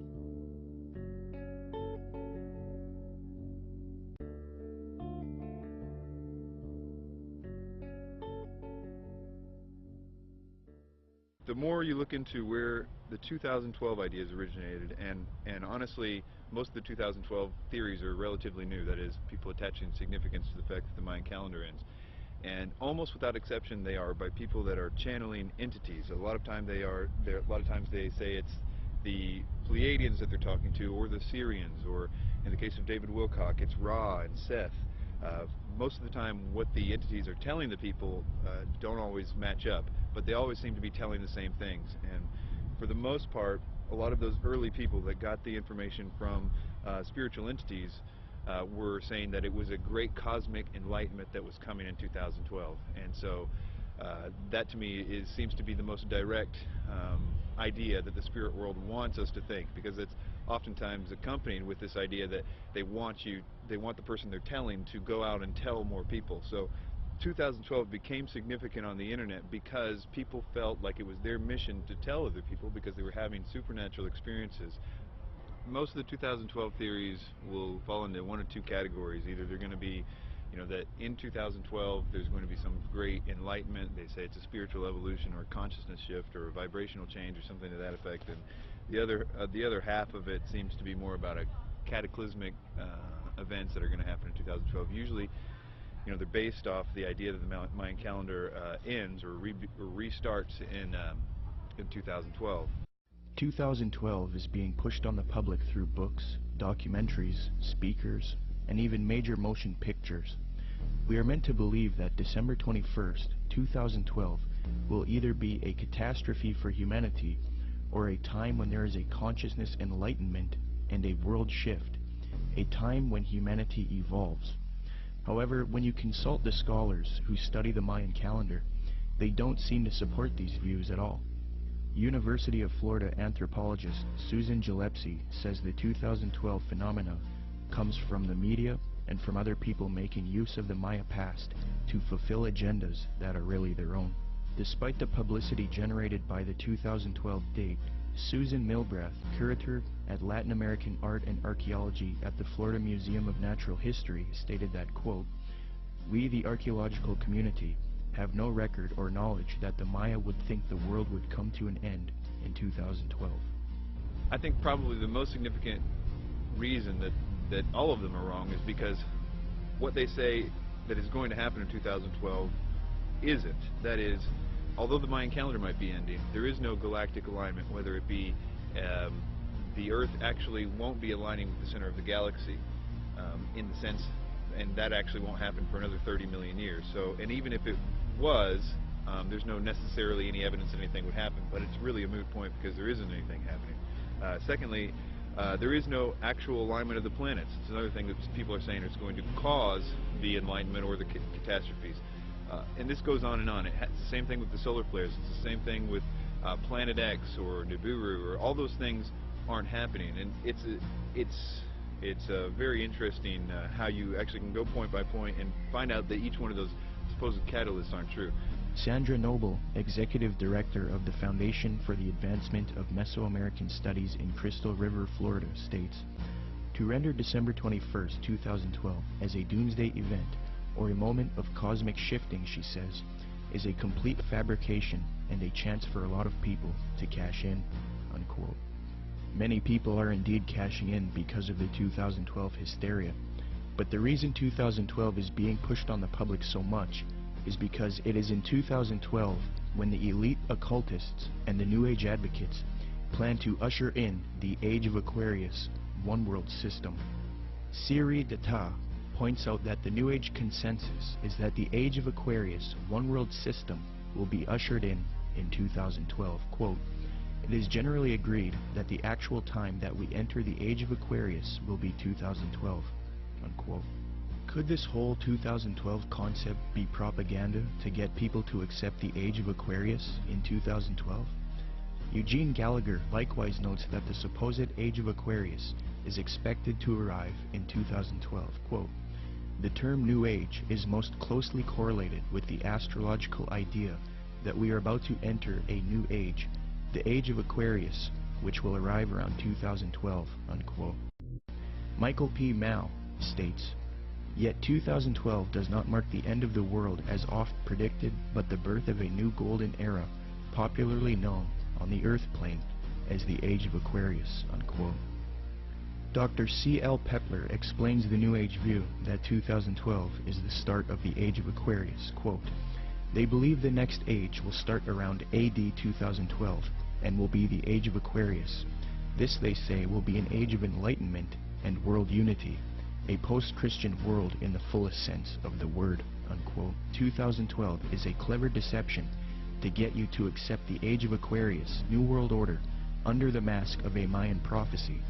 The more you look into where the 2012 ideas originated, and honestly, most of the 2012 theories are relatively new, that is, people attaching significance to the fact that the Mayan calendar ends. And almost without exception, they are by people that are channeling entities. A lot of times they say it's the Pleiadians that they're talking to, or the Syrians, or in the case of David Wilcock, it's Ra and Seth. Most of the time, what the entities are telling the people don't always match up, but they always seem to be telling the same things. And for the most part, a lot of those early people that got the information from spiritual entities were saying that it was a great cosmic enlightenment that was coming in 2012. And so that to me seems to be the most direct idea that the spirit world wants us to think, because it's oftentimes accompanied with this idea that they want the person they're telling to go out and tell more people. So 2012 became significant on the internet because people felt like it was their mission to tell other people because they were having supernatural experiences. Most of the 2012 theories will fall into one of two categories. Either they're going to be, that in 2012 there's going to be some great enlightenment, they say it's a spiritual evolution or a consciousness shift or a vibrational change or something to that effect, and the other half of it seems to be more about a cataclysmic events that are going to happen in 2012. Usually, they're based off the idea that the Mayan calendar ends or restarts in 2012. 2012 is being pushed on the public through books, documentaries, speakers, and even major motion pictures. We are meant to believe that December 21st, 2012 will either be a catastrophe for humanity or a time when there is a consciousness enlightenment and a world shift, a time when humanity evolves. However, when you consult the scholars who study the Mayan calendar, they don't seem to support these views at all. University of Florida anthropologist Susan Gillespie says the 2012 phenomena comes from the media and from other people making use of the Maya past to fulfill agendas that are really their own. Despite the publicity generated by the 2012 date, Susan Milbrath, curator at Latin American Art and Archaeology at the Florida Museum of Natural History, stated that, quote, "We, the archaeological community, have no record or knowledge that the Maya would think the world would come to an end in 2012. I think probably the most significant reason that all of them are wrong is because what they say that is going to happen in 2012 isn't. That is, although the Mayan calendar might be ending, there is no galactic alignment, whether it be the Earth actually won't be aligning with the center of the galaxy in the sense, and that actually won't happen for another 30 million years. So, and even if it was, there's no necessarily any evidence that anything would happen, but it's really a moot point because there isn't anything happening. Secondly, there is no actual alignment of the planets. It's another thing that people are saying is going to cause the enlightenment or the catastrophes. And this goes on and on. It's the same thing with the solar flares. It's the same thing with Planet X or Nibiru, or all those things aren't happening. And it's very interesting how you actually can go point by point and find out that each one of those supposed catalysts aren't true. Sandra Noble, Executive Director of the Foundation for the Advancement of Mesoamerican Studies in Crystal River, Florida, states, "To render December 21st, 2012 as a doomsday event or a moment of cosmic shifting," she says, "is a complete fabrication and a chance for a lot of people to cash in," unquote. Many people are indeed cashing in because of the 2012 hysteria, but the reason 2012 is being pushed on the public so much is because it is in 2012 when the elite occultists and the New Age advocates plan to usher in the Age of Aquarius one world system. Siri Data points out that the New Age consensus is that the Age of Aquarius one world system will be ushered in 2012. Quote, "It is generally agreed that the actual time that we enter the Age of Aquarius will be 2012. Unquote. Could this whole 2012 concept be propaganda to get people to accept the Age of Aquarius in 2012? Eugene Gallagher likewise notes that the supposed Age of Aquarius is expected to arrive in 2012. Quote, "The term New Age is most closely correlated with the astrological idea that we are about to enter a new age, the Age of Aquarius, which will arrive around 2012. Unquote. Michael P. Mao states, "Yet 2012 does not mark the end of the world as oft predicted, but the birth of a new golden era, popularly known on the Earth plane as the Age of Aquarius." Unquote. Dr. C.L. Pepler explains the New Age view that 2012 is the start of the Age of Aquarius. Quote, "They believe the next age will start around AD 2012 and will be the Age of Aquarius. This, they say, will be an age of enlightenment and world unity, a post-Christian world in the fullest sense of the word." Unquote. 2012 is a clever deception to get you to accept the Age of Aquarius, New World Order, under the mask of a Mayan prophecy.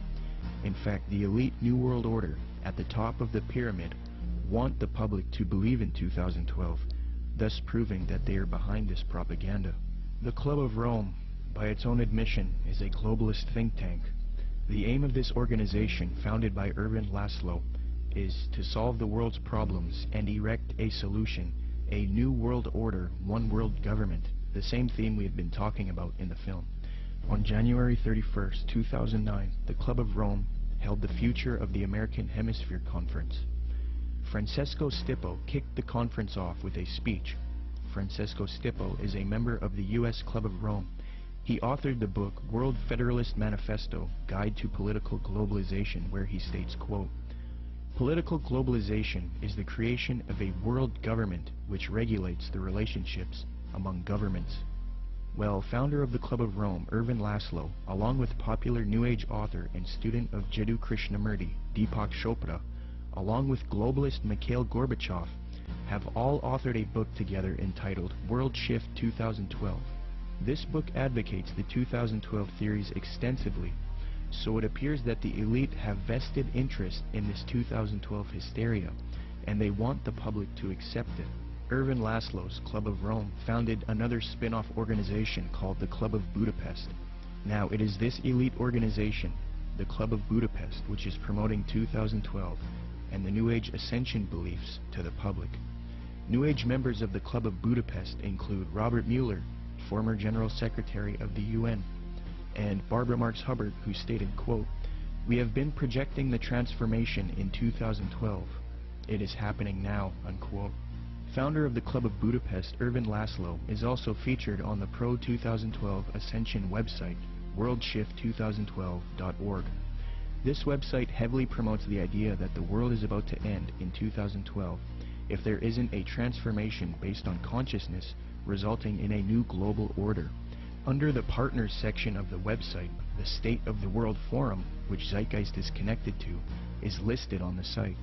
In fact, the elite New World Order at the top of the pyramid want the public to believe in 2012, thus proving that they are behind this propaganda. The Club of Rome, by its own admission, is a globalist think tank. The aim of this organization, founded by Ervin Laszlo, is to solve the world's problems and erect a solution, a new world order, one world government, the same theme we have been talking about in the film. On January 31st, 2009, the Club of Rome held the Future of the American Hemisphere Conference. Francesco Stippo kicked the conference off with a speech. Francesco Stippo is a member of the U.S. Club of Rome. He authored the book World Federalist Manifesto, Guide to Political Globalization, where he states, quote, "Political globalization is the creation of a world government which regulates the relationships among governments." Well, founder of the Club of Rome, Ervin Laszlo, along with popular New Age author and student of Jiddu Krishnamurti, Deepak Chopra, along with globalist Mikhail Gorbachev, have all authored a book together entitled World Shift 2012. This book advocates the 2012 theories extensively, so it appears that the elite have vested interest in this 2012 hysteria, and they want the public to accept it. Ervin Laszlo's Club of Rome founded another spin-off organization called the Club of Budapest. Now, it is this elite organization, the Club of Budapest, which is promoting 2012 and the New Age ascension beliefs to the public. New Age members of the Club of Budapest include Robert Mueller, former General Secretary of the UN, and Barbara Marx Hubbard, who stated, quote, "We have been projecting the transformation in 2012. It is happening now." Unquote. Founder of the Club of Budapest, Ervin Laszlo, is also featured on the Pro-2012 Ascension website, worldshift2012.org. This website heavily promotes the idea that the world is about to end in 2012 if there isn't a transformation based on consciousness resulting in a new global order. Under the Partners section of the website, the State of the World Forum, which Zeitgeist is connected to, is listed on the site.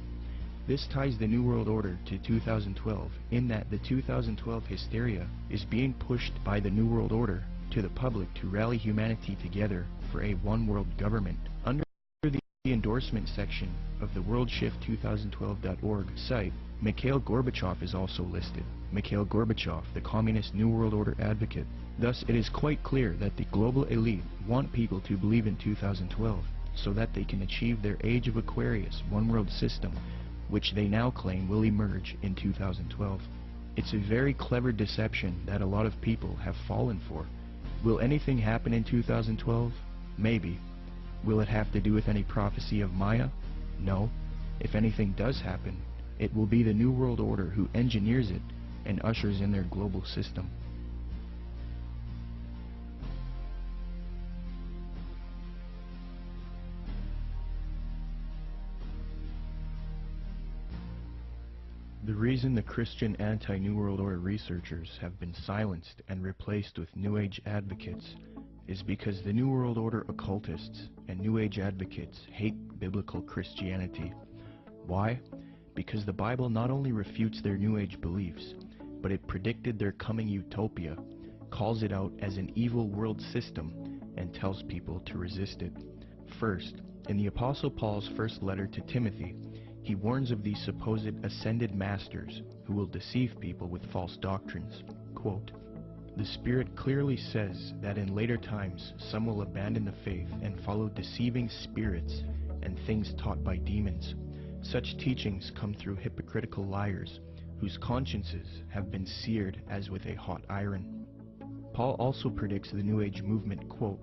This ties the New World Order to 2012 in that the 2012 hysteria is being pushed by the New World Order to the public to rally humanity together for a one-world government. Under the endorsement section of the worldshift2012.org site, Mikhail Gorbachev is also listed. Mikhail Gorbachev, the Communist New World Order advocate. Thus, it is quite clear that the global elite want people to believe in 2012 so that they can achieve their Age of Aquarius one-world system, which they now claim will emerge in 2012. It's a very clever deception that a lot of people have fallen for. Will anything happen in 2012? Maybe. Will it have to do with any prophecy of Maya? No. If anything does happen, it will be the New World Order who engineers it and ushers in their global system. The reason the Christian anti-New World Order researchers have been silenced and replaced with New Age advocates is because the New World Order occultists and New Age advocates hate biblical Christianity. Why? Because the Bible not only refutes their New Age beliefs, but it predicted their coming utopia, calls it out as an evil world system, and tells people to resist it. First, in the Apostle Paul's first letter to Timothy, he warns of these supposed ascended masters who will deceive people with false doctrines. Quote, "The Spirit clearly says that in later times some will abandon the faith and follow deceiving spirits and things taught by demons. Such teachings come through hypocritical liars, whose consciences have been seared as with a hot iron." Paul also predicts the New Age movement, quote,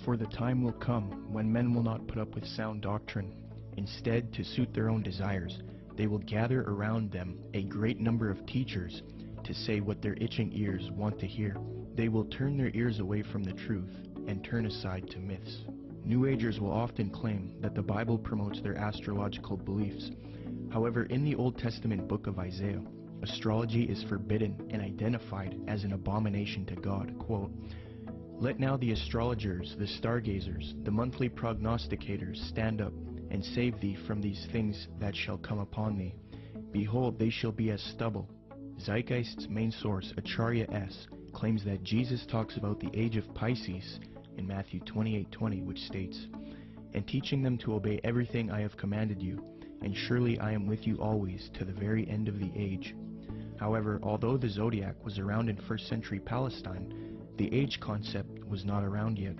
"For the time will come when men will not put up with sound doctrine. Instead, to suit their own desires, they will gather around them a great number of teachers to say what their itching ears want to hear. They will turn their ears away from the truth and turn aside to myths." New Agers will often claim that the Bible promotes their astrological beliefs. However, in the Old Testament book of Isaiah, astrology is forbidden and identified as an abomination to God. Quote, "Let now the astrologers, the stargazers, the monthly prognosticators stand up and save thee from these things that shall come upon thee. Behold, they shall be as stubble." Zeitgeist's main source, Acharya S., claims that Jesus talks about the age of Pisces in Matthew 28:20, which states, "And teaching them to obey everything I have commanded you, and surely I am with you always to the very end of the age." However, although the zodiac was around in 1st century Palestine, the age concept was not around yet,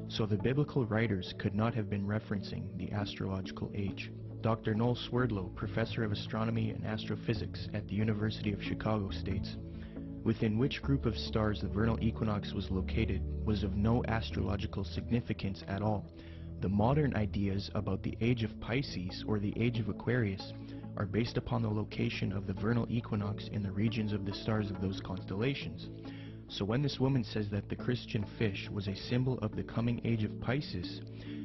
so the biblical writers could not have been referencing the astrological age. Dr. Noel Swerdlow, professor of astronomy and astrophysics at the University of Chicago, states, "Within which group of stars the vernal equinox was located was of no astrological significance at all. The modern ideas about the age of Pisces or the age of Aquarius are based upon the location of the vernal equinox in the regions of the stars of those constellations. So when this woman says that the Christian fish was a symbol of the coming age of Pisces,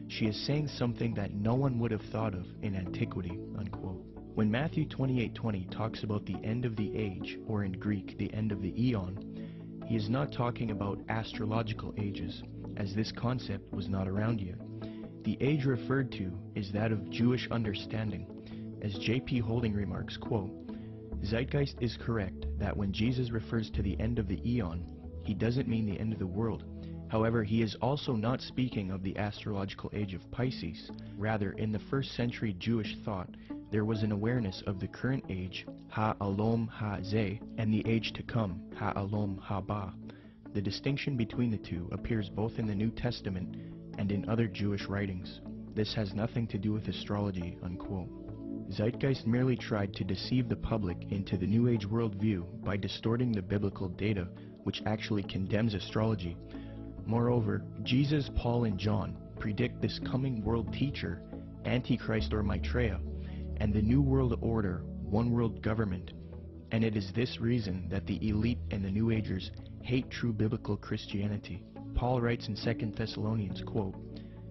she is saying something that no one would have thought of in antiquity." Unquote. When Matthew 28:20 talks about the end of the age, or in Greek, the end of the eon, he is not talking about astrological ages, as this concept was not around yet. The age referred to is that of Jewish understanding. As J.P. Holding remarks, quote, "Zeitgeist is correct that when Jesus refers to the end of the eon, he doesn't mean the end of the world. However, he is also not speaking of the astrological age of Pisces. Rather, in the 1st century Jewish thought, there was an awareness of the current age, Ha-Alom Ha-Zeh, and the age to come, Ha-Alom Ha-Ba. The distinction between the two appears both in the New Testament and in other Jewish writings. This has nothing to do with astrology." Unquote. Zeitgeist merely tried to deceive the public into the New Age worldview by distorting the biblical data, which actually condemns astrology. Moreover, Jesus, Paul, and John predict this coming world teacher, Antichrist or Maitreya, and the New World Order, one world government. And it is this reason that the elite and the New Agers hate true biblical Christianity. Paul writes in 2 Thessalonians, quote,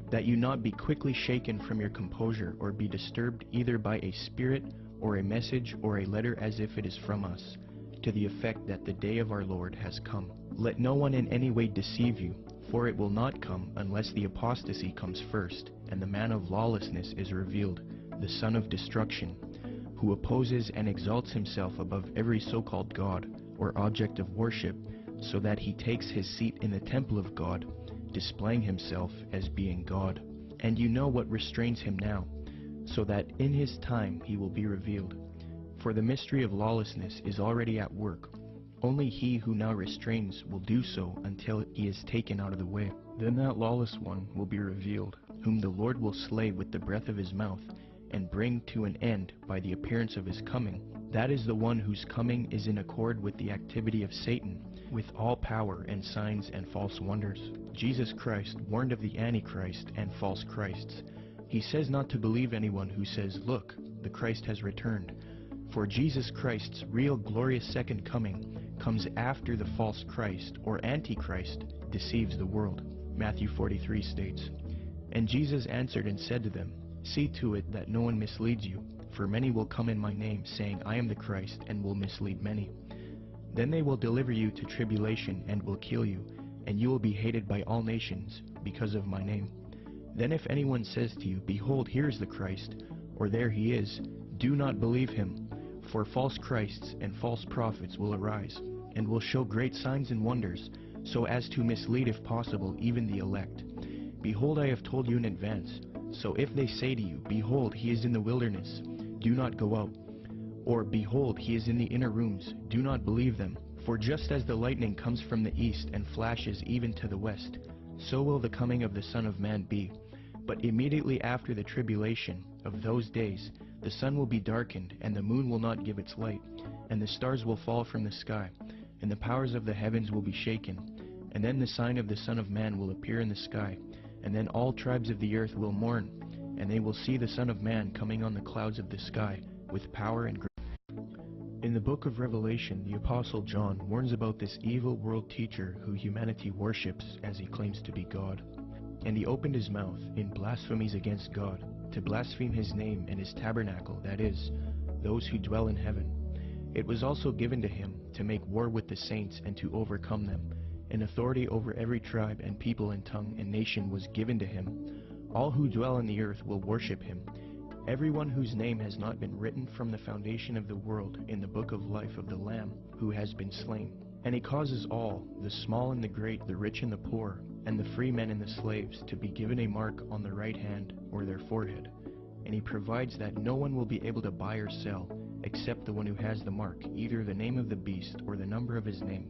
"That you not be quickly shaken from your composure or be disturbed either by a spirit or a message or a letter as if it is from us, to the effect that the day of our Lord has come. Let no one in any way deceive you, for it will not come unless the apostasy comes first, and the man of lawlessness is revealed, the son of destruction, who opposes and exalts himself above every so-called God or object of worship, so that he takes his seat in the temple of God, displaying himself as being God. And you know what restrains him now, so that in his time he will be revealed. For the mystery of lawlessness is already at work. Only he who now restrains will do so until he is taken out of the way. Then that lawless one will be revealed, whom the Lord will slay with the breath of his mouth, and bring to an end by the appearance of his coming. That is the one whose coming is in accord with the activity of Satan, with all power and signs and false wonders. Jesus Christ warned of the Antichrist and false Christs. He says not to believe anyone who says, "Look, the Christ has returned." For Jesus Christ's real glorious second coming comes after the false Christ, or Antichrist, deceives the world. Matthew 43 states, "And Jesus answered and said to them, See to it that no one misleads you, for many will come in my name, saying, I am the Christ, and will mislead many. Then they will deliver you to tribulation and will kill you, and you will be hated by all nations because of my name. Then if anyone says to you, Behold, here is the Christ, or there he is, do not believe him. For false Christs and false prophets will arise, and will show great signs and wonders, so as to mislead, if possible, even the elect. Behold, I have told you in advance. So if they say to you, Behold, he is in the wilderness, do not go out. Or, Behold, he is in the inner rooms, do not believe them. For just as the lightning comes from the east and flashes even to the west, so will the coming of the Son of Man be. But immediately after the tribulation of those days, the sun will be darkened, and the moon will not give its light, and the stars will fall from the sky, and the powers of the heavens will be shaken. And then the sign of the Son of Man will appear in the sky, and then all tribes of the earth will mourn, and they will see the Son of Man coming on the clouds of the sky with power and grace. In the book of Revelation, the Apostle John warns about this evil world teacher who humanity worships as he claims to be God. And he opened his mouth in blasphemies against God, to blaspheme his name and his tabernacle, that is, those who dwell in heaven. It was also given to him to make war with the saints and to overcome them. And authority over every tribe and people and tongue and nation was given to him. All who dwell on the earth will worship him. Everyone whose name has not been written from the foundation of the world in the book of life of the Lamb who has been slain. And he causes all, the small and the great, the rich and the poor, and the free men and the slaves, to be given a mark on the right hand or their forehead. And he provides that no one will be able to buy or sell, except the one who has the mark, either the name of the beast or the number of his name.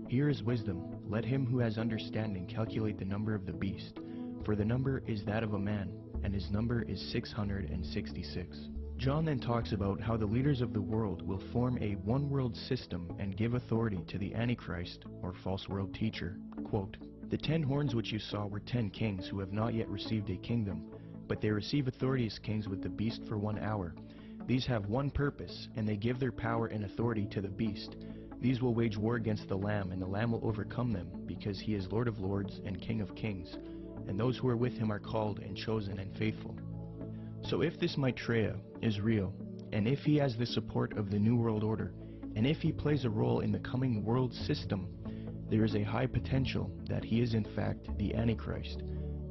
Here is wisdom. Let him who has understanding calculate the number of the beast, for the number is that of a man, and his number is 666. John then talks about how the leaders of the world will form a one-world system and give authority to the Antichrist, or false world teacher. Quote, The 10 horns which you saw were 10 kings who have not yet received a kingdom, but they receive authority as kings with the beast for 1 hour. These have one purpose, and they give their power and authority to the beast. These will wage war against the Lamb, and the Lamb will overcome them, because he is Lord of lords and King of kings, and those who are with him are called and chosen and faithful. So if this Maitreya is real, and if he has the support of the New World Order, and if he plays a role in the coming world system, there is a high potential that he is in fact the Antichrist.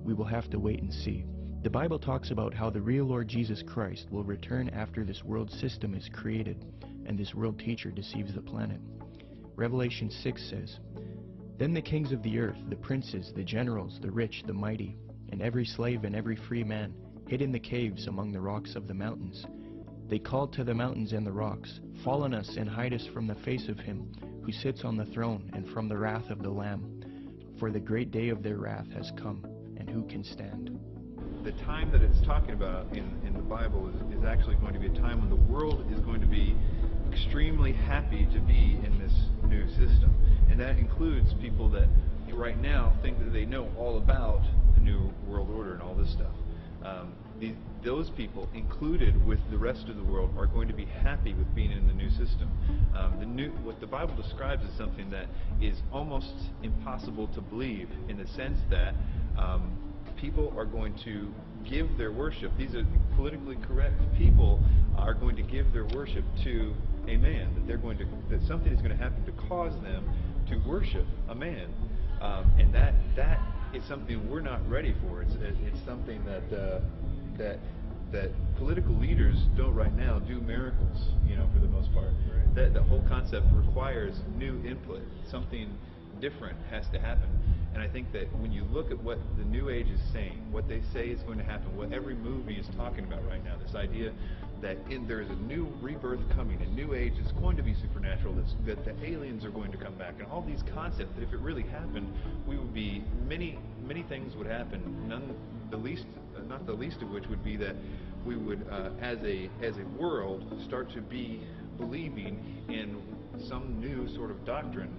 We will have to wait and see. The Bible talks about how the real Lord Jesus Christ will return after this world system is created, and this world teacher deceives the planet. Revelation 6 says, Then the kings of the earth, the princes, the generals, the rich, the mighty, and every slave and every free man, hid in the caves among the rocks of the mountains. They called to the mountains and the rocks, Fall on us and hide us from the face of him who sits on the throne and from the wrath of the Lamb. For the great day of their wrath has come, and who can stand? The time that it's talking about in the Bible is actually going to be a time when the world is going to be extremely happy to be in this new system. And that includes people that right now think that they know all about the New World Order and all this stuff. Those people, included with the rest of the world, are going to be happy with being in the new system. What the Bible describes as something that is almost impossible to believe, in the sense that people are going to give their worship. These are politically correct people are going to give their worship to a man. That something is going to happen to cause them to worship a man, and that is something we're not ready for. It's something that political leaders don't right now do miracles, for the most part. That the whole concept requires new input. Something different has to happen. And I think that when you look at what the New Age is saying, what they say is going to happen, what every movie is talking about right now, this idea that there is a new rebirth coming, a new age is going to be supernatural, that the aliens are going to come back, and all these concepts, that if it really happened, we would be, many things would happen, not the least of which would be that we would, as a world, start to be believing in some new sort of doctrine,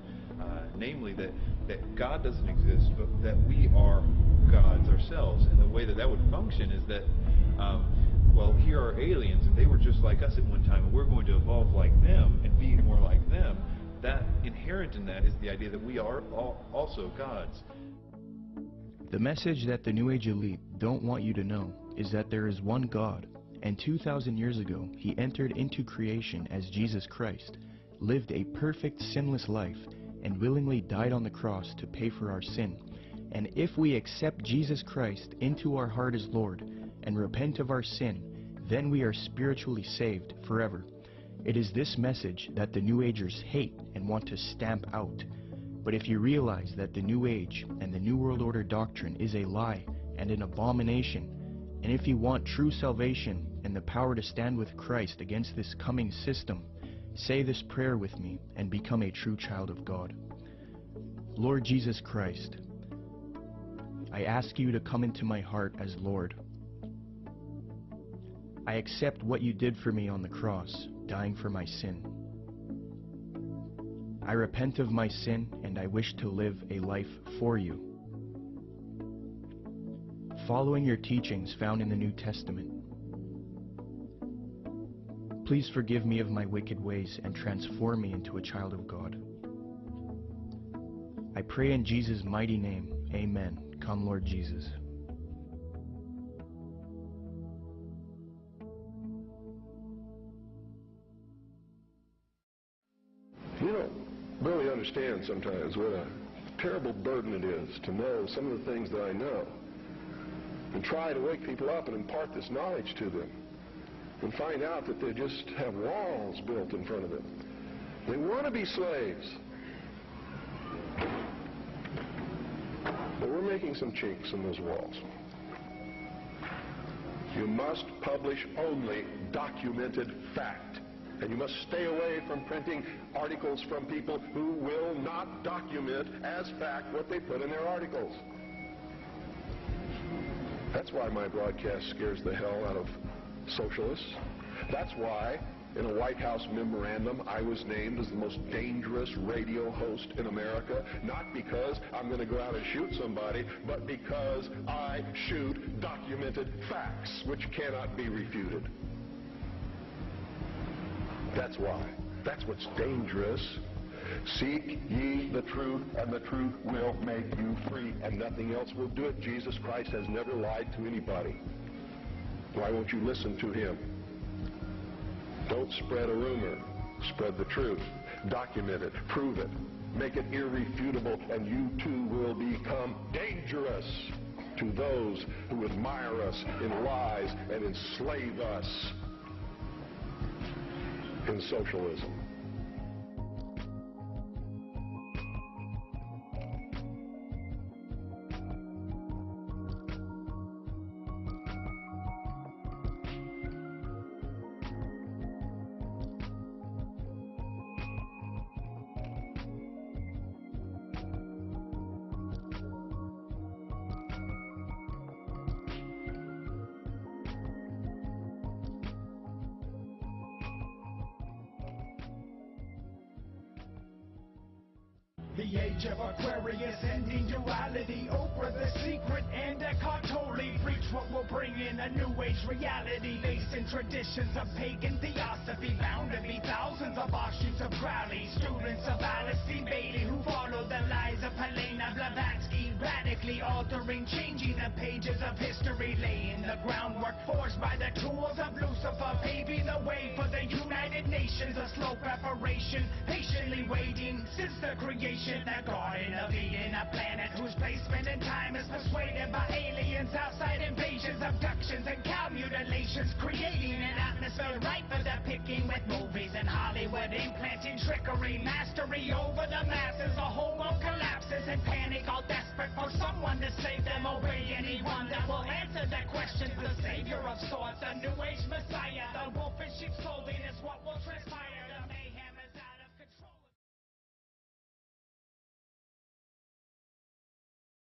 namely that God doesn't exist, but that we are gods ourselves. And the way that would function is that, here are aliens, and they were just like us at one time, and we're going to evolve like them and be more like them. That inherent in that is the idea that we are also gods. The message that the New Age elite don't want you to know is that there is one God, and 2,000 years ago, he entered into creation as Jesus Christ, lived a perfect sinless life, and willingly died on the cross to pay for our sin. And if we accept Jesus Christ into our heart as Lord and repent of our sin, then we are spiritually saved forever. It is this message that the New Agers hate and want to stamp out. But if you realize that the New Age and the New World Order doctrine is a lie and an abomination, and if you want true salvation and the power to stand with Christ against this coming system, say this prayer with me and become a true child of God. Lord Jesus Christ, I ask you to come into my heart as Lord. I accept what you did for me on the cross, dying for my sin. I repent of my sin and I wish to live a life for you, following your teachings found in the New Testament. Please forgive me of my wicked ways and transform me into a child of God. I pray in Jesus' mighty name, amen. Come, Lord Jesus. You don't really understand sometimes what a terrible burden it is to know some of the things that I know and try to wake people up and impart this knowledge to them and find out that they just have walls built in front of them. They want to be slaves. But we're making some chinks in those walls. You must publish only documented fact. And you must stay away from printing articles from people who will not document as fact what they put in their articles. That's why my broadcast scares the hell out of socialists. That's why, in a White House memorandum, I was named as the most dangerous radio host in America, not because I'm going to go out and shoot somebody, but because I shoot documented facts which cannot be refuted. That's why. That's what's dangerous. Seek ye the truth, and the truth will make you free, and nothing else will do it. Jesus Christ has never lied to anybody. Why won't you listen to him? Don't spread a rumor. Spread the truth. Document it. Prove it. Make it irrefutable, and you too will become dangerous to those who admire us in lies and enslave us in socialism. The Age of Aquarius, ending duality. Oprah, The Secret, and Eckhart Tolle preach what will bring in a new age reality based in traditions of pagan theosophy. Bound to be thousands of offshoots of Crowley, students of Alice C. Bailey who follow the lies of Helena Blavatsky, radically altering, changing the pages of history, laying the groundwork forged by the tools of Lucifer, paving the way for the United Nations. A slow preparation, patiently waiting since the creation. The Garden of Eden, a planet whose placement in time is persuaded by aliens, outside invasions, abductions, and cow mutilations, creating an atmosphere ripe for the picking with movies and Hollywood implanting trickery, mastery over the masses. The whole world collapses in panic, all desperate for someone to save them. Obey anyone that will answer their questions. The savior of sorts, a new age messiah, the wolf in sheep's clothing is what will transform